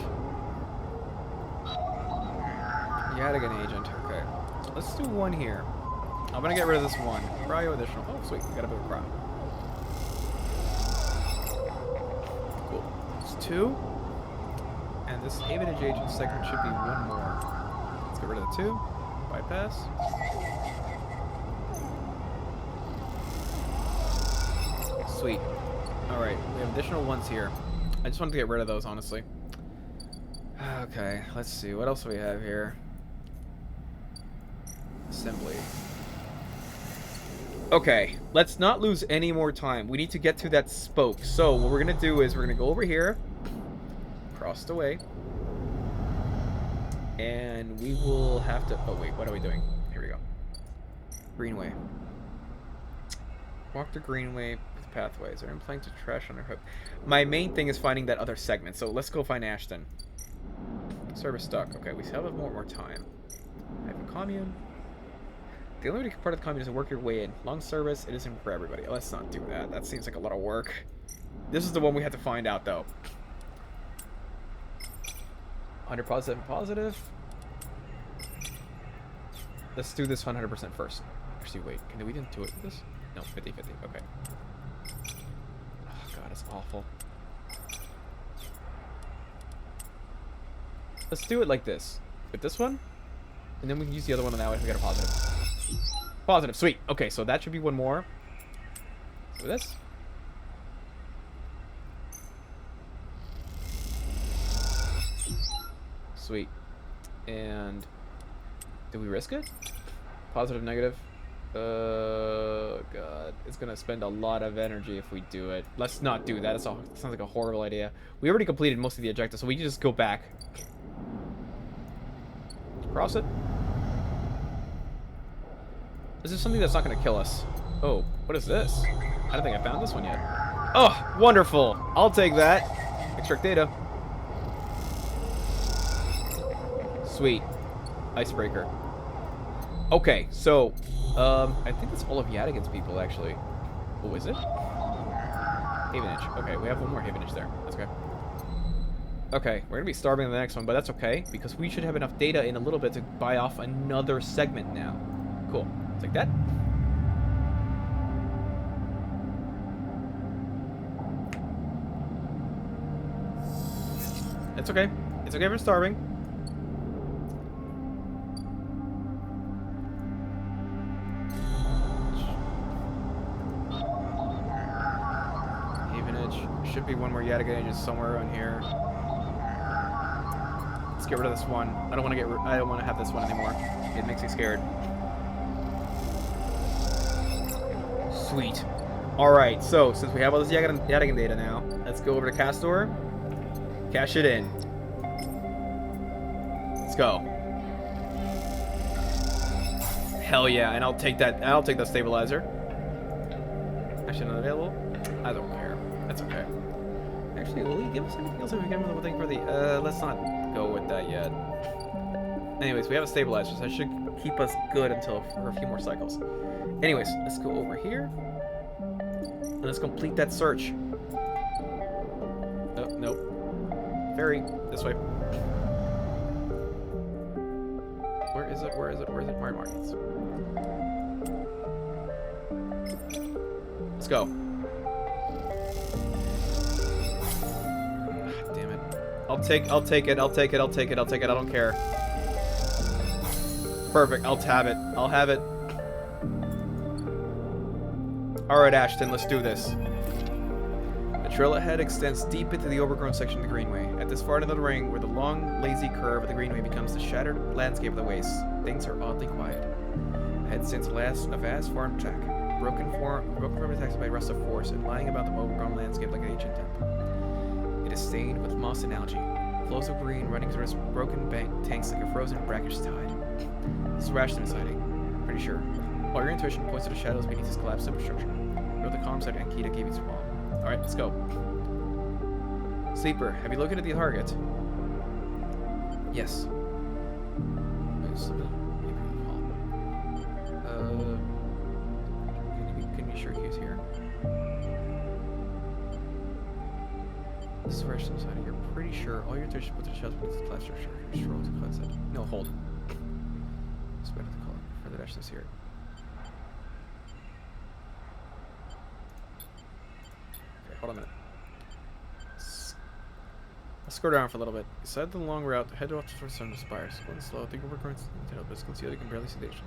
Yadigan agent. Okay. Let's do one here. I'm gonna get rid of this one. Cryo additional. Oh, sweet. We got a bit of cryo. Cool. It's 2. And this Haven agent segment should be 1 more. Let's get rid of the 2. Bypass. Sweet. Alright, we have additional ones here. I just wanted to get rid of those, honestly. Okay, let's see. What else do we have here? Assembly. Okay, let's not lose any more time. We need to get to that spoke. So, what we're going to do is we're going to go over here. Cross the way. And we will have to... Oh, wait. What are we doing? Here we go. Greenway. Walk the greenway with pathways. They're implying to trash on their hook. My main thing is finding that other segment. So, let's go find Ashton. Service stuck. Okay, we still have more time. I have a commune. The only way to part of the commune is to work your way in. Long service, it isn't for everybody. Let's not do that. That seems like a lot of work. This is the one we have to find out, though. 100 positive. Let's do this 100% first. Actually, wait. We didn't do it with this? No, 50-50. Okay. Oh, God, it's awful. Let's do it like this. With this one. And then we can use the other one on that way if we get a positive. Positive, sweet. Okay, so that should be 1 more. Do this. Sweet. And do we risk it? Positive, negative. God. It's gonna spend a lot of energy if we do it. Let's not do that. It sounds like a horrible idea. We already completed most of the objectives, so we can just go back. Cross it. This is something that's not going to kill us. Oh, what is this? I don't think I found this one yet. Oh, wonderful. I'll take that. Extract data. Sweet. Icebreaker. Okay, so, I think that's all of Yadigan's people, actually. Oh, is it? Havenage. Okay, we have 1 more Havenage there. That's okay. Okay, we're going to be starving in the next one, but that's okay, because we should have enough data in a little bit to buy off another segment now. Cool. Like that. It's okay. It's okay if we're starving. Havenage. Should be 1 more Yadigan agent somewhere around here. Let's get rid of this one. I don't want to have this one anymore. It makes me scared. Sweet. Alright, so since we have all this Yadigan data now, let's go over to Castor. Cash it in. Let's go. Hell yeah, and I'll take that stabilizer. Actually not available. I don't care. That's okay. Actually, will he give us anything else if we get him with the thing for the let's not go with that yet. Anyways, we have a stabilizer, so that should keep us good until for a few more cycles. Anyways, let's go over here. And let's complete that search. Oh, nope. Ferry. This way. Where is it? Where is it? Where is it? Market markets. Let's go. Ah, damn it. I'll take it. I'll take it. I don't care. Perfect. I'll have it. I'll have it. Alright, Ashton, let's do this. The trail ahead extends deep into the overgrown section of the greenway. At this far end of the ring, where the long, lazy curve of the greenway becomes the shattered landscape of the waste, things are oddly quiet. Ahead stands a vast farm track, broken form attacks by rust of force and lying about the overgrown landscape like an ancient temple. It is stained with moss and algae. Flows of green running through its broken tanks like a frozen brackish tide. This is Rashton's hiding, pretty sure. While your intuition points to the shadows beneath this collapsed superstructure. Roll the column side and Kita gave you to wall. Alright, let's go. Sleeper, have you located the target? Yes. Can you sure he was here? This is Rashton's hiding. You're pretty sure all your intuition points to the shadows beneath this collapsed superstructure. Just roll to cleanse it. No, hold. Spend the color. Further Rashton's here. Hold on a minute. Let's scroll down for a little bit. Beside the long route, head off towards some spires. Going slow, think we're going to but it's concealed, you can barely see the action.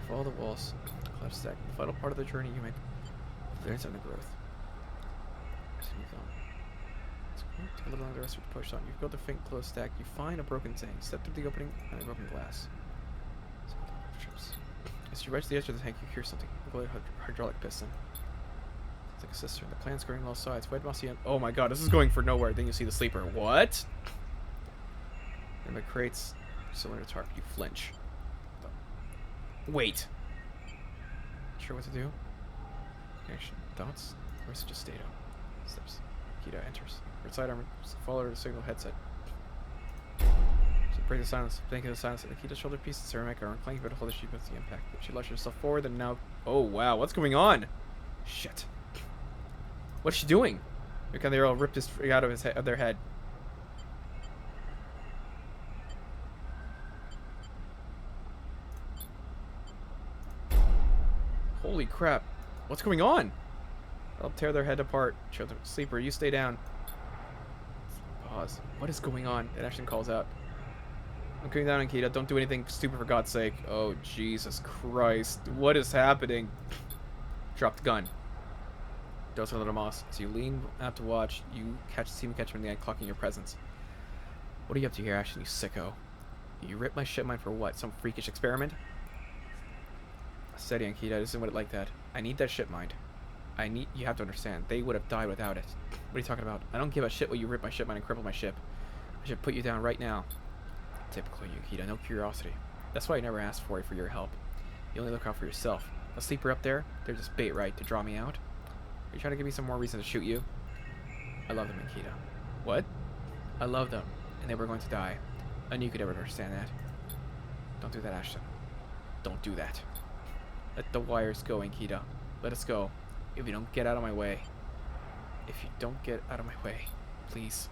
Follow the walls, collapse stack. The final part of the journey you make learns on the growth. Just move on. It's a little longer, the rest of the push on. You've built a faint closed stack, you find a broken tank. Step through the opening and a broken glass. As you reach the edge of the tank, you hear something. A glowing hydraulic piston. It's like a cistern. The plant's growing on all sides. Wide mossy end. Oh my god, this is going for nowhere. Then you see the sleeper. What? And the crates cylinder tarp. You flinch. Wait. Sure what to do? Action. Thoughts? Where's just Stato? Steps. Kita enters. Her side armor. Follow her to signal headset. So break the silence. Thinking of the silence. The Kita's shoulder piece and ceramic armor clanking but hold the sheep with the impact. She launches herself forward and now. Oh wow, what's going on? Shit. What's she doing? Look how they all ripped his out of their head. Holy crap. What's going on? I'll tear their head apart. Show them. Sleeper, you stay down. Pause. What is going on? It actually calls out. I'm coming down on Kita. Don't do anything stupid for God's sake. Oh, Jesus Christ. What is happening? Drop the gun. Dose a little moss. As you lean out to watch, you see me catch him in the eye, clocking your presence. What are you up to here, Ashton, you sicko? You ripped my ship mine for what? Some freakish experiment? Steady, Ankita. This isn't what it like that. I need that ship mine. You have to understand. They would have died without it. What are you talking about? I don't give a shit what you ripped my ship mine and crippled my ship. I should put you down right now. Typical you, Ankita. No curiosity. That's why I never asked for your help. You only look out for yourself. A sleeper up there? They're just bait, right? To draw me out? Are you trying to give me some more reason to shoot you? I love them, Ankita. What? I love them, and they were going to die. I knew you could ever understand that. Don't do that, Ashton. Don't do that. Let the wires go, Ankita. Let us go. If you don't get out of my way. If you don't get out of my way. Please.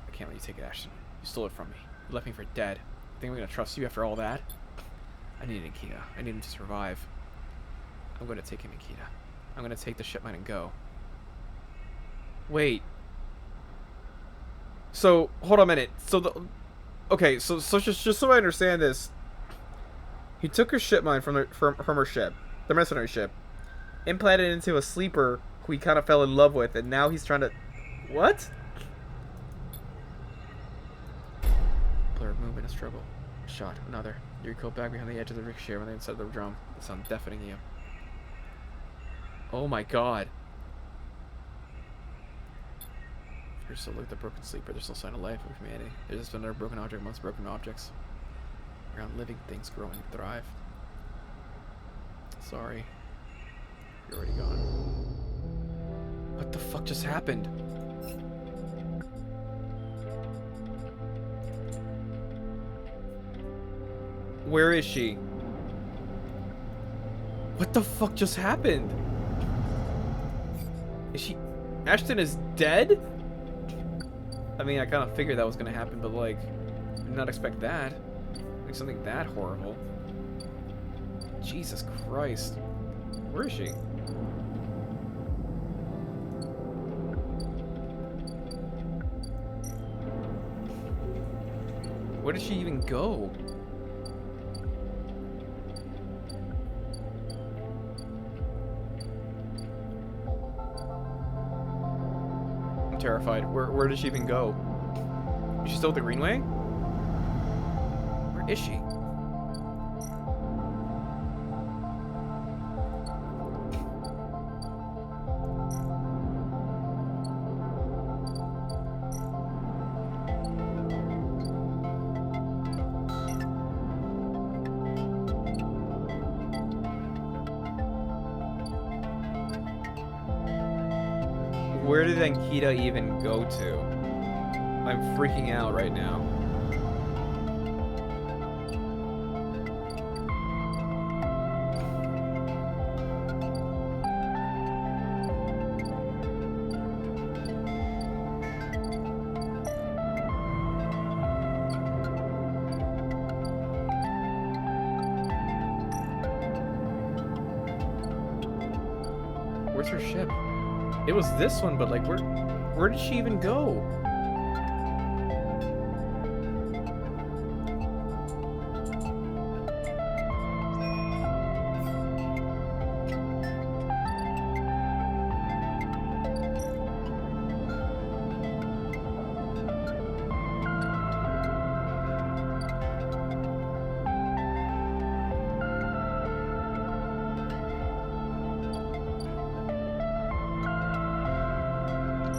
I can't let you take it, Ashton. You stole it from me. You left me for dead. You think I'm going to trust you after all that? I need Ankita. I need him to survive. I'm going to take him, Ankita. I'm going to take the ship mine and go. Wait. So, hold on a minute. So, okay, so just so I understand this. He took her ship mine from her ship, the mercenary ship, implanted it into a sleeper who he kind of fell in love with, and now he's trying to... What? Blur of movement, a struggle. Shot, another. You recoil back behind the edge of the ricochet when they inside the drum. The sound deafening you. Oh my god. You're still like the broken sleeper. There's no sign of life of humanity. There's just another broken object amongst broken objects. Around living things grow and thrive. Sorry. You're already gone. What the fuck just happened? Where is she? What the fuck just happened? Is she... Ashton is dead? I mean, I kind of figured that was going to happen, but like, I did not expect that. Like something that horrible. Jesus Christ. Where is she? Where did she even go? I'm terrified. Where did she even go? Is she still at the Greenway? Where is she? where did Ankita even go to? I'm freaking out right now. Where's her ship? It was this one, but like, where did she even go?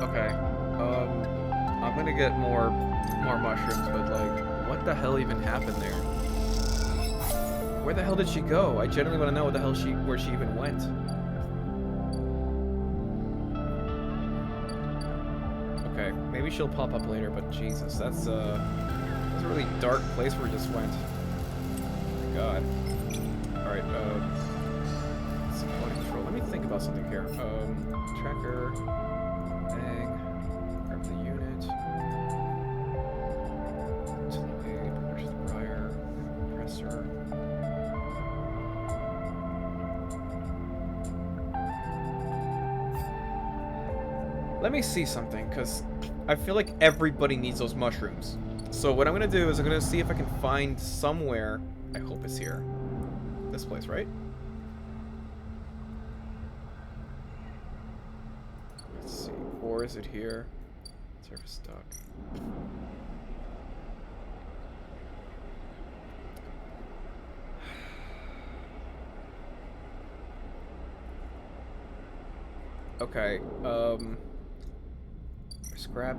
Okay, I'm gonna get more mushrooms, but like, what the hell even happened there? Where the hell did she go? I genuinely want to know where she even went. Okay, maybe she'll pop up later, but Jesus, that's a really dark place where we just went. Oh my God. All right, quality control. Let me think about something here. Tracker. Grab the unit. Delegate, push the prior, compressor. Let me see something, because I feel like everybody needs those mushrooms. So what I'm going to do is I'm going to see if I can find somewhere. I hope it's here. This place, right? Let's see. Or is it here? Surface stock. Okay, scrap.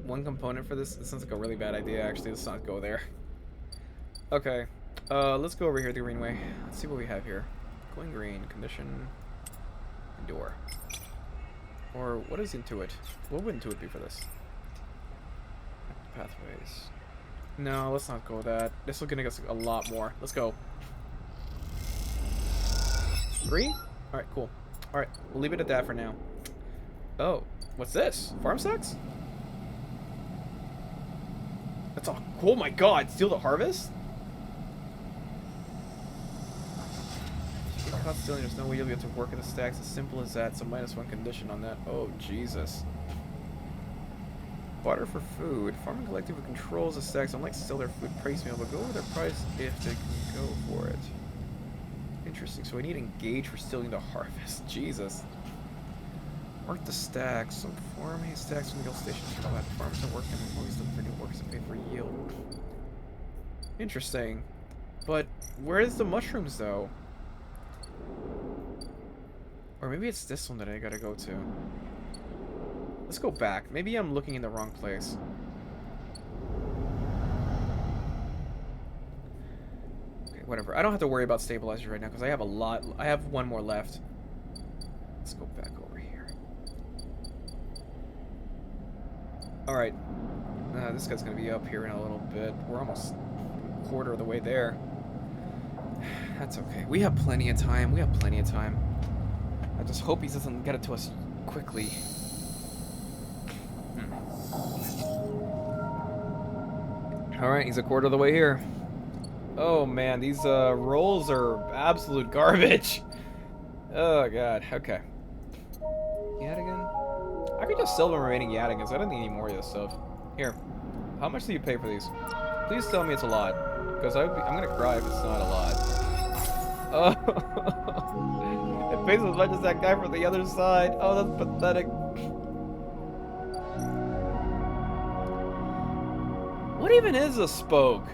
One component for this? This sounds like a really bad idea, actually. Let's not go there. Okay, let's go over here the green way. Let's see what we have here. Going green, condition, door. Or what is Intuit? What would Intuit be for this? Pathways. No, let's not go with that. This will get us a lot more. Let's go. 3? Alright, cool. Alright, we'll leave it at that for now. Oh, what's this? Farm stocks? That's all. Oh my God, steal the harvest? If you get caught stealing, there's no way you'll get to work in the stacks. As simple as that. So -1 condition on that. Oh, Jesus. Barter for food. Farming Collective controls the stacks. Unlike sell their food price meal, but go over their price if they can go for it. Interesting. So I need engage for stealing the harvest. Jesus. Mark the stacks. Some farming stacks from the guild stations for the farmers to work and always looking for new workers to pay for yield. Interesting. But where's the mushrooms though? Or maybe it's this one that I gotta go to. Let's go back. Maybe I'm looking in the wrong place. Okay, whatever. I don't have to worry about stabilizers right now because I have a lot. I have one more left. Let's go back over here. Alright. This guy's going to be up here in a little bit. We're almost a quarter of the way there. That's okay. We have plenty of time. We have plenty of time. I just hope he doesn't get it to us quickly. Alright, he's a quarter of the way here. Oh man, these rolls are absolute garbage. Oh god, okay. Yadigan? I could just sell the remaining Yadigans. I don't need any more of this stuff. Here, how much do you pay for these? Please tell me it's a lot. Because I'm gonna cry if it's not a lot. Oh, it pays as much as that guy from the other side. Oh, that's pathetic. What even is a spoke?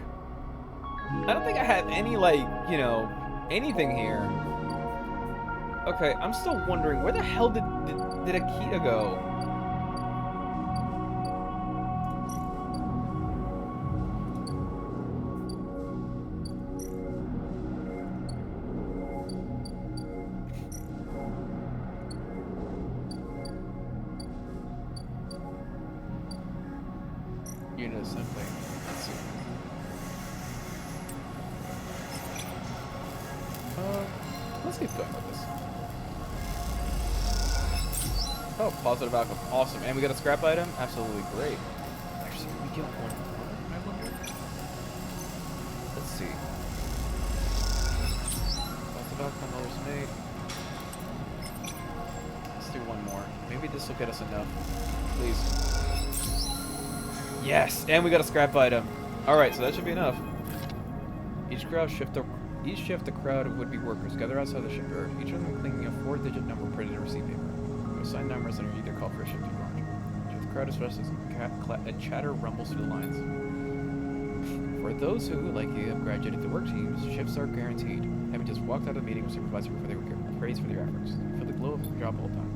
I don't think I have any, like, you know, anything here. Okay, I'm still wondering, where the hell did Akita go? Unit assembly. Let's see. Let's keep going with this. Oh, positive outcome. Awesome. And we got a scrap item? Absolutely great. Actually, can we get one more, I wonder? Let's see. Positive outcome, others made. Let's do one more. Maybe this will get us enough. Please. Yes! And we got a scrap item. Alright, so that should be enough. Each shift a crowd of would-be workers gather outside the shipyard, each of them clinging a 4-digit number printed on receipt paper. Assigned numbers that are either called for a shifting branch. The crowd is restless and chatter rumbles through the lines. For those who, like you, have graduated to work teams, shifts are guaranteed. Having just walked out of the meeting with supervisor before they were praised for their efforts. Feel the glow of the job all done.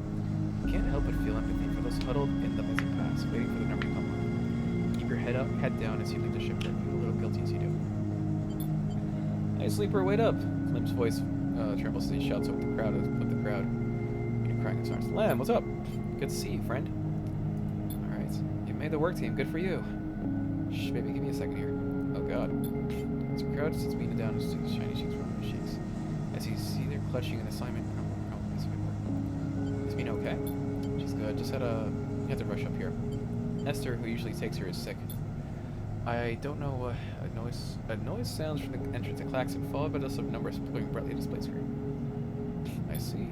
You can't help but feel empathy for those huddled in the missing paths, waiting for the number to come on. Keep your head down as you leave the shipyard, feel a little guilty as you do. Hey, sleeper, wait up! Clem's voice trembles as he shouts over the crowd. Crying in silence. Lamb, what's up? Good to see you, friend. Alright, you made the work team. Good for you. Shh, baby, give me a second here. Oh god. As the crowd sits Mina down, his shiny cheeks from his cheeks. As you see they're clutching an assignment piece of paper. Is Mina okay? She's good. Just had to rush up here. Esther, who usually takes her, is sick. I don't know a noise sounds from the entrance of klaxon, followed by the sub numbers pulling brightly at the display screen. I see.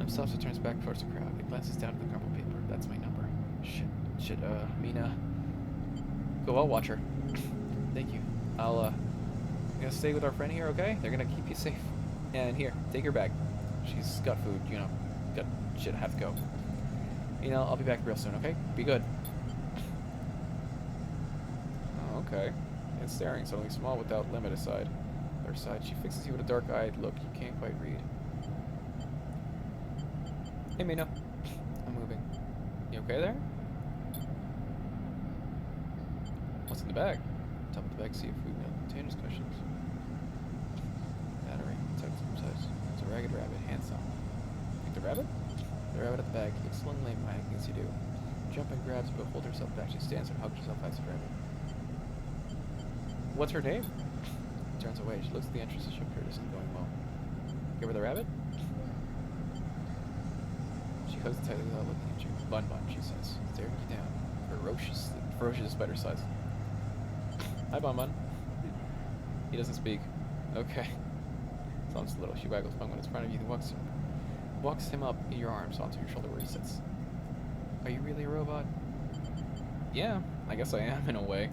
Stops and turns back towards the crowd. He glances down at the crumpled paper. That's my number. Shit, Mina. Go, I'll watch her. Thank you. I'm gonna stay with our friend here, okay? They're gonna keep you safe. And here, take her bag. She's got food, you know. Got shit, I have to go. You know, I'll be back real soon, okay? Be good. Oh, okay. And staring, something small without limit aside. Other side, she fixes you with a dark-eyed look you can't quite read. Hey, Mina. I'm moving. You okay there? What's in the bag? Top of the bag, see if food containers, questions. Battery. It's a ragged rabbit, hands-on. Pick the rabbit? The rabbit at the bag. Looks slung lame, I guess you do. Jump and grabs, but hold herself back. She stands and hugs herself as the rabbit. What's her name? Turns away. She looks at the entrance of the shipyard. Isn't going well. Give her the rabbit? She hugs tightly without looking at you. Bun, she says, staring you down. Ferocious spider size. Hi, Bun. He doesn't speak. Okay. Slumps a little. She waggles Bun when it's in front of you. Walks him up in your arms onto your shoulder where he sits. Are you really a robot? Yeah, I guess I am in a way.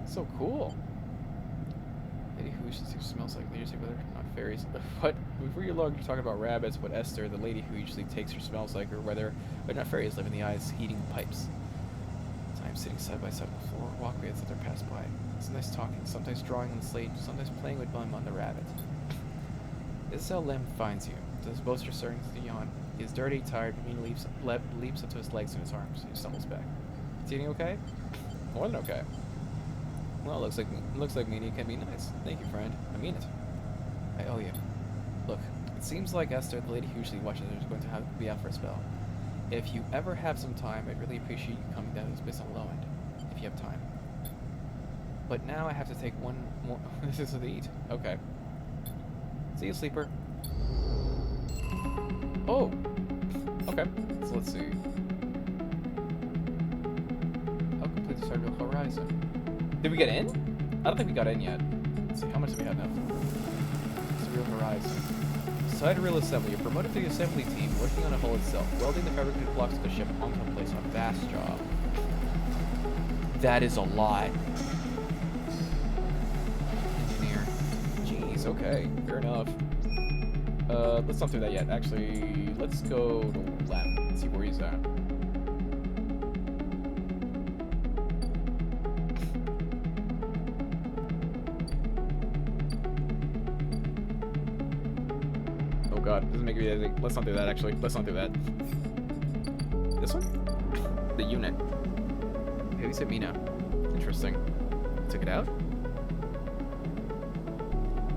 So cool. Lady who usually smells like leadership, whether not fairies. What? Before you log, you're talking about rabbits, but Esther, the lady who usually takes her, smells like her, whether but not fairies, live in the eyes, heating pipes. Sometimes sitting side by side on the floor, walkways that are passed by. Sometimes talking, sometimes drawing on the slate, sometimes playing with Bum on the rabbit. This is how Lem finds you. His boaster starting to yawn. He is dirty, tired, but Mina leaps up to his legs and his arms. He stumbles back. Is he eating okay? More than okay. Well, it looks like Mina can be nice. Thank you, friend. I mean it. I owe you. Look, it seems like Esther, the lady who usually watches her, is going to have to be out for a spell. If you ever have some time, I'd really appreciate you coming down to this place on the low end, if you have time. But now I have to take one more. This is to eat. Okay. See you, sleeper. Oh. Okay. So let's see. How complete the start of the horizon? Did we get in? I don't think we got in yet. Let's see, how much do we have now? Surreal horizon. Side reel assembly. You're promoted to the assembly team, working on a hull itself, welding the fabricated blocks of the ship onto a place. A vast job. That is a lot. Engineer. Jeez, okay. Fair enough. Let's not do that yet. Actually, let's go to left and see where he's at. Oh god, doesn't make me anything. Let's not do that, actually. Let's not do that. This one? The unit. Maybe it's Mina. Interesting. Took it out?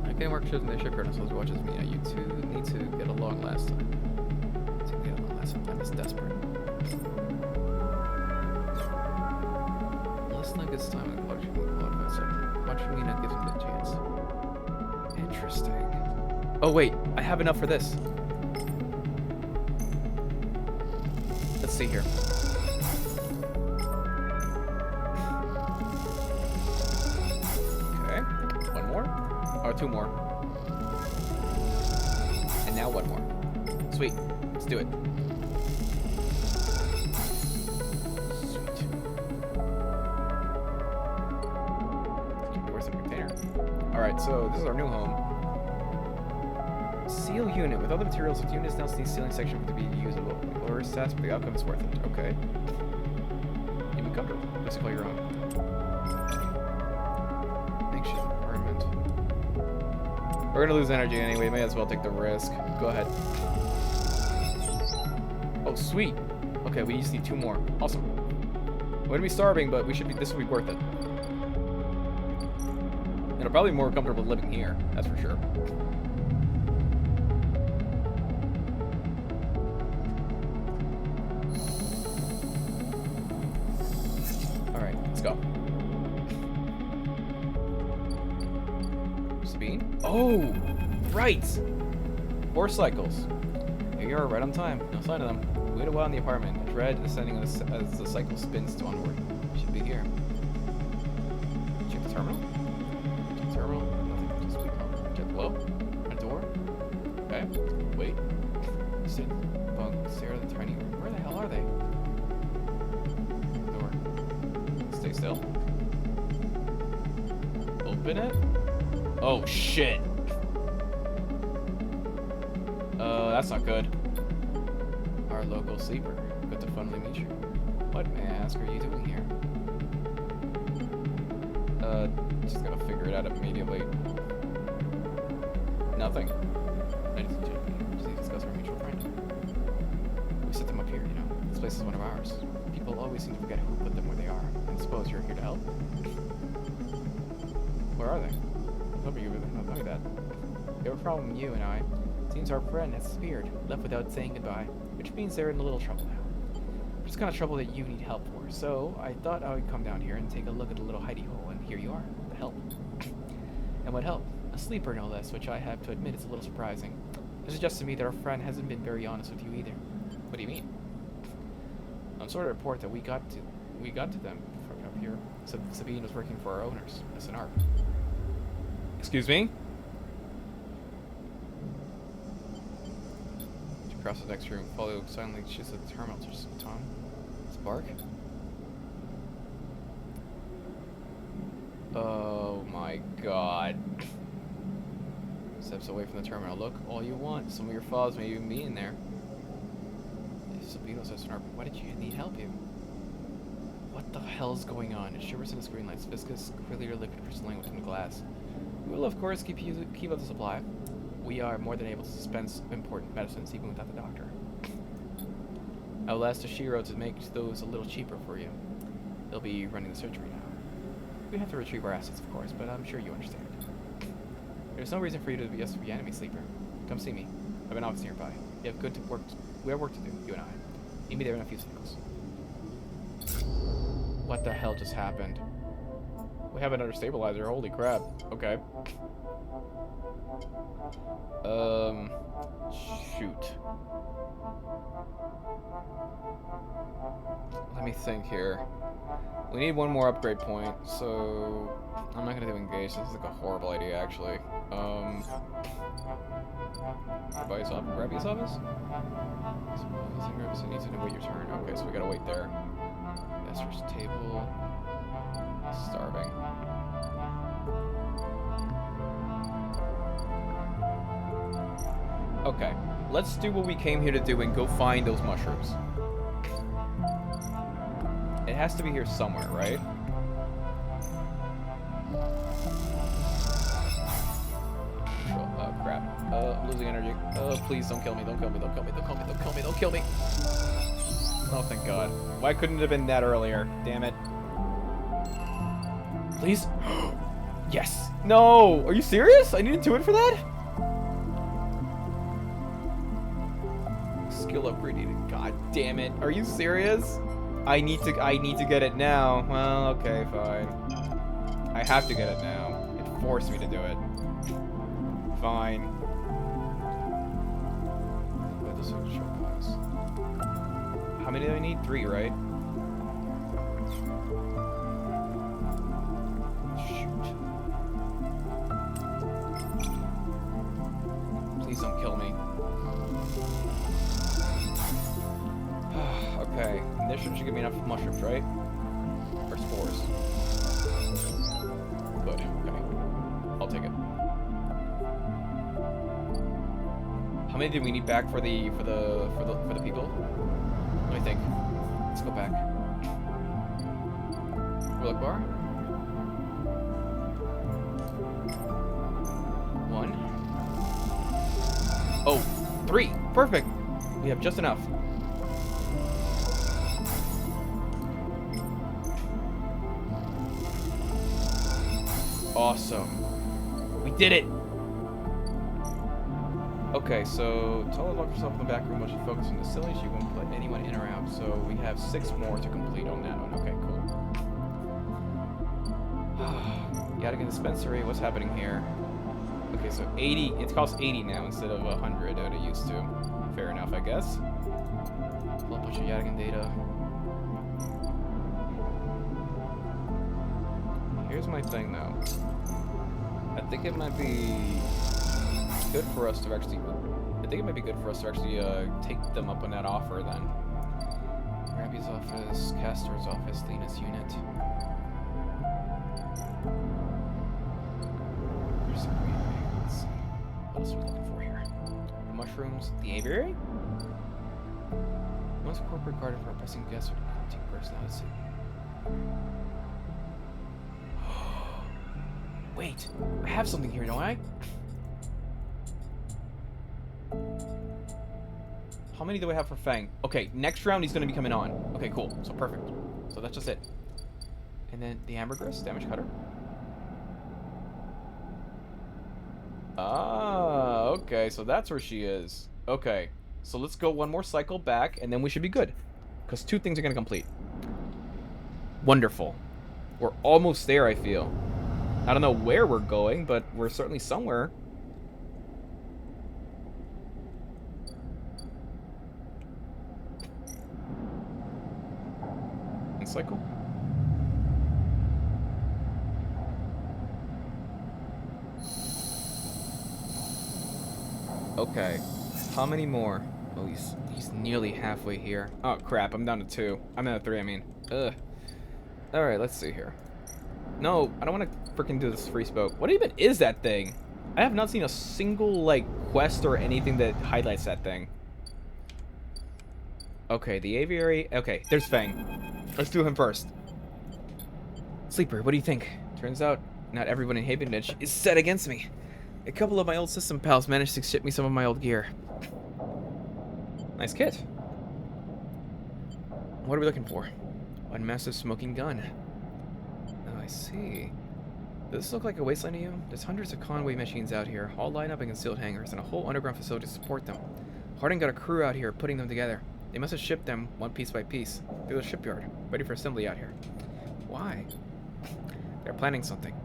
I can't work shows in the shipyard until he watches Mina. You two need to get along last time. I'm just desperate. Just like this time, I'm watching Mina gives him the chance. Interesting. Oh wait, I have enough for this. Let's see here. Okay, one more, or two more, and now one more. Sweet, let's do it. Alright, so this is our new home. Seal unit. With all the materials, the unit is now the sealing section to be usable. Lower stats, but the outcome is worth it. Okay. Even comfortable. Let's call your own. Anxious environment. We're gonna lose energy anyway. May as well take the risk. Go ahead. Oh, sweet. Okay, we just need two more. Awesome. We're gonna be starving, but we should be. This will be worth it. It'll probably be more comfortable living here, that's for sure. Alright, let's go. Sabine? Oh, right! 4 cycles. Here you are, right on time. No sign of them. Wait a while in the apartment. Dread ascending as the cycle spins to onward. Should be here. Check the terminal. Terminal, nothing, just wait. Check below. A door. Okay. Wait. Sit. Bunk. Stare at the tiny room. Where the hell are they? Door. Stay still. Open it. Oh shit. That's not good. Our local sleeper. Good to finally meet you. What, may I ask, are you doing here? Just gotta figure it out immediately. Nothing. I just need to discuss our mutual friend. We set them up here, you know. This place is one of ours. People always seem to forget who put them where they are. I suppose you're here to help? Where are they? Tell me that. We have a problem, you and I. Seems our friend has disappeared, left without saying goodbye, which means they're in a little trouble now. Just kind of trouble that you need help for. So I thought I would come down here and take a look at the little hidey hole, and here you are. Help. And what help? A sleeper, no less, which I have to admit is a little surprising. It suggests to me that our friend hasn't been very honest with you either. What do you mean? I'm sort of report that we got to them from up here. Sabine was working for our owners, Essen Arp. Excuse me? She crossed the next room, followed silently. She's at the terminal. Just Tom. Spark. Oh my god. Steps away from the terminal. Look, all you want. Some of your files may even be in there. Sabino says, why did you need help here? What the hell's going on? It shivers in the screen lights. Viscous, clear liquid crystalline within the glass. We will, of course, keep up the supply. We are more than able to dispense important medicines, even without the doctor. I will ask Toshiro to make those a little cheaper for you. He'll be running the surgery now. We have to retrieve our assets, of course, but I'm sure you understand. There's no reason for you to be just the enemy sleeper. Come see me. I have an office nearby. We have work to do, you and I. Meet me there in a few seconds. What the hell just happened? We have another stabilizer. Holy crap. Okay. Shoot. Let me think here. We need one more upgrade point, so I'm not gonna do engage. This is like a horrible idea, actually. Advice off. Grab his office? So needs to wait your turn. Okay, so we gotta wait there. Esther's table. Starving. Okay, let's do what we came here to do and go find those mushrooms. It has to be here somewhere, right? Oh, crap. I'm losing energy. Please don't kill me, don't kill me, don't kill me, don't kill me, don't kill me, don't kill me. Oh, thank God. Why couldn't it have been that earlier? Damn it. Please? Yes! No! Are you serious? I needed to it for that? Skill upgrade needed. God damn it. Are you serious? I need to get it now. Well, okay, fine. I have to get it now. It forced me to do it. Fine. Wait, this is a short pause. How many do I need? 3, right? Shoot. Please don't kill me. Okay, this should give me enough mushrooms, right? Or spores. Good, okay. I'll take it. How many do we need back for the people? What do you think? Let's go back. Relic bar. 1. Oh, 3. Perfect. We have just enough. Awesome. We did it! Okay, so tell her to lock herself in the back room while she focuses on the silly. She won't let anyone in or out. So we have 6 more to complete on that one. Okay, cool. Yadigan dispensary. What's happening here? Okay, so 80. It costs 80 now instead of 100 that it used to. Fair enough, I guess. Pull a bunch of Yadigan data. Here's my thing, though. I think it might be good for us to actually. Take them up on that offer then. Rabbi's office, Castor's office, Lena's unit. Let's see. What else are we looking for here? The mushrooms, the aviary. Most corporate garden for a pressing guest or hunting personality. Wait, I have something here, don't I? How many do I have for Fang? Okay, next round he's going to be coming on. Okay, cool. So perfect. So that's just it. And then the ambergris, damage cutter. Ah, okay. So that's where she is. Okay. So let's go one more cycle back, and then we should be good. Because 2 things are going to complete. Wonderful. We're almost there, I feel. I don't know where we're going, but we're certainly somewhere. And cycle. Okay. How many more? Oh, he's nearly halfway here. Oh, crap. I'm down to 2. I'm down to 3, I mean. Ugh. Alright, let's see here. No, I don't want to freaking do this free spoke. What even is that thing? I have not seen a single, like, quest or anything that highlights that thing. Okay, the aviary. Okay, there's Fang. Let's do him first. Sleeper, what do you think? Turns out, not everyone in Havenage is set against me. A couple of my old system pals managed to ship me some of my old gear. Nice kit. What are we looking for? One massive smoking gun. Oh, I see. Does this look like a wasteland to you? There's hundreds of Conway machines out here, all lined up in concealed hangars, and a whole underground facility to support them. Harding got a crew out here putting them together. They must have shipped them one piece by piece through the shipyard, ready for assembly out here. Why? They're planning something.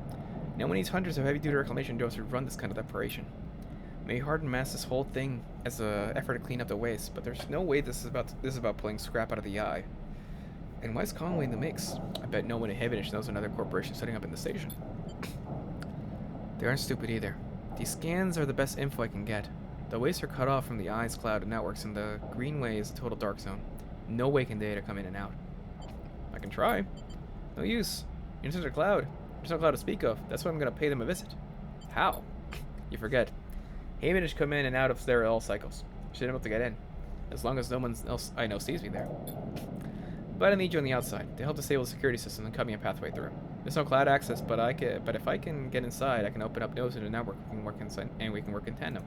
No one needs hundreds of heavy-duty reclamation drones to run this kind of operation. Maybe Hardin massed this whole thing as an effort to clean up the waste, but there's no way this is about pulling scrap out of the eye. And why is Conway in the mix? I bet no one in Havenage knows another corporation setting up in the station. They aren't stupid either. These scans are the best info I can get. The wastes are cut off from the eye's cloud and networks, and the greenway is a total dark zone. No way can data come in and out. I can try. No use. You're in such a cloud. There's no cloud to speak of. That's why I'm going to pay them a visit. How? You forget. Havenage come in and out of their all cycles. Should be able to get in. As long as no one else I know sees me there. But I need you on the outside to help disable the security system and cut me a pathway through. There's no cloud access, but if I can get inside, I can open up nodes in the network. We can work inside, and we can work in tandem.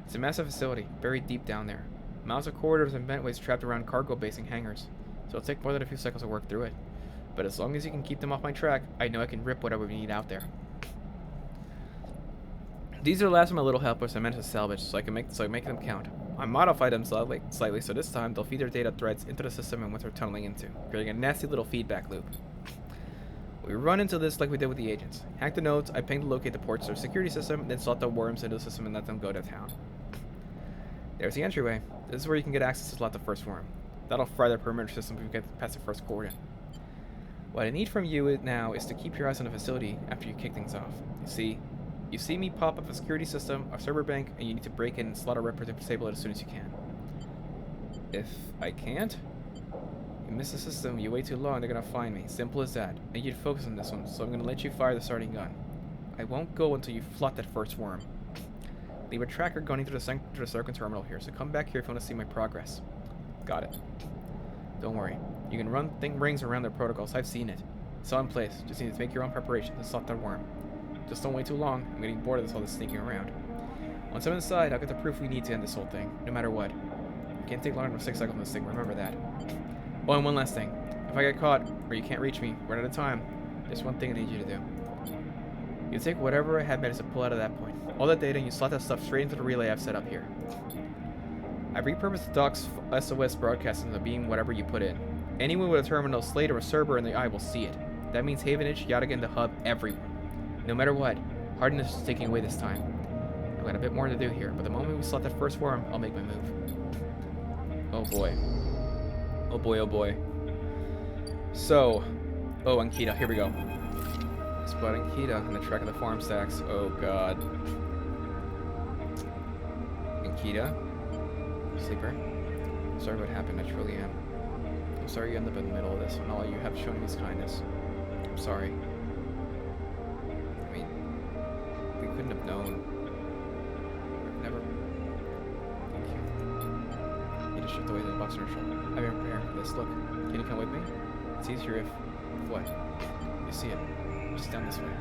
It's a massive facility, buried deep down there. Miles of corridors and ventways trapped around cargo base and hangars. So it'll take more than a few cycles to work through it. But as long as you can keep them off my track, I know I can rip whatever we need out there. These are the last of my little helpers I managed to salvage, so I make them count. I modified them slightly, so this time they'll feed their data threads into the system and what they're tunneling into, creating a nasty little feedback loop. We run into this like we did with the agents. Hack the nodes, I ping to locate the ports to their security system, then slot the worms into the system and let them go to town. There's the entryway. This is where you can get access to slot the first worm. That'll fry their perimeter system if we get past the first cordon. What I need from you now is to keep your eyes on the facility after you kick things off. You see me pop up a security system, a server bank, and you need to break in and slot a ripper to disable it as soon as you can. If I can't? You miss the system, you wait too long, they're gonna find me. Simple as that. I need you to focus on this one, so I'm gonna let you fire the starting gun. I won't go until you flot that first worm. Leave a tracker going to the circuit terminal here, so come back here if you want to see my progress. Got it. Don't worry. You can run rings around their protocols. I've seen it. It's all in place. Just need to make your own preparations and slot that worm. Just don't wait too long. I'm getting bored of all this sneaking around. Once I'm inside, I'll get the proof we need to end this whole thing, no matter what. It can't take longer than 6 seconds on this thing, remember that. Oh, and one last thing. If I get caught, or you can't reach me, run out of time, there's one thing I need you to do. You take whatever I had managed to pull out at that point. All that data, and you slot that stuff straight into the relay I've set up here. I've repurposed the dock's SOS broadcast into the beam whatever you put in. Anyone with a terminal, slate, or a server in the eye will see it. That means Havenage, Yadigan, the hub, everyone. No matter what, hardness is taking away this time. I've got a bit more to do here, but the moment we slot that first worm, I'll make my move. Oh boy. Oh boy, oh boy. So, oh, Ankita, here we go. Spot Ankita on the track of the farm stacks. Oh god. Ankita? Sleeper? Sorry what happened, I truly am. I'm sorry you ended up in the middle of this when all you have shown me is kindness. I'm sorry. I mean, we couldn't have known. Never. Thank you. You just shift away the box on her shoulder. I've been preparing for this. Look, can you come with me? It's easier if what? You see it. Just down this way.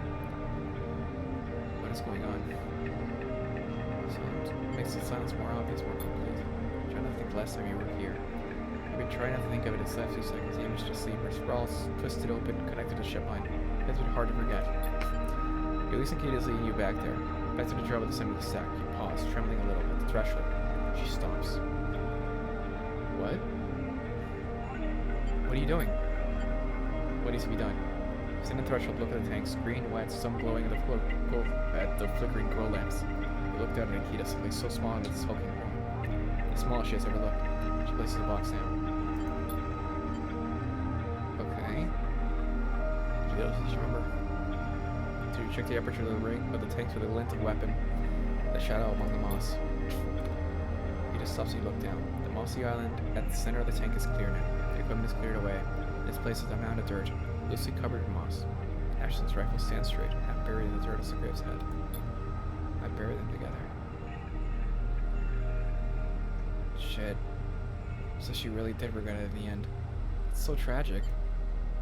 What is going on? Sound makes the silence more obvious, more complete. I'm trying to think last time you were here. I've been trying not to think of it as last 2 seconds. The image just sleeper. Sprawls, twisted open, connected to ship line. It's been hard to forget. At least Ankita is leading you back there. Back to the drum at the center of the stack. You pause, trembling a little at the threshold. She stops. What? What are you doing? What needs to be done? Stand at the threshold, look at the tanks, green, wet, some glowing at the flickering glow lamps. You look down at Ankita, something so small in its smoking room. The smallest she has ever looked. She places the box down. Okay. Did you remember? Did you check the aperture of the ring of the tanks with a glinting weapon? The shadow among the moss. He just stops and you look down. The mossy island at the center of the tank is clear now. The equipment is cleared away. This place is a mound of dirt, loosely covered in moss. Ashton's rifle stands straight, half buried in the dirt as the grave's head. I bury them together. Shit. So she really did regret it in the end. It's so tragic.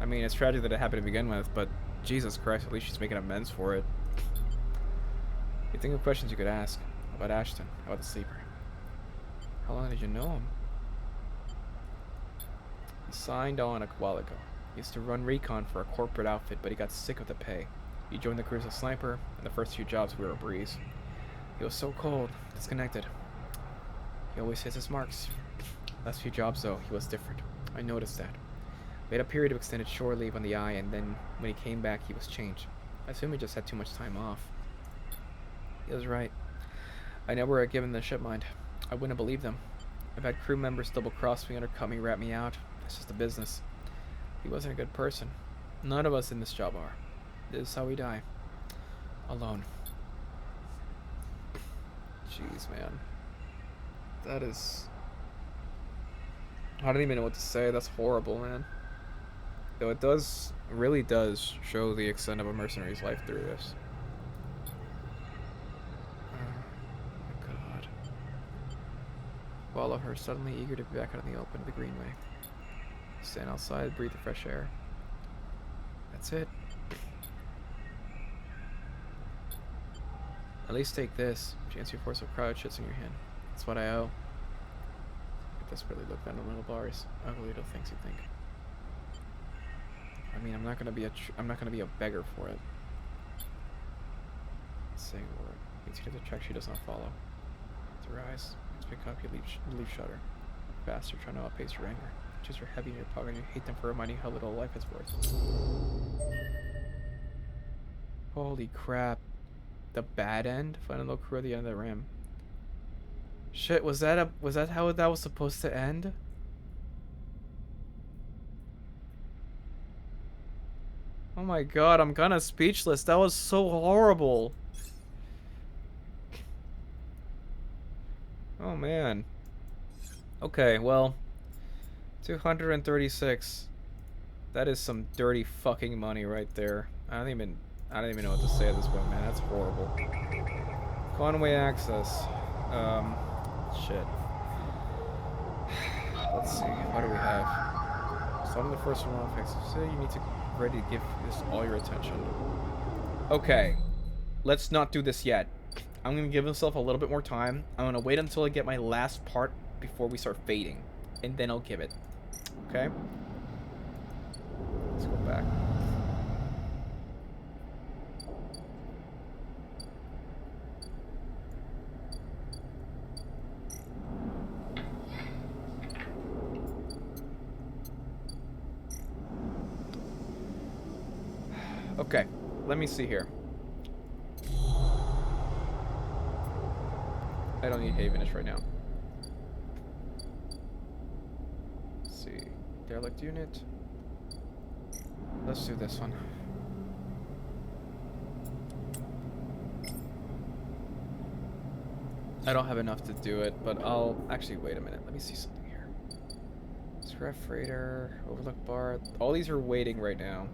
I mean, it's tragic that it happened to begin with, but Jesus Christ, at least she's making amends for it. You think of questions you could ask. About Ashton, about the sleeper. How long did you know him? He signed on a while ago. He used to run recon for a corporate outfit, but he got sick of the pay. He joined the crew as a sniper, and the first few jobs were a breeze. He was so cold, disconnected. He always hits his marks. Last few jobs, though, he was different. I noticed that. We had a period of extended shore leave on the eye, and then when he came back, he was changed. I assume he just had too much time off. He was right. I never had given the ship mind. I wouldn't have believed them. I've had crew members double-cross me, undercut me, rat me out. That's just a business. He wasn't a good person. None of us in this job are. This is how we die. Alone. Jeez, man. That is... I don't even know what to say. That's horrible, man. Though it really does show the extent of a mercenary's life through this. Oh, God. Follow her, suddenly eager to be back out in the open of the greenway. Stand outside, breathe the fresh air. That's it. At least take this. Chance you force a crowd shits in your hand. That's what I owe. I desperately look down the little bars. Ugly little things you think. I mean, I'm not gonna be a beggar for it. Saying a word. It's to the track she does not follow. To rise. Speak up, you leave shudder. Bastard trying to outpace your anger. Just are heavy in your pocket and you hate them for reminding you how little life is worth. Holy crap. The bad end? Find a little crew at the end of the rim. Shit, was that how that was supposed to end? Oh my god, I'm kinda speechless. That was so horrible. Oh man. Okay, well, 236. That is some dirty fucking money right there. I don't even know what to say at this point, man. That's horrible. Conway access. Shit. Let's see. What do we have? Solving the first one off. So you need to be ready to give this all your attention. Okay. Let's not do this yet. I'm gonna give myself a little bit more time. I'm gonna wait until I get my last part before we start fading, and then I'll give it. Okay? Let's go back. Okay, let me see here. I don't need Havenish right now. Let's see. Derelict unit. Let's do this one. I don't have enough to do it, but I'll... Actually, wait a minute. Let me see something here. Scrap Freighter, Overlook Bar. All these are waiting right now.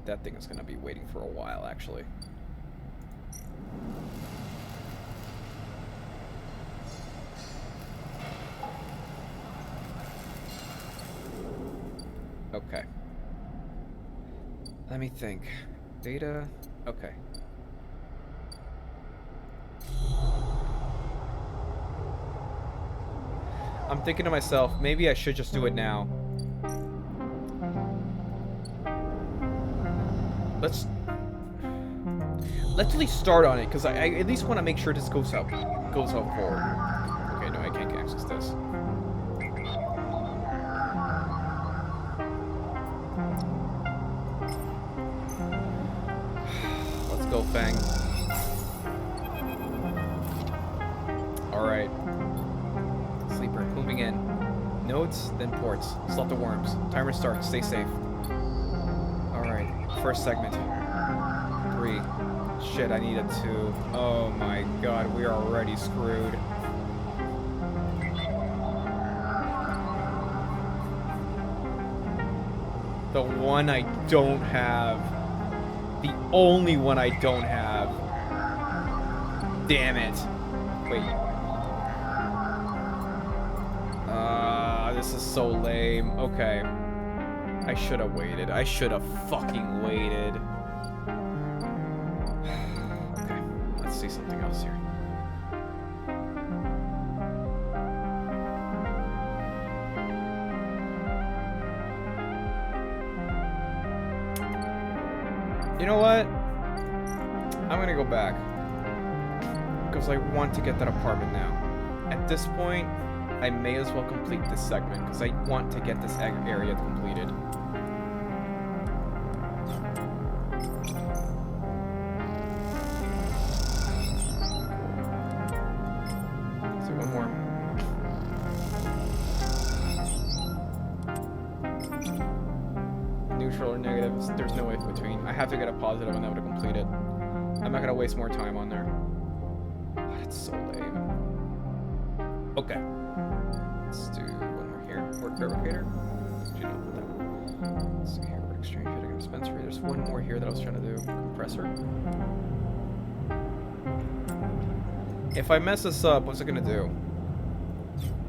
That thing is going to be waiting for a while, actually. Okay. Let me think. Data. Okay. I'm thinking to myself, maybe I should just do it now. Let's at least start on it, because I at least want to make sure this goes up forward. Okay, no, I can't access this. Let's go, Fang. Alright. Sleeper, moving in. Nodes, then ports. Slot the worms. Timer starts. Stay safe. Alright. First segment. 3. Shit, I needed 2. Oh my god, we are already screwed. The one I don't have. The only one I don't have. Damn it. Wait. This is so lame. Okay. I should have waited. I should have fucking waited. Okay. Let's see something else here. You know what? I'm gonna go back. Because I want to get that apartment now. At this point, I may as well complete this segment, because I want to get this area completed. So one more. Neutral or negative, there's no way in between. I have to get a positive and that would have completed. I'm not going to waste more time on there. Oh, that's so lame. Okay. Let's do one more here. Work fabricator. Did you know that? Let's see here. Work exchange, hitting dispensary. There's one more here that I was trying to do. Compressor. If I mess this up, what's it gonna do?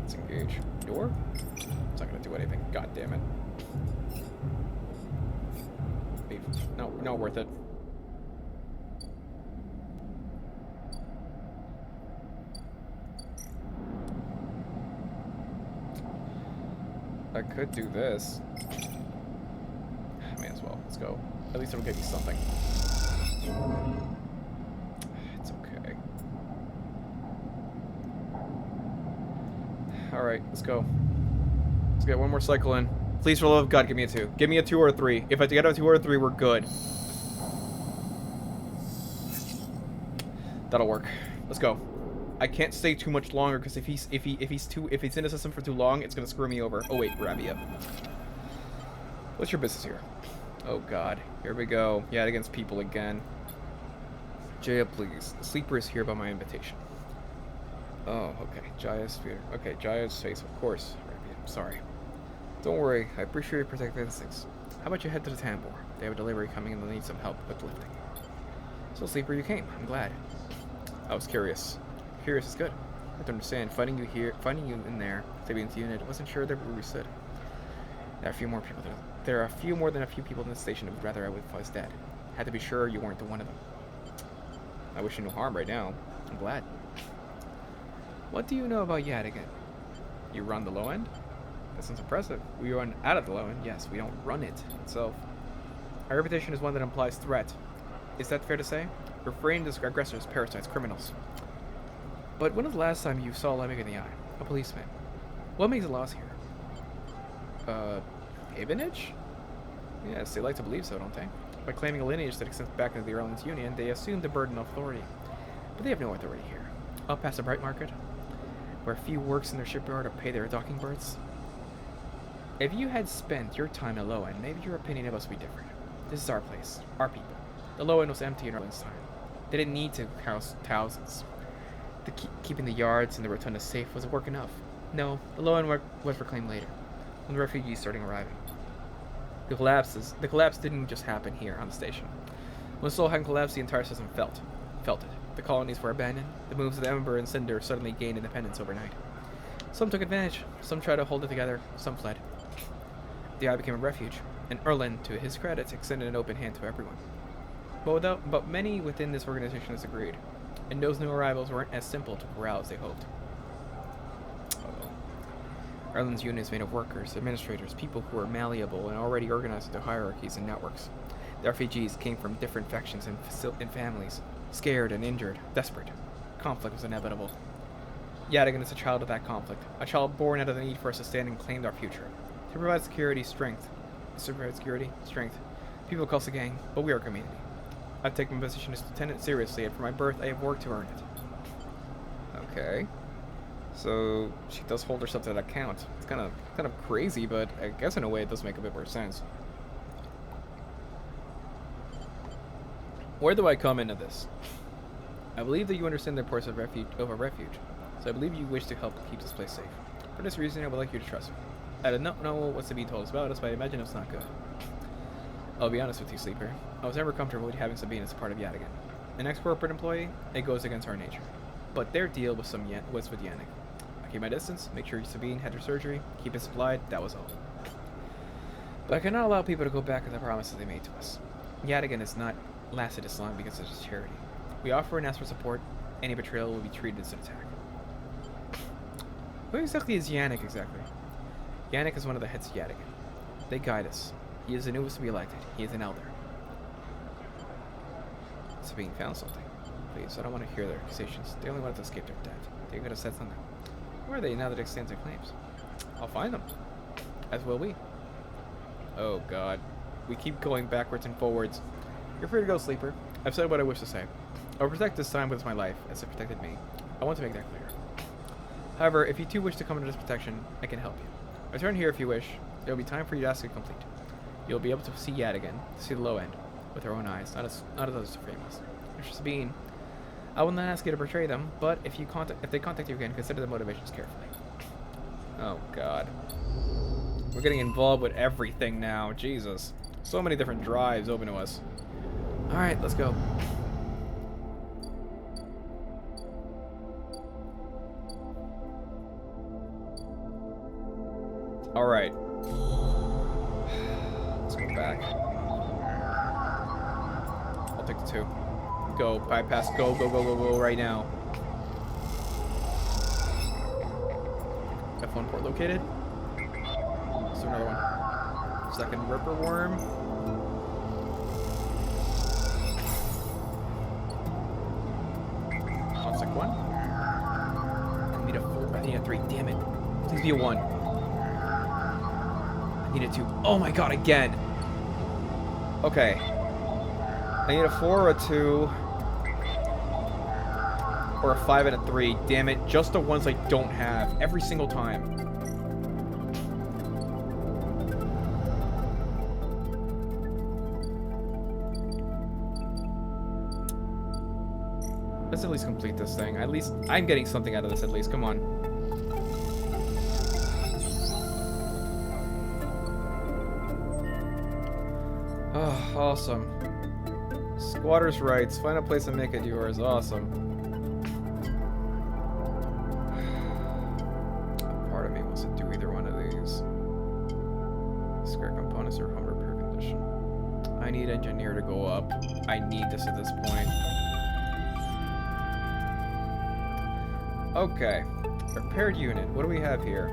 Let's engage. Door? It's not gonna do anything. God damn it. No, not worth it. I could do this. May as well. Let's go. At least it'll give me something. It's okay. Alright, let's go. Let's get one more cycle in. Please, for the love of God, give me a 2. Give me a 2 or a 3. If I get a 2 or a 3, we're good. That'll work. Let's go. I can't stay too much longer because if he's in the system for too long, it's gonna screw me over. Oh wait, grab me up. What's your business here? Oh God, here we go. Yet against people again. Jaya, please. The sleeper is here by my invitation. Oh, okay. Jaya's fear. Okay, Jaya's face, of course. I'm sorry. Don't worry. I appreciate your protective instincts. How about you head to the Tambor? They have a delivery coming and they'll need some help with lifting. So, sleeper, you came. I'm glad. I was curious. Curious is good. I have to understand. Finding you in there, Sabian's unit, I wasn't sure that we stood. There are a few more people. There are a few more than a few people in the station who would rather I was dead. Had to be sure you weren't the one of them. I wish you no harm right now. I'm glad. What do you know about Yadigan? You run the low end? That sounds impressive. We run out of the low end. Yes, we don't run it itself. Our reputation is one that implies threat. Is that fair to say? We're framed as aggressors, parasites, criminals. But when was the last time you saw a lemming in the eye? A policeman. What makes a loss here? Havenage? Yes, they like to believe so, don't they? By claiming a lineage that extends back into the Erlands Union, they assume the burden of authority. But they have no authority here. Up past the Bright Market, where few works in their shipyard to pay their docking birds. If you had spent your time at low end, maybe your opinion of us would be different. This is our place, our people. The low end was empty in Erland's time. They didn't need to house thousands. Keeping the yards and the rotunda safe was work enough. No, the low end was reclaimed later, when the refugees started arriving. The collapse didn't just happen here on the station. When Solheim collapsed, the entire system felt it. The colonies were abandoned. The moves of the Ember and Cinder suddenly gained independence overnight. Some took advantage. Some tried to hold it together. Some fled. The Eye became a refuge, and Erland, to his credit, extended an open hand to everyone. But many within this organization disagreed, and those new arrivals weren't as simple to corral as they hoped. Erland's unit is made of workers, administrators, people who are malleable and already organized into hierarchies and networks. The refugees came from different factions and families, scared and injured, desperate. Conflict was inevitable. Yadigan is a child of that conflict, a child born out of the need for us to stand and claim our future. To provide strength. People call us a gang, but we are a community. I've taken my position as lieutenant seriously, and from my birth I have worked to earn it. Okay. So she does hold herself to that account. It's kind of crazy, but I guess in a way it does make a bit more sense. Where do I come into this? I believe that you understand the importance of a refuge, so I believe you wish to help keep this place safe. For this reason, I would like you to trust me. I do not know what's to be told about us, but I imagine it's not good. I'll be honest with you, Sleeper. I was never comfortable with having Sabine as a part of Yadigan. An ex-corporate employee, it goes against our nature. But their deal was with Yannick. I keep my distance, make sure Sabine had her surgery, keep it supplied, that was all. But I cannot allow people to go back on the promises they made to us. Yadigan has not lasted this long because of its charity. We offer and ask for support. Any betrayal will be treated as an attack. Who exactly is Yannick exactly? Yannick is one of the heads of Yadigan. They guide us. He is the newest to be elected. He is an elder. Sabine found something. Please, I don't want to hear their accusations. They only wanted to escape their debt. They could have said something. Where are they now that it stands their claims? I'll find them. As will we. Oh god. We keep going backwards and forwards. You're free to go, Sleeper. I've said what I wish to say. I'll protect this time with my life, as it protected me. I want to make that clear. However, if you too wish to come under this protection, I can help you. Return here if you wish. There will be time for you to ask it complete. You'll be able to see Yadigan, to see the low end, with her own eyes, not as others to frame us. Mr. Sabine, I will not ask you to betray them, but if they contact you again, consider the motivations carefully. Oh god. We're getting involved with everything now. Jesus. So many different drives open to us. Alright, let's go. Alright. Let's go back. I'll take the 2. Go, bypass, go right now. F1 port located. Let's do another one. Second Ripper Worm. I'll stick 1. I need a 4. I need a 3. Damn it. Please be a 1. I need a 2. Oh my god, again! Okay. I need a 4 or a 2. Or a 5 and a 3. Damn it, just the ones I don't have. Every single time. Let's at least complete this thing. At least, I'm getting something out of this at least. Come on. Oh, awesome. Squatter's rights. Find a place and make it yours. Awesome. Part of me wants to do either one of these. Square components or home repair condition. I need engineer to go up. I need this at this point. Okay. Repaired unit. What do we have here?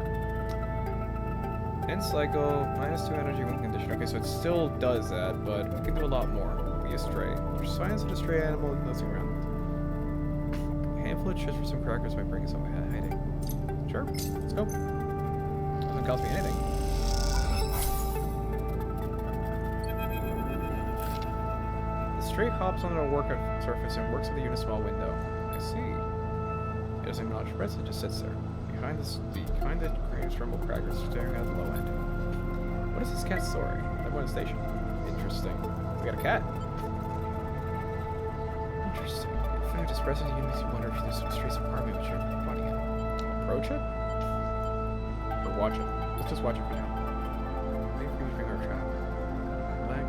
End cycle, -2 energy when condition. Okay, so it still does that, but we can do a lot more. Be a stray. There's signs of a stray animal nosing around. A handful of chips for some crackers might bring some hiding. Sure, let's go. Doesn't cost me anything. The stray hops on the work surface and works at the unit's small window. I see. It doesn't acknowledge presence, it just sits there. Behind the green rumble crackers staring out the low end. What is this cat's story? I've won a station. Interesting. We got a cat. Interesting. If I just presses, you makes you wonder if there's some streets apartment with your body. Approach it? Or watch it? Let's just watch it for now. Maybe we bring our trap. Relax.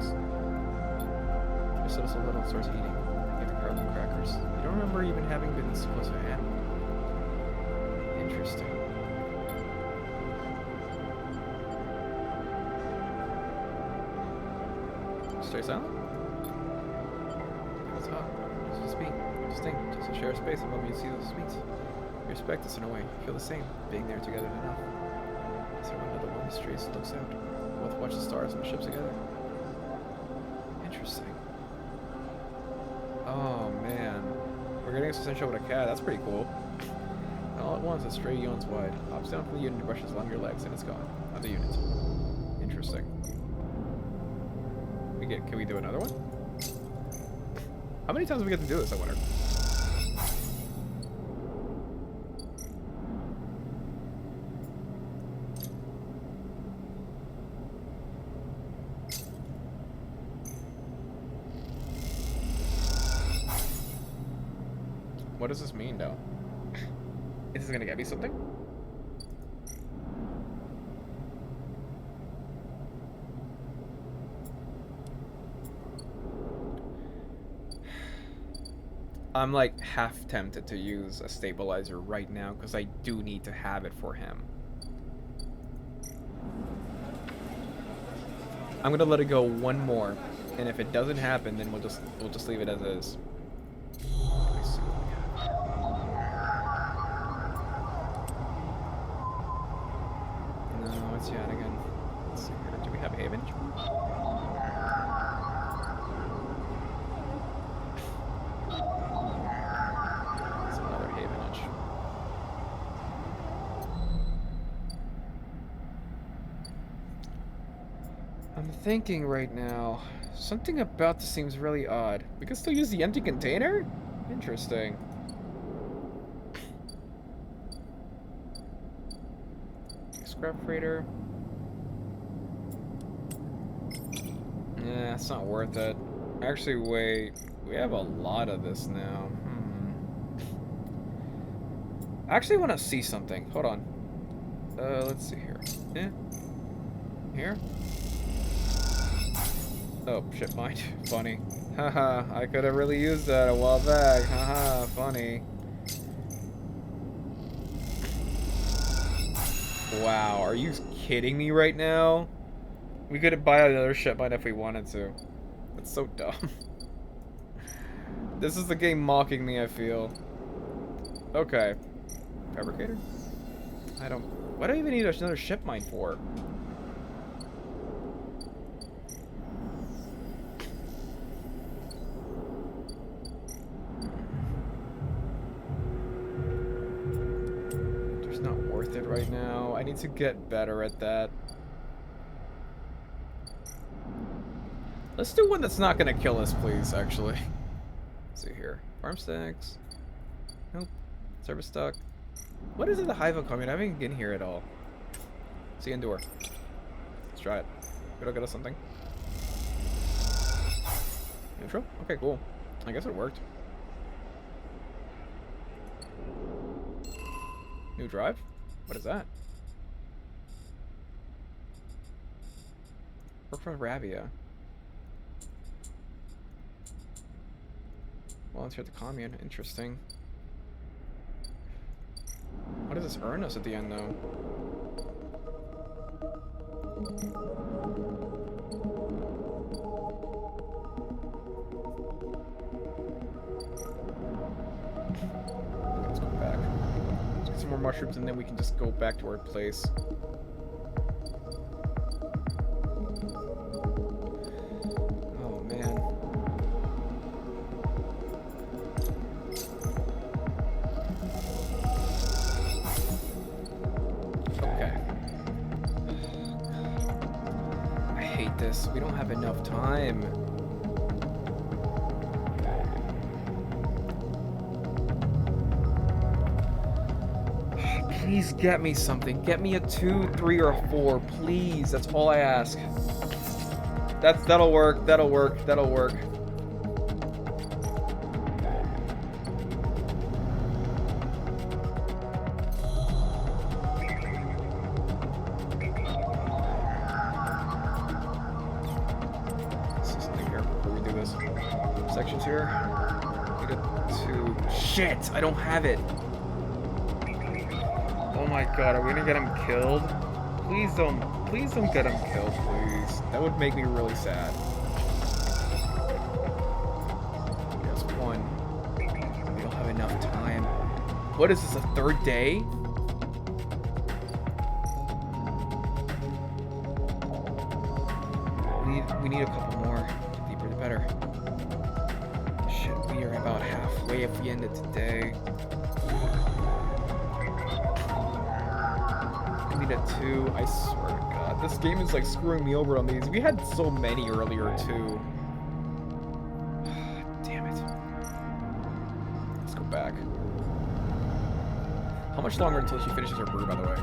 Just set us a little source of eating. Get the carbon crackers. You don't remember even having been this close to an animal. Interesting. Stay silent? What's up? Just me. Distinct. Just to share a space above me to see those speaks. We respect us in a way. Feel the same. Being there together enough. So another one in the streets looks out. Both watch the stars and the ships together. Interesting. Oh man. We're getting essential with a cat. That's pretty cool. All at once, a stray yawns wide. Hops down from the unit and brushes along your legs, and it's gone. Other unit. Interesting. Can we do another one? How many times do we get to do this, I wonder? What does this mean, though? Is this gonna get me something? I'm like half tempted to use a stabilizer right now because I do need to have it for him. I'm gonna let it go one more, and if it doesn't happen, then we'll just leave it as is. Again. Let's see here. Do we have Havenage? That's another Havenage. I'm thinking right now, something about this seems really odd. We can still use the empty container? Interesting. Scrap freighter. Yeah, it's not worth it. Actually, wait. We have a lot of this now. I actually want to see something. Hold on. Let's see here. Yeah. Here? Oh, shit, mind. Funny. Haha, I could have really used that a while back. Haha, funny. Wow, are you kidding me right now? We could buy another ship mine if we wanted to. That's so dumb. This is the game mocking me, I feel. Okay. Fabricator? I don't... What do I even need another ship mine for? There's not worth it right now. I need to get better at that. Let's do one that's not gonna kill us, please, actually. Let's see here. Farm stacks. Nope. Service stock. What is it, the Hive coming? I haven't been here at all. See, endure. Let's try it. It'll get us something. Neutral? Okay, cool. I guess it worked. New drive? What is that? Work from Ravia. Volunteer at the commune. Interesting. What does this earn us at the end, though? Let's go back. Let's get some more mushrooms, and then we can just go back to our place. Oh, man. This. We don't have enough time. Please get me something. Get me a 2, 3, or a 4. Please. That's all I ask. That'll work. That'll work. That'll work. Sections here. Need a 2. Shit! I don't have it. Oh my god, are we gonna get him killed? Please don't get him killed, please. That would make me really sad. There's 1. We don't have enough time. What is this, a 3rd day? We need a couple more. The deeper the better. We are about halfway if we end it today. I need a 2. I swear to God. This game is like screwing me over on these. We had so many earlier too. Damn it. Let's go back. How much longer until she finishes her brew, by the way?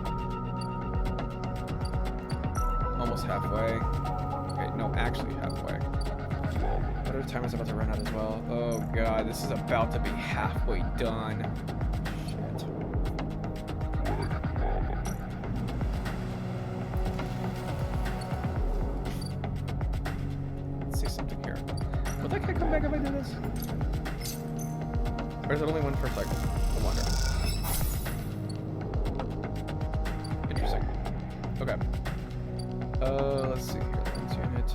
Almost halfway. Okay, no, actually halfway. Our time is about to run out as well. Oh god, this is about to be halfway done. Shit. Let's see something here. Will that guy come back if I do this? Or is it only one per cycle? I wonder. Interesting. Okay. Let's see here. Let's unit.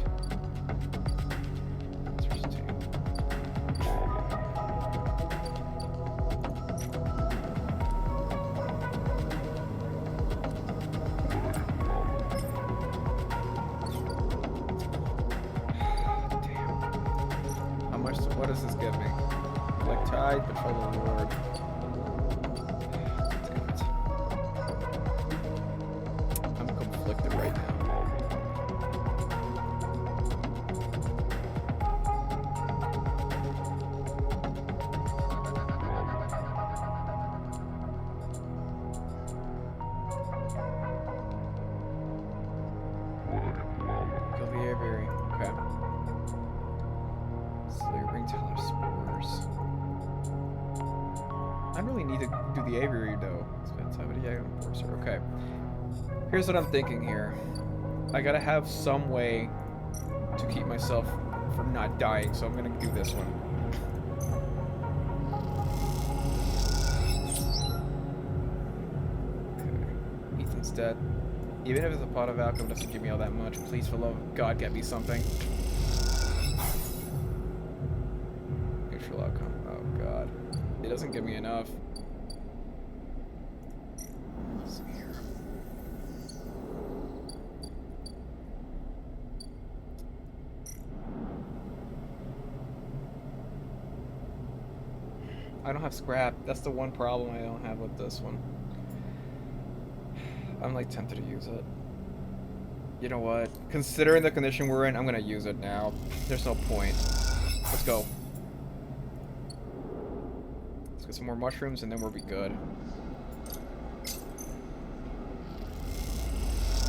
What does this give me? Like tide, patrol the Lord. Damn it. I'm conflicted right now. Kill the aviary. Okay. I don't really need to do the aviary though. Okay. Here's what I'm thinking here. I gotta have some way to keep myself from not dying, so I'm gonna do this one. Okay. Ethan's dead. Even if it's a pot of alcohol, it doesn't give me all that much. Please, for love of God, get me something. Neutral outcome. Oh God. It doesn't give me enough. Let's see here. I don't have scrap. That's the one problem I don't have with this one. I'm like tempted to use it. You know what? Considering the condition we're in, I'm gonna use it now. There's no point. Let's go. Let's get some more mushrooms and then we'll be good.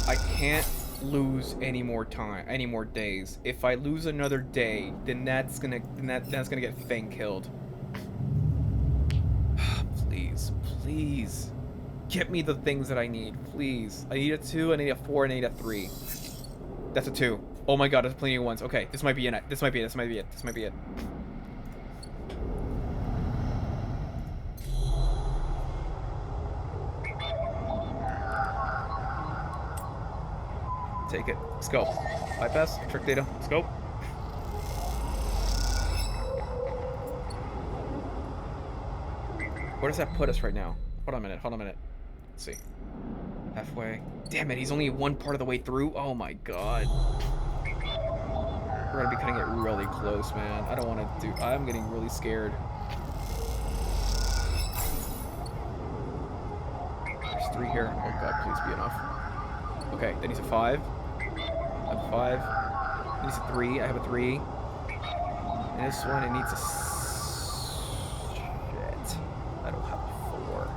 I can't lose any more time, any more days. If I lose another day, then that's gonna get Fang killed. Please, please. Get me the things that I need, please. I need a 2, I need a 4, and I need a 3. That's a 2. Oh my god, there's plenty of ones. Okay, this might be it. This might be it. This might be it. This might be it. Take it. Let's go. Bypass. Trick data. Let's go. Where does that put us right now? Hold on a minute. Hold on a minute. Let's see. Halfway. Damn it, he's only one part of the way through? Oh my god. We're gonna be cutting it really close, man. I don't want to do... I'm getting really scared. There's 3 here. Oh god, please be enough. Okay, that needs a 5. I have a 5. It needs a 3. I have a 3. And this one, it needs a... Shit. I don't have a 4.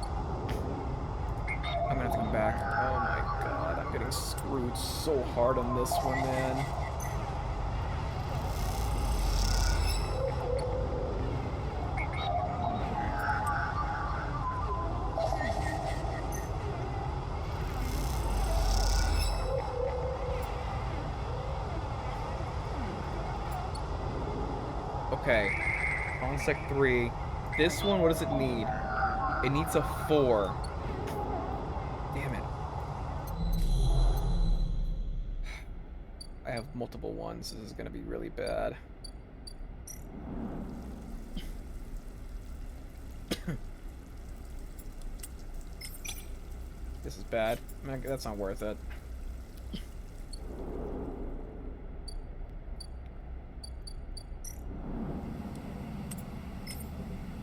I'm gonna have to come back. Oh my god, I'm getting screwed so hard on this one, man. Okay, on sec 3. This one, what does it need? It needs a 4. Damn it. I have multiple ones. This is gonna be really bad. This is bad. Man, that's not worth it.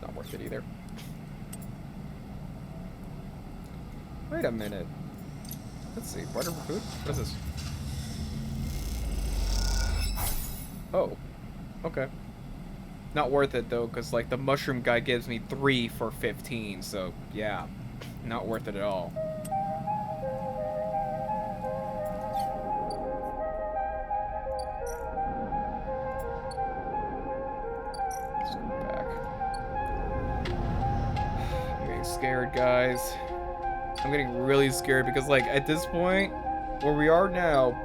Not worth it either. Wait a minute. Let's see. Barter for food? What is this? Oh. Okay. Not worth it though, because like the mushroom guy gives me 3 for 15, so yeah. Not worth it at all. Let's go back. I'm getting scared, guys. I'm getting really scared because like at this point, where we are now,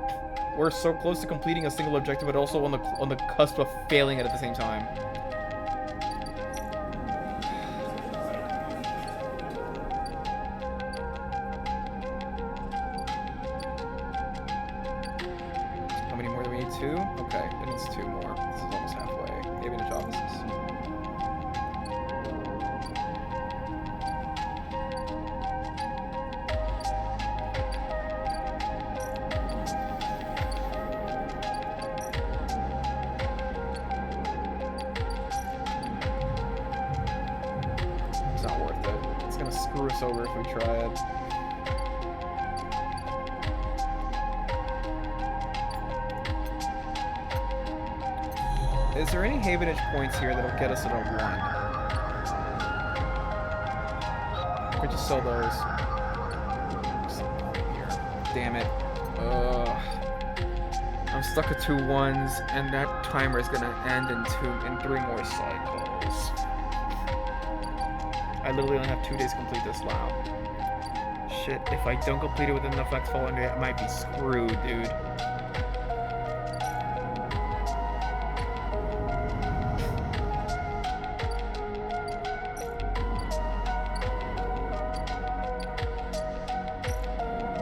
we're so close to completing a single objective, but also on the cusp of failing it at the same time. How many more do we need? 2? Okay, it needs 2 more. This is almost halfway. Avianage offices. It's not worth it. It's gonna screw us over if we try it. Is there any havenage points here that'll get us at a 1? Or just sell those. Here. Damn it. I'm stuck at 2 1s, and that timer is gonna end in 3 more cycles. I literally only have 2 days to complete this lab. Shit, if I don't complete it within the next following day, I might be screwed, dude.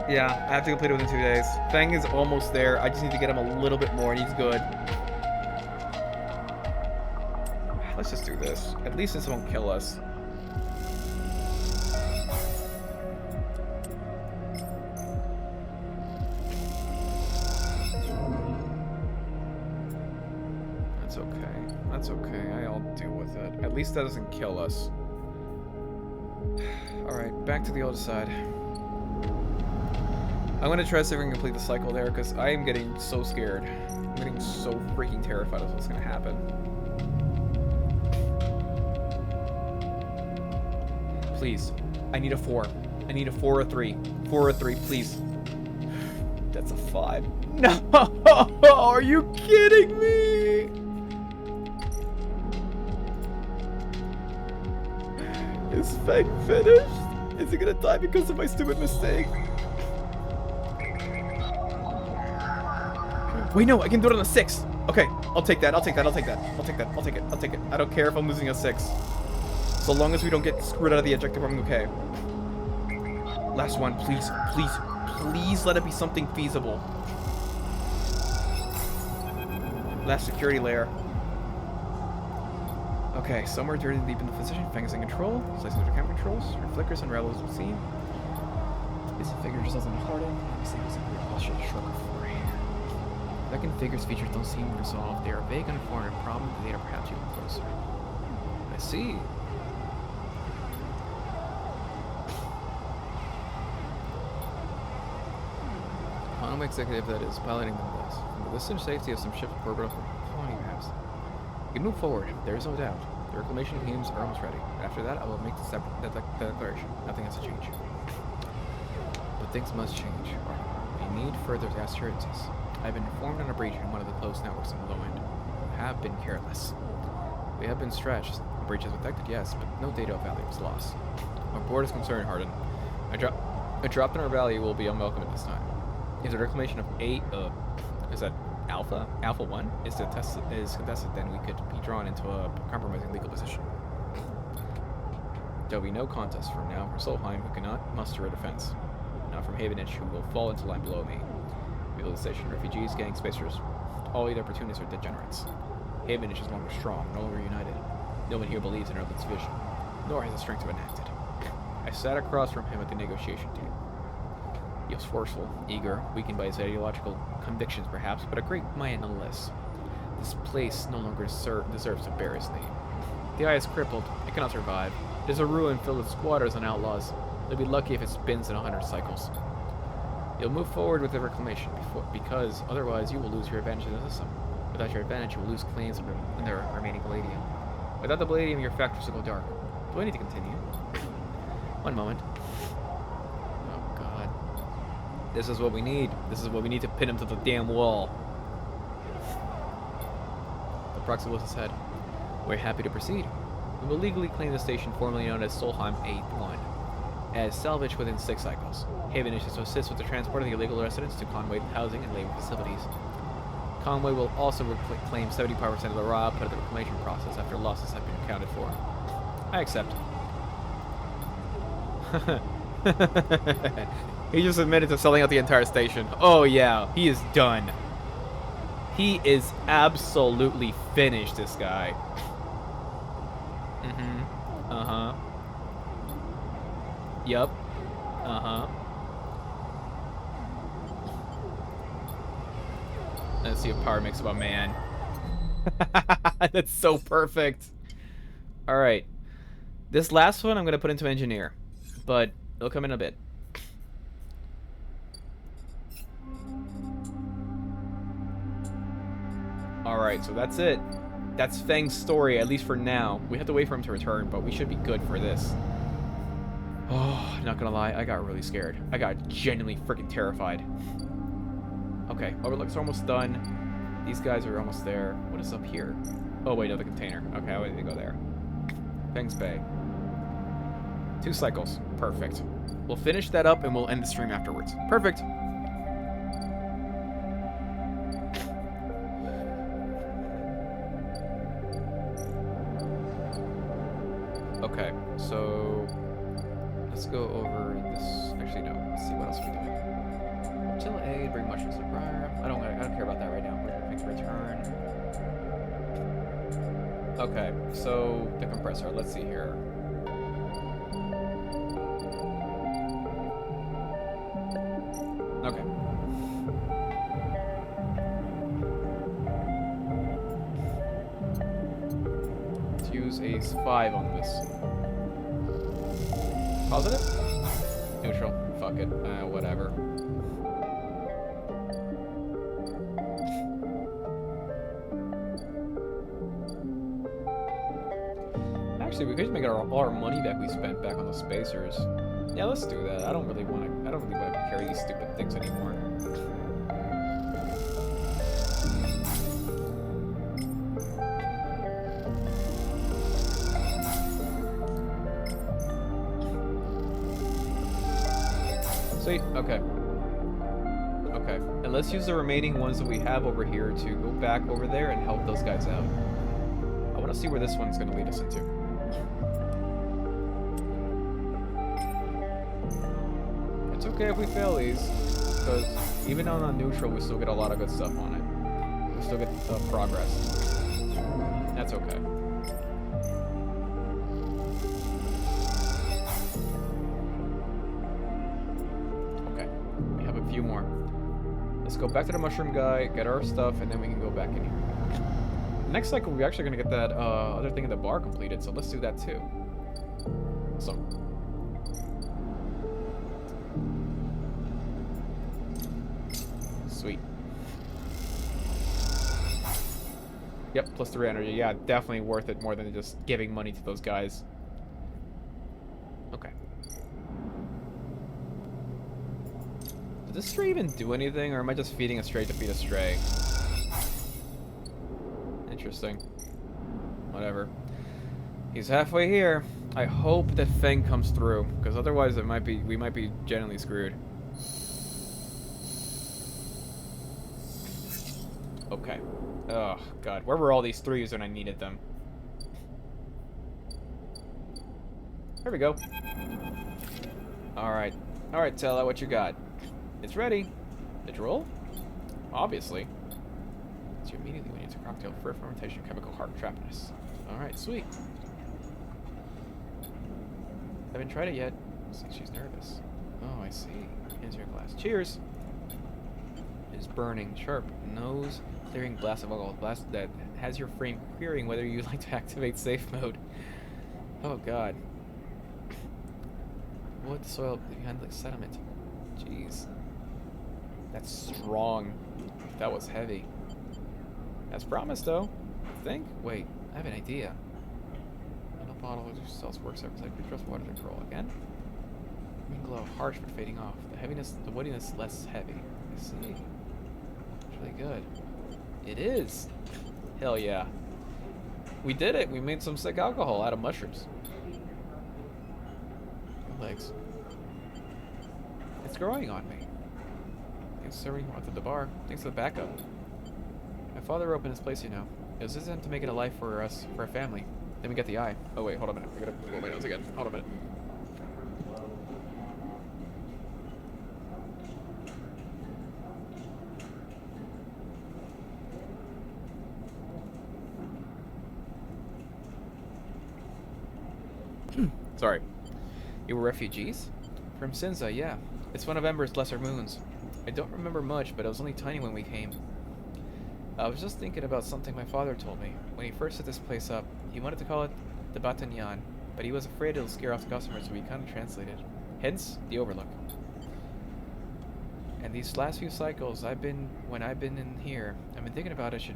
Yeah, I have to complete it within 2 days. Fang is almost there. I just need to get him a little bit more, and he's good. Let's just do this. At least this won't kill us. That's okay. That's okay. I'll deal with it. At least that doesn't kill us. Alright, back to the other side. I'm gonna try to see if I can complete the cycle there, because I am getting so scared. I'm getting so freaking terrified of what's gonna happen. Please. I need a 4. I need a 4 or 3. 4 or 3, please. That's a 5. No! Are you kidding me? Is Fang finished? Is he gonna die because of my stupid mistake? Wait, no, I can do it on a 6. Okay, I'll take that, I'll take that, I'll take that. I'll take that, I'll take it, I'll take it. I don't care if I'm losing a 6. So long as we don't get screwed out of the objective, I'm okay. Last one, please, please, please let it be something feasible. Last security layer. Okay, somewhere dirty deep in the position, Fang is in control. Slicing through camera controls, her flickers and rebels will see. This figure just doesn't harden. This thing is a weird posture to shrug for. Second figure's features don't seem resolved. They are vague and foreign, and problem the data perhaps even closer. I see. Quantum executive that is piloting the bus. From the distant safety of some ship's orbital colony maps. We can move forward, there is no doubt. The reclamation teams are almost ready. After that, I will make the declaration. Nothing has to change. But things must change. We need further assurances. I've been informed on a breach in one of the closed networks on the low end. We have been careless. We have been stretched. The breach is detected, yes, but no data of value was lost. Our board is concerned, Harden. A drop in our value will be unwelcome at this time. If the reclamation of is that Alpha 1 is contested, then we could be drawn into a compromising legal position. There will be no contest from now from Solheim, who cannot muster a defense. Not from Havenich, who will fall into line below me. Rehabilitation, refugees, gang spacers, all elite opportunists are degenerates. Havenich is no longer strong, no longer united. No one here believes in Earth's vision, nor has the strength to enact it. I sat across from him at the negotiation table. He was forceful, eager, weakened by his ideological convictions perhaps, but a great mind nonetheless. This place no longer deserves to bear his name. The eye is crippled, it cannot survive. It is a ruin filled with squatters and outlaws. They'll be lucky if it spins in 100 cycles. You'll move forward with the reclamation, because otherwise you will lose your advantage in the system. Without your advantage, you will lose claims in the remaining palladium. Without the palladium, your factories will go dark. Do I need to continue? One moment. Oh, God. This is what we need. This is what we need to pin him to the damn wall. The Proxibus said, "We're happy to proceed. We will legally claim the station formerly known as Solheim 8-1. As salvage within 6 cycles. Havenich is to assist with the transport of the illegal residents to Conway housing and labor facilities. Conway will also claim 75% of the raw output of the reclamation process after losses have been accounted for. I accept." He just admitted to selling out the entire station. Oh yeah, he is done. He is absolutely finished, this guy. Uh-huh. Yup. Uh-huh. Let's see if power makes of a man. That's so perfect. Alright. This last one I'm going to put into engineer. But it'll come in a bit. Alright, so that's it. That's Fang's story, at least for now. We have to wait for him to return, but we should be good for this. Oh, not gonna lie, I got really scared. I got genuinely freaking terrified. Okay, Overlook's almost done. These guys are almost there. What is up here? Oh wait, no, the container. Okay, I need to go there. Fang's Bay. 2 cycles. Perfect. We'll finish that up and we'll end the stream afterwards. Perfect. Okay, so let's go over this. Actually, no. Let's see what else we're doing. Till A, bring mushrooms to Briar. I don't care about that right now. We're gonna return. Okay, so the compressor. Let's see here. Okay. Let's use a 5 on this. Positive? Neutral. Fuck it. Whatever. Actually, we could just make all our money back we spent back on the spacers. Yeah, let's do that. I don't really want to carry these stupid things anymore. Sweet. Okay. Okay. And let's use the remaining ones that we have over here to go back over there and help those guys out. I want to see where this one's going to lead us into. It's okay if we fail these, because even on a neutral, we still get a lot of good stuff on it. We still get progress. That's okay. Okay, we have a few more. Let's go back to the mushroom guy, get our stuff, and then we can go back in here. Next cycle, we're actually going to get that other thing in the bar completed, so let's do that too. So. Sweet. Yep, plus 3 energy. Yeah, definitely worth it more than just giving money to those guys. Okay. Did this stray even do anything, or am I just feeding a stray to feed a stray? Interesting. Whatever. He's halfway here. I hope that Feng comes through, because otherwise we might be genuinely screwed. Okay. Oh, God. Where were all these 3s when I needed them? There we go. Alright. Alright, Tella, what you got? It's ready. Did you roll? Obviously. It's immediately when you use a cocktail for fermentation, chemical heart trappedness. Alright, sweet. Haven't tried it yet. Looks like she's nervous. Oh, I see. Here's your glass. Cheers! It is burning, sharp, nose clearing blast of alcohol. Blast that has your frame querying whether you'd like to activate safe mode. Oh, God. Wood, soil, behind like sediment. Jeez. That's strong. That was heavy. As promised, though. I think? Wait, I have an idea. Metal bottle of cells works every like we trust water to roll again. Green glow, harsh but fading off. The heaviness, the woodiness less heavy. I see. It's really good. It is. Hell yeah. We did it. We made some sick alcohol out of mushrooms. Legs. It's growing on me. Thanks for serving at the bar. Thanks for the backup. My father opened his place, you know. It was his end to make it a life for us, for our family. Then we got the eye. Oh wait, hold on a minute. I gotta blow my nose again. Hold on a minute. Sorry. You were refugees? From Sinza, yeah. It's one of Ember's lesser moons. I don't remember much, but it was only tiny when we came. I was just thinking about something my father told me. When he first set this place up, he wanted to call it the Batanyan, but he was afraid it'll scare off the customers, so he kind of translated. Hence, the Overlook. And these last few cycles, when I've been in here, I've been thinking about it should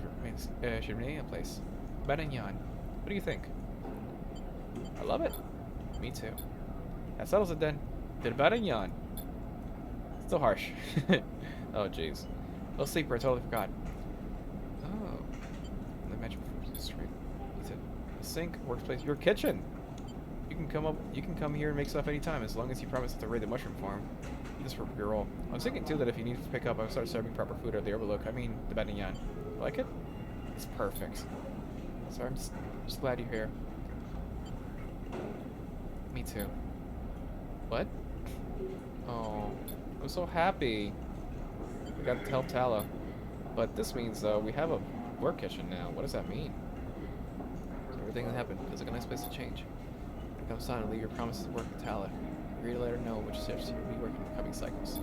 remain a place. Batanyan. What do you think? I love it. Me too. That settles it then. Did about a yawn. Still harsh. Oh jeez. Little sleeper, I totally forgot. Oh. The magic street. It's a sink, workplace, your kitchen. You can come here and make stuff anytime as long as you promise not to raid the mushroom farm. Just for your role. I was thinking too that if you need to pick up, I'll start serving proper food at the Overlook. I mean the Batanyan. Like it? It's perfect. So I'm just glad you're here. Me too. What? Oh, I'm so happy. We got to help Tala. But this means, we have a work kitchen now. What does that mean? So everything that happened feels like a nice place to change. When it comes time to leave your promises to work with Tala, agree to let her know which shifts you'll be working in the coming cycles.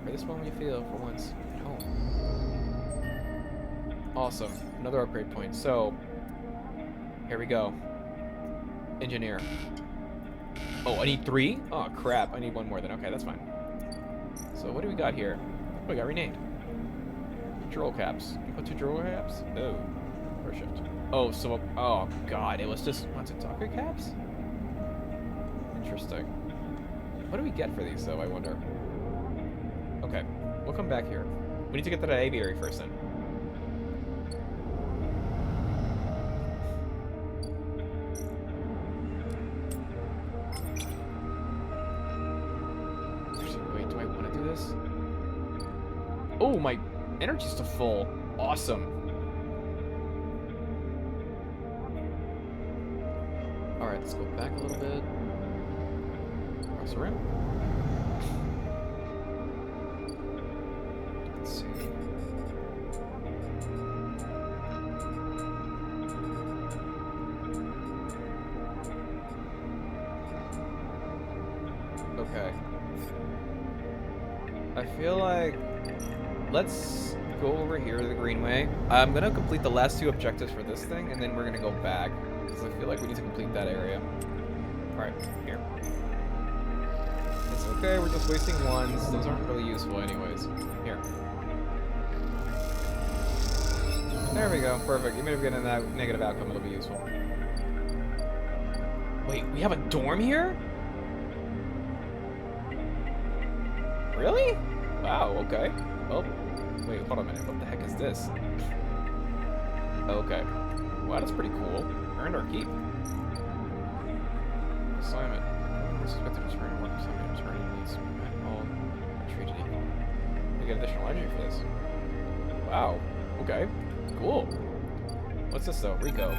For this moment you feel, for once, at home. Awesome. Another upgrade point. So, here we go. Engineer. Oh, I need 3? Oh, crap. I need 1 more then. Okay, that's fine. So, what do we got here? Oh, we got renamed. Droll caps. Can you put 2 droll caps? No. or shift? Oh, so, oh god, it was just, what's it, talker caps? Interesting. What do we get for these, though, I wonder? Okay, we'll come back here. We need to get to that aviary first, then. Actually, wait, do I want to do this? Oh, my energy's still full. Awesome. Alright, let's go back a little bit. Cross around. Let's see. Okay. I feel like... Let's go over here to the Greenway. I'm gonna complete the last 2 objectives for this thing, and then we're gonna go back. Because I feel like we need to complete that area. Alright, here. It's okay, we're just wasting ones. Those aren't really useful anyways. Here. There we go, perfect. Even if we get a negative outcome, it'll be useful. Wait, we have a dorm here? Really? Wow, okay. Well, wait, hold on a minute. What the heck is this? Okay. Wow, that's pretty cool. Earned our keep. Assignment. Suspect to return to work assignment. Returning needs all treated equal. We get additional energy for this. Wow. Okay. Cool. What's this though? Rico.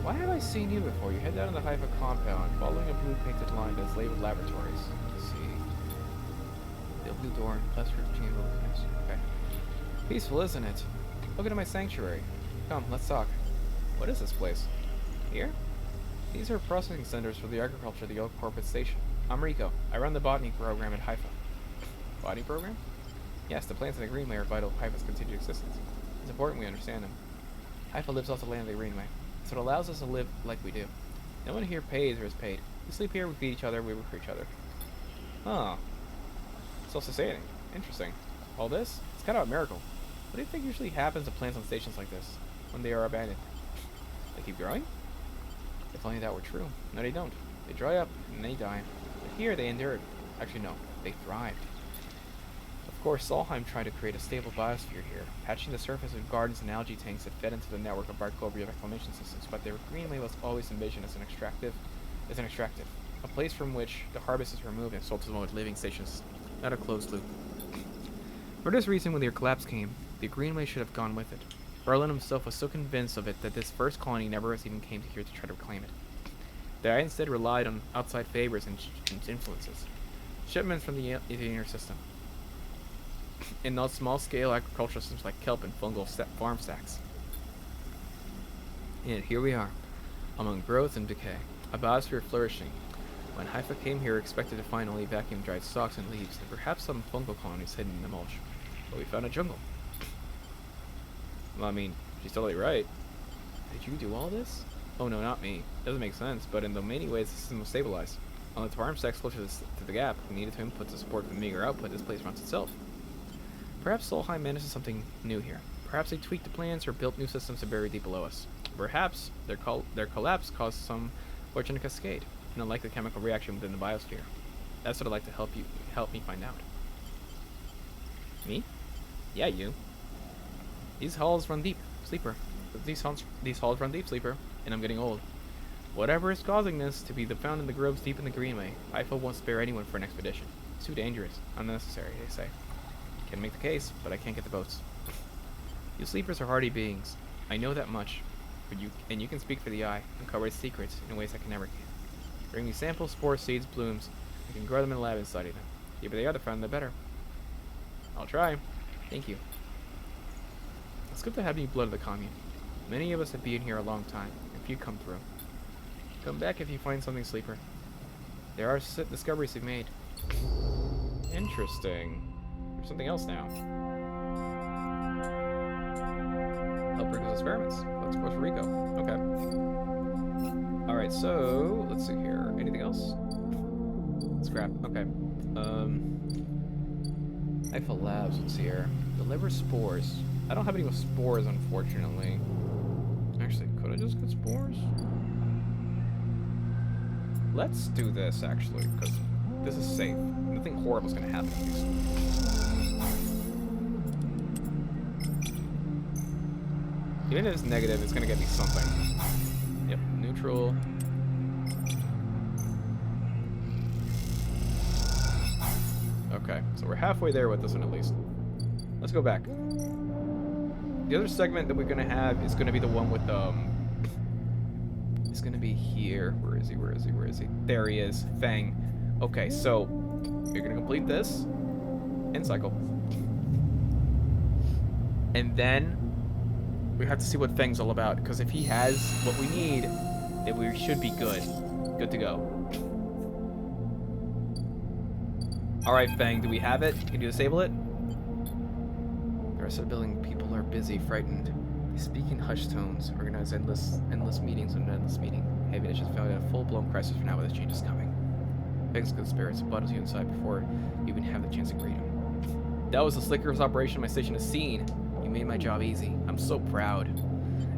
Why have I seen you before? You head down to the Haifa compound, following a blue painted line that's labeled laboratories. Let's see. The blue door and cluster chamber. Okay. Peaceful, isn't it? Look into my sanctuary. Come, let's talk. What is this place? Here? These are processing centers for the agriculture of the old corporate station. I'm Rico. I run the botany program at Haifa. Botany program? Yes, the plants in the Greenway are vital to Haifa's continued existence. It's important we understand them. Haifa lives off the land of the Greenway, so it allows us to live like we do. No one here pays or is paid. We sleep here, we feed each other, we work for each other. Huh. Self-sustaining. Interesting. All this? It's kind of a miracle. What do you think usually happens to plants on stations like this, when they are abandoned? They keep growing? If only that were true. No, they don't. They dry up, and they die. But here, they endured. Actually, no. They thrived. Of course, Solheim tried to create a stable biosphere here, patching the surface with gardens and algae tanks that fed into the network of microbial reclamation systems, but their Greenway was always envisioned as an extractive, a place from which the harvest is removed and sold to remote living stations, not a closed loop. For this reason, when their collapse came, the Greenway should have gone with it. Berlin himself was so convinced of it that this first colony never even came here to try to reclaim it. They instead relied on outside favors and influences, shipments from the inner system, and not small-scale agricultural systems like kelp and fungal farm stacks. And here we are, among growth and decay, a biosphere flourishing. When Haifa came here, expected to find only vacuum-dried stalks and leaves, and perhaps some fungal colonies hidden in the mulch. But we found a jungle. Well, I mean, she's totally right. Did you do all this? Oh no, not me. Doesn't make sense, but in the many ways the system was stabilized. On the farm stacks closer to the gap, we needed to input to support the meager output this place runs itself. Perhaps Solheim manages something new here. Perhaps they tweaked the plans or built new systems to bury deep below us. Perhaps their collapse caused some fortunate cascade, an unlikely chemical reaction within the biosphere. That's what I'd like to help me find out. Me? Yeah, you. These halls run deep, sleeper. These halls run deep, sleeper, and I'm getting old. Whatever is causing this to be found in the groves deep in the Greenway, Haifa won't spare anyone for an expedition. It's too dangerous, unnecessary, they say. Can make the case, but I can't get the boats. You sleepers are hardy beings. I know that much. And you can speak for the eye, uncover its secrets in ways I can never can. Bring me samples, spores, seeds, blooms. I can grow them in the lab and study them. The better they are, the fun, the better. I'll try. Thank you. It's good to have new blood of the commune. Many of us have been here a long time. If you come through. Come back if you find something, sleeper. There are discoveries we've made. Interesting. There's something else now. Help bring those experiments. Let's go for Rico. Okay. Alright, so let's see here. Anything else? Scrap. Okay. Eiffel Labs, let's see here. Deliver spores. I don't have any spores, unfortunately. Actually, could I just get spores? Let's do this, actually, because this is safe. Nothing horrible is going to happen at least. Even if it's negative, it's going to get me something. Yep, neutral. Okay, so we're halfway there with this one at least. Let's go back. The other segment that we're going to have is going to be the one with, it's going to be here. Where is he? Where is he? Where is he? There he is. Fang. Okay, so you're going to complete this and cycle. And then we have to see what Fang's all about, because if he has what we need, then we should be good. Good to go. Alright, Fang, do we have it? Can you disable it? The rest of the building people are busy, frightened. They speak in hushed tones, organize endless meetings and endless meeting. Haven is just found in a full-blown crisis for now with the changes coming. Fang's good spirits bottles you inside before you even have the chance to greet him. That was the slicker's operation my station has seen. You made my job easy. I'm so proud.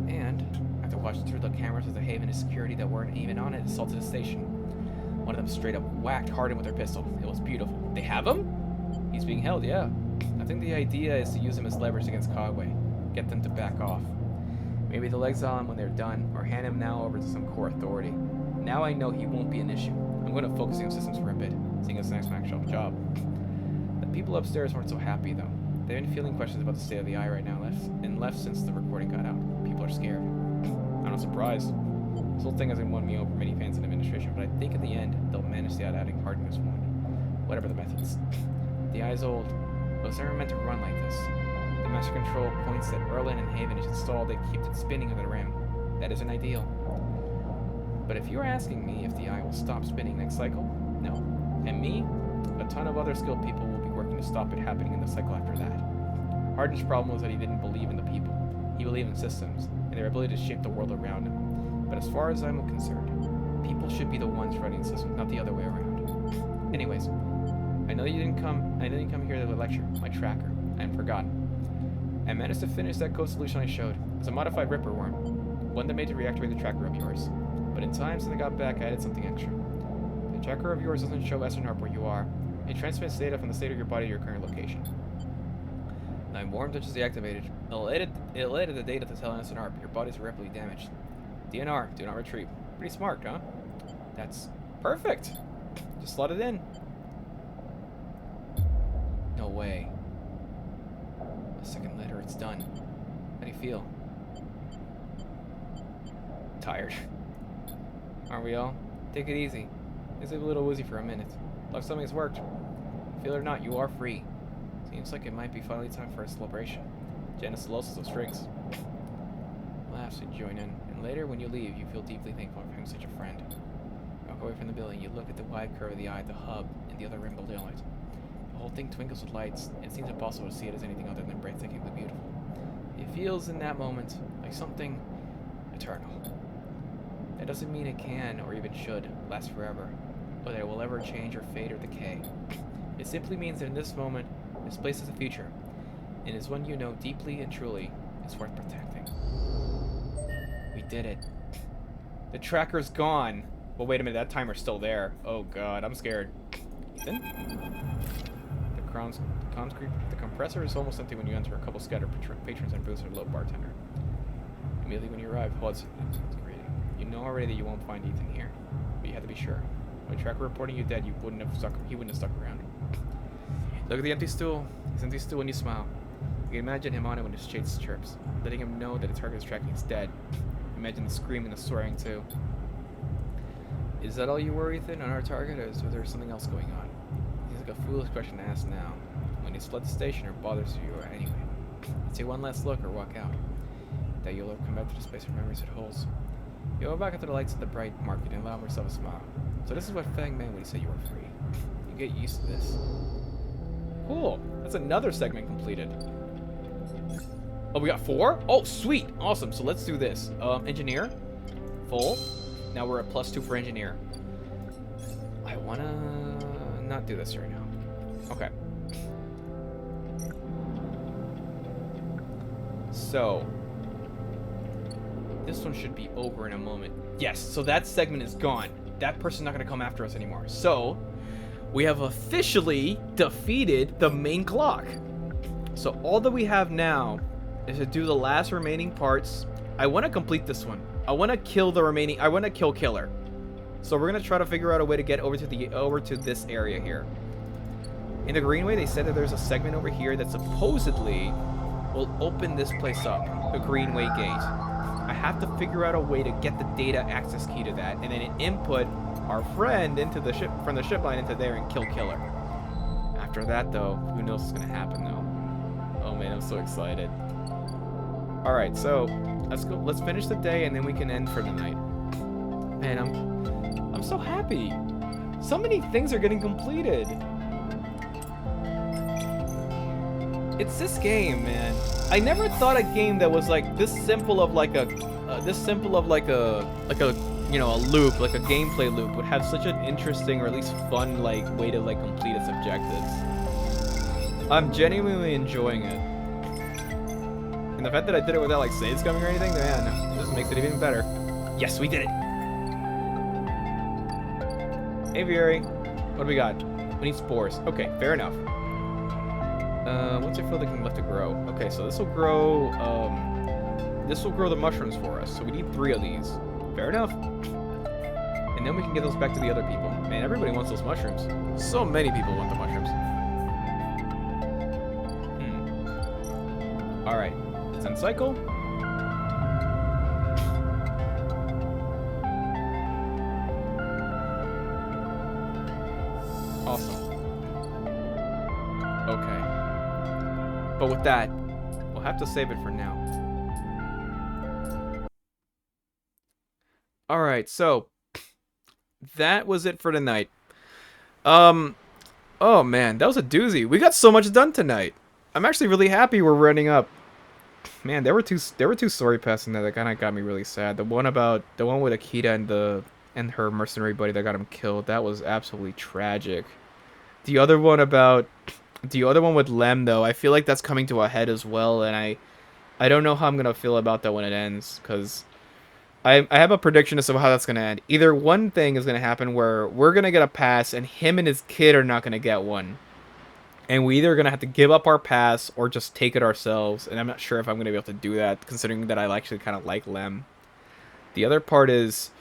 And after watching through the cameras of the Haven and security that weren't even on it, assaulted the station. One of them straight up whacked Hardin with their pistol. It was beautiful. They have him? He's being held, yeah. I think the idea is to use him as leverage against Cogway. Get them to back off. Maybe they'll exile him when they're done, or hand him now over to some core authority. Now I know he won't be an issue. I'm going to focus on systems for a bit, seeing as the next actual job. The people upstairs weren't so happy, though. They've been fielding questions about the state of the eye right now, left since the recording got out. People are scared. I'm not surprised. This whole thing hasn't won me over many fans in administration, but I think in the end, they'll manage to adding Hardin as one. Whatever the methods. The eye's old, but it was never meant to run like this. The master control points that Erlen and Haven is installed that keep it spinning on the rim. That isn't ideal. But if you're asking me if the eye will stop spinning next cycle, no. And me, a ton of other skilled people will be working to stop it happening in the cycle after that. Hardin's problem was that he didn't believe in the people. He believed in systems, and their ability to shape the world around him. But as far as I'm concerned, people should be the ones running the system, not the other way around. Anyways, I know you didn't come here to the lecture, my tracker. I hadn't forgotten. I managed to finish that code solution I showed. It's a modified Ripper worm, one that made to reactivate the tracker of yours. But in time, since I got back, I added something extra. The tracker of yours doesn't show Essen Arp where you are. It transmits data from the state of your body to your current location. I'm warm touch is deactivated. It'll edit the data to tell Essen Arp your body's irreparably damaged. DNR, do not retreat. Pretty smart, huh? That's perfect. Just slot it in. No way. A second later, it's done. How do you feel? Tired. Aren't we all? Take it easy. Just leave a little woozy for a minute. Like something's worked. Feel it or not, you are free. Seems like it might be finally time for a celebration. Genesis of strings. Laughs and join in. And later, when you leave, you feel deeply thankful for having such a friend. Walk away from the building, you look at the wide curve of the eye, the hub, and the other rim below it. The whole thing twinkles with lights, and it seems impossible to see it as anything other than breathtakingly beautiful. It feels in that moment like something eternal. That doesn't mean it can, or even should, last forever, or that it will ever change or fade or decay. It simply means that in this moment, this place is a future, and is one you know deeply and truly is worth protecting. We did it. The tracker's gone. Well, wait a minute, that timer's still there. Oh god, I'm scared. Ethan? The compressor is almost empty when you enter. A couple scattered patrons and booths are low bartender. Immediately when you arrive, Hudson greeting. You know already that you won't find Ethan here, but you had to be sure. When tracker reporting you dead, he wouldn't have stuck around. Look at the empty stool. His empty stool and you smile. You can imagine him on it when his chase chirps, letting him know that the target is tracking is dead. Imagine the screaming and the swearing too. Is that all you were, Ethan, on our target, or is there something else going on? Seems like a foolish question to ask now, when he's fled the station or bothers you anyway. Take one last look or walk out. That you'll ever come back to the space of memories it holds. You go back into the lights of the bright market and allow yourself a smile. So this is what Fang meant when he said you were free. You get used to this. Cool. That's another segment completed. Oh, we got 4? Oh, sweet. Awesome. So let's do this. Engineer. Full. Now we're at +2 for engineer. I wanna not do this right now. Okay. So, this one should be over in a moment. Yes, so that segment is gone. That person's not going to come after us anymore. So, we have officially defeated the main clock. So, all that we have now is to do the last remaining parts. I want to complete this one. I want to kill the remaining... I want to kill Killer. So, we're going to try to figure out a way to get over to this area here. In the Greenway, they said that there's a segment over here that supposedly will open this place up. The Greenway Gate. I have to figure out a way to get the data access key to that, and then input our friend into the ship from the ship line into there and kill Killer. After that, though, who knows what's gonna happen, though? Oh man, I'm so excited. All right, so let's go. Let's finish the day, and then we can end for the night. Man, I'm so happy. So many things are getting completed. It's this game, man. I never thought a game that was like this simple of like a you know, a loop, like a gameplay loop, would have such an interesting or at least fun like way to like complete its objectives. I'm genuinely enjoying it, and the fact that I did it without like saves coming or anything, man, it just makes it even better. Yes, we did it. Aviary, what do we got? We need spores. Okay, fair enough. What's it feel like left to grow? Okay, so this will grow the mushrooms for us. So we need 3 of these. Fair enough. And then we can get those back to the other people. Man, everybody wants those mushrooms. So many people want the mushrooms. Alright. Let's end cycle. Awesome. Okay. But with that, we'll have to save it for now. Alright, so that was it for tonight. Oh man, that was a doozy. We got so much done tonight. I'm actually really happy we're running up. Man, there were two story paths in there that kind of got me really sad. The one with Akita and her mercenary buddy that got him killed. That was absolutely tragic. The other one with Lem, though, I feel like that's coming to a head as well, and I don't know how I'm gonna feel about that when it ends, because I have a prediction as to how that's gonna end. Either one thing is gonna happen where we're gonna get a pass, and him and his kid are not gonna get one, and we either gonna have to give up our pass or just take it ourselves. And I'm not sure if I'm gonna be able to do that, considering that I actually kind of like Lem. The other part is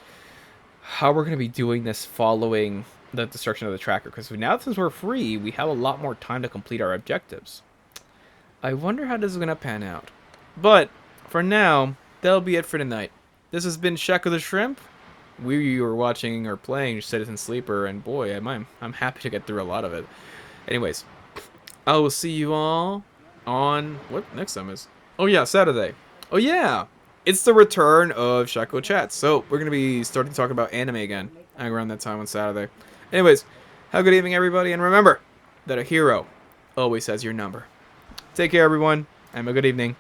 how we're gonna be doing this following the destruction of the tracker, because now since we're free, we have a lot more time to complete our objectives. I wonder how this is gonna pan out. But for now, that'll be it for tonight. This has been Shako the Shrimp. We were watching or playing Citizen Sleeper, and boy, I'm happy to get through a lot of it. Anyways, I will see you all on what next time is? Oh yeah, Saturday. Oh yeah, it's the return of Shako Chats. So we're gonna be starting to talk about anime again around that time on Saturday. Anyways, have a good evening, everybody, and remember that a hero always has your number. Take care, everyone, and have a good evening.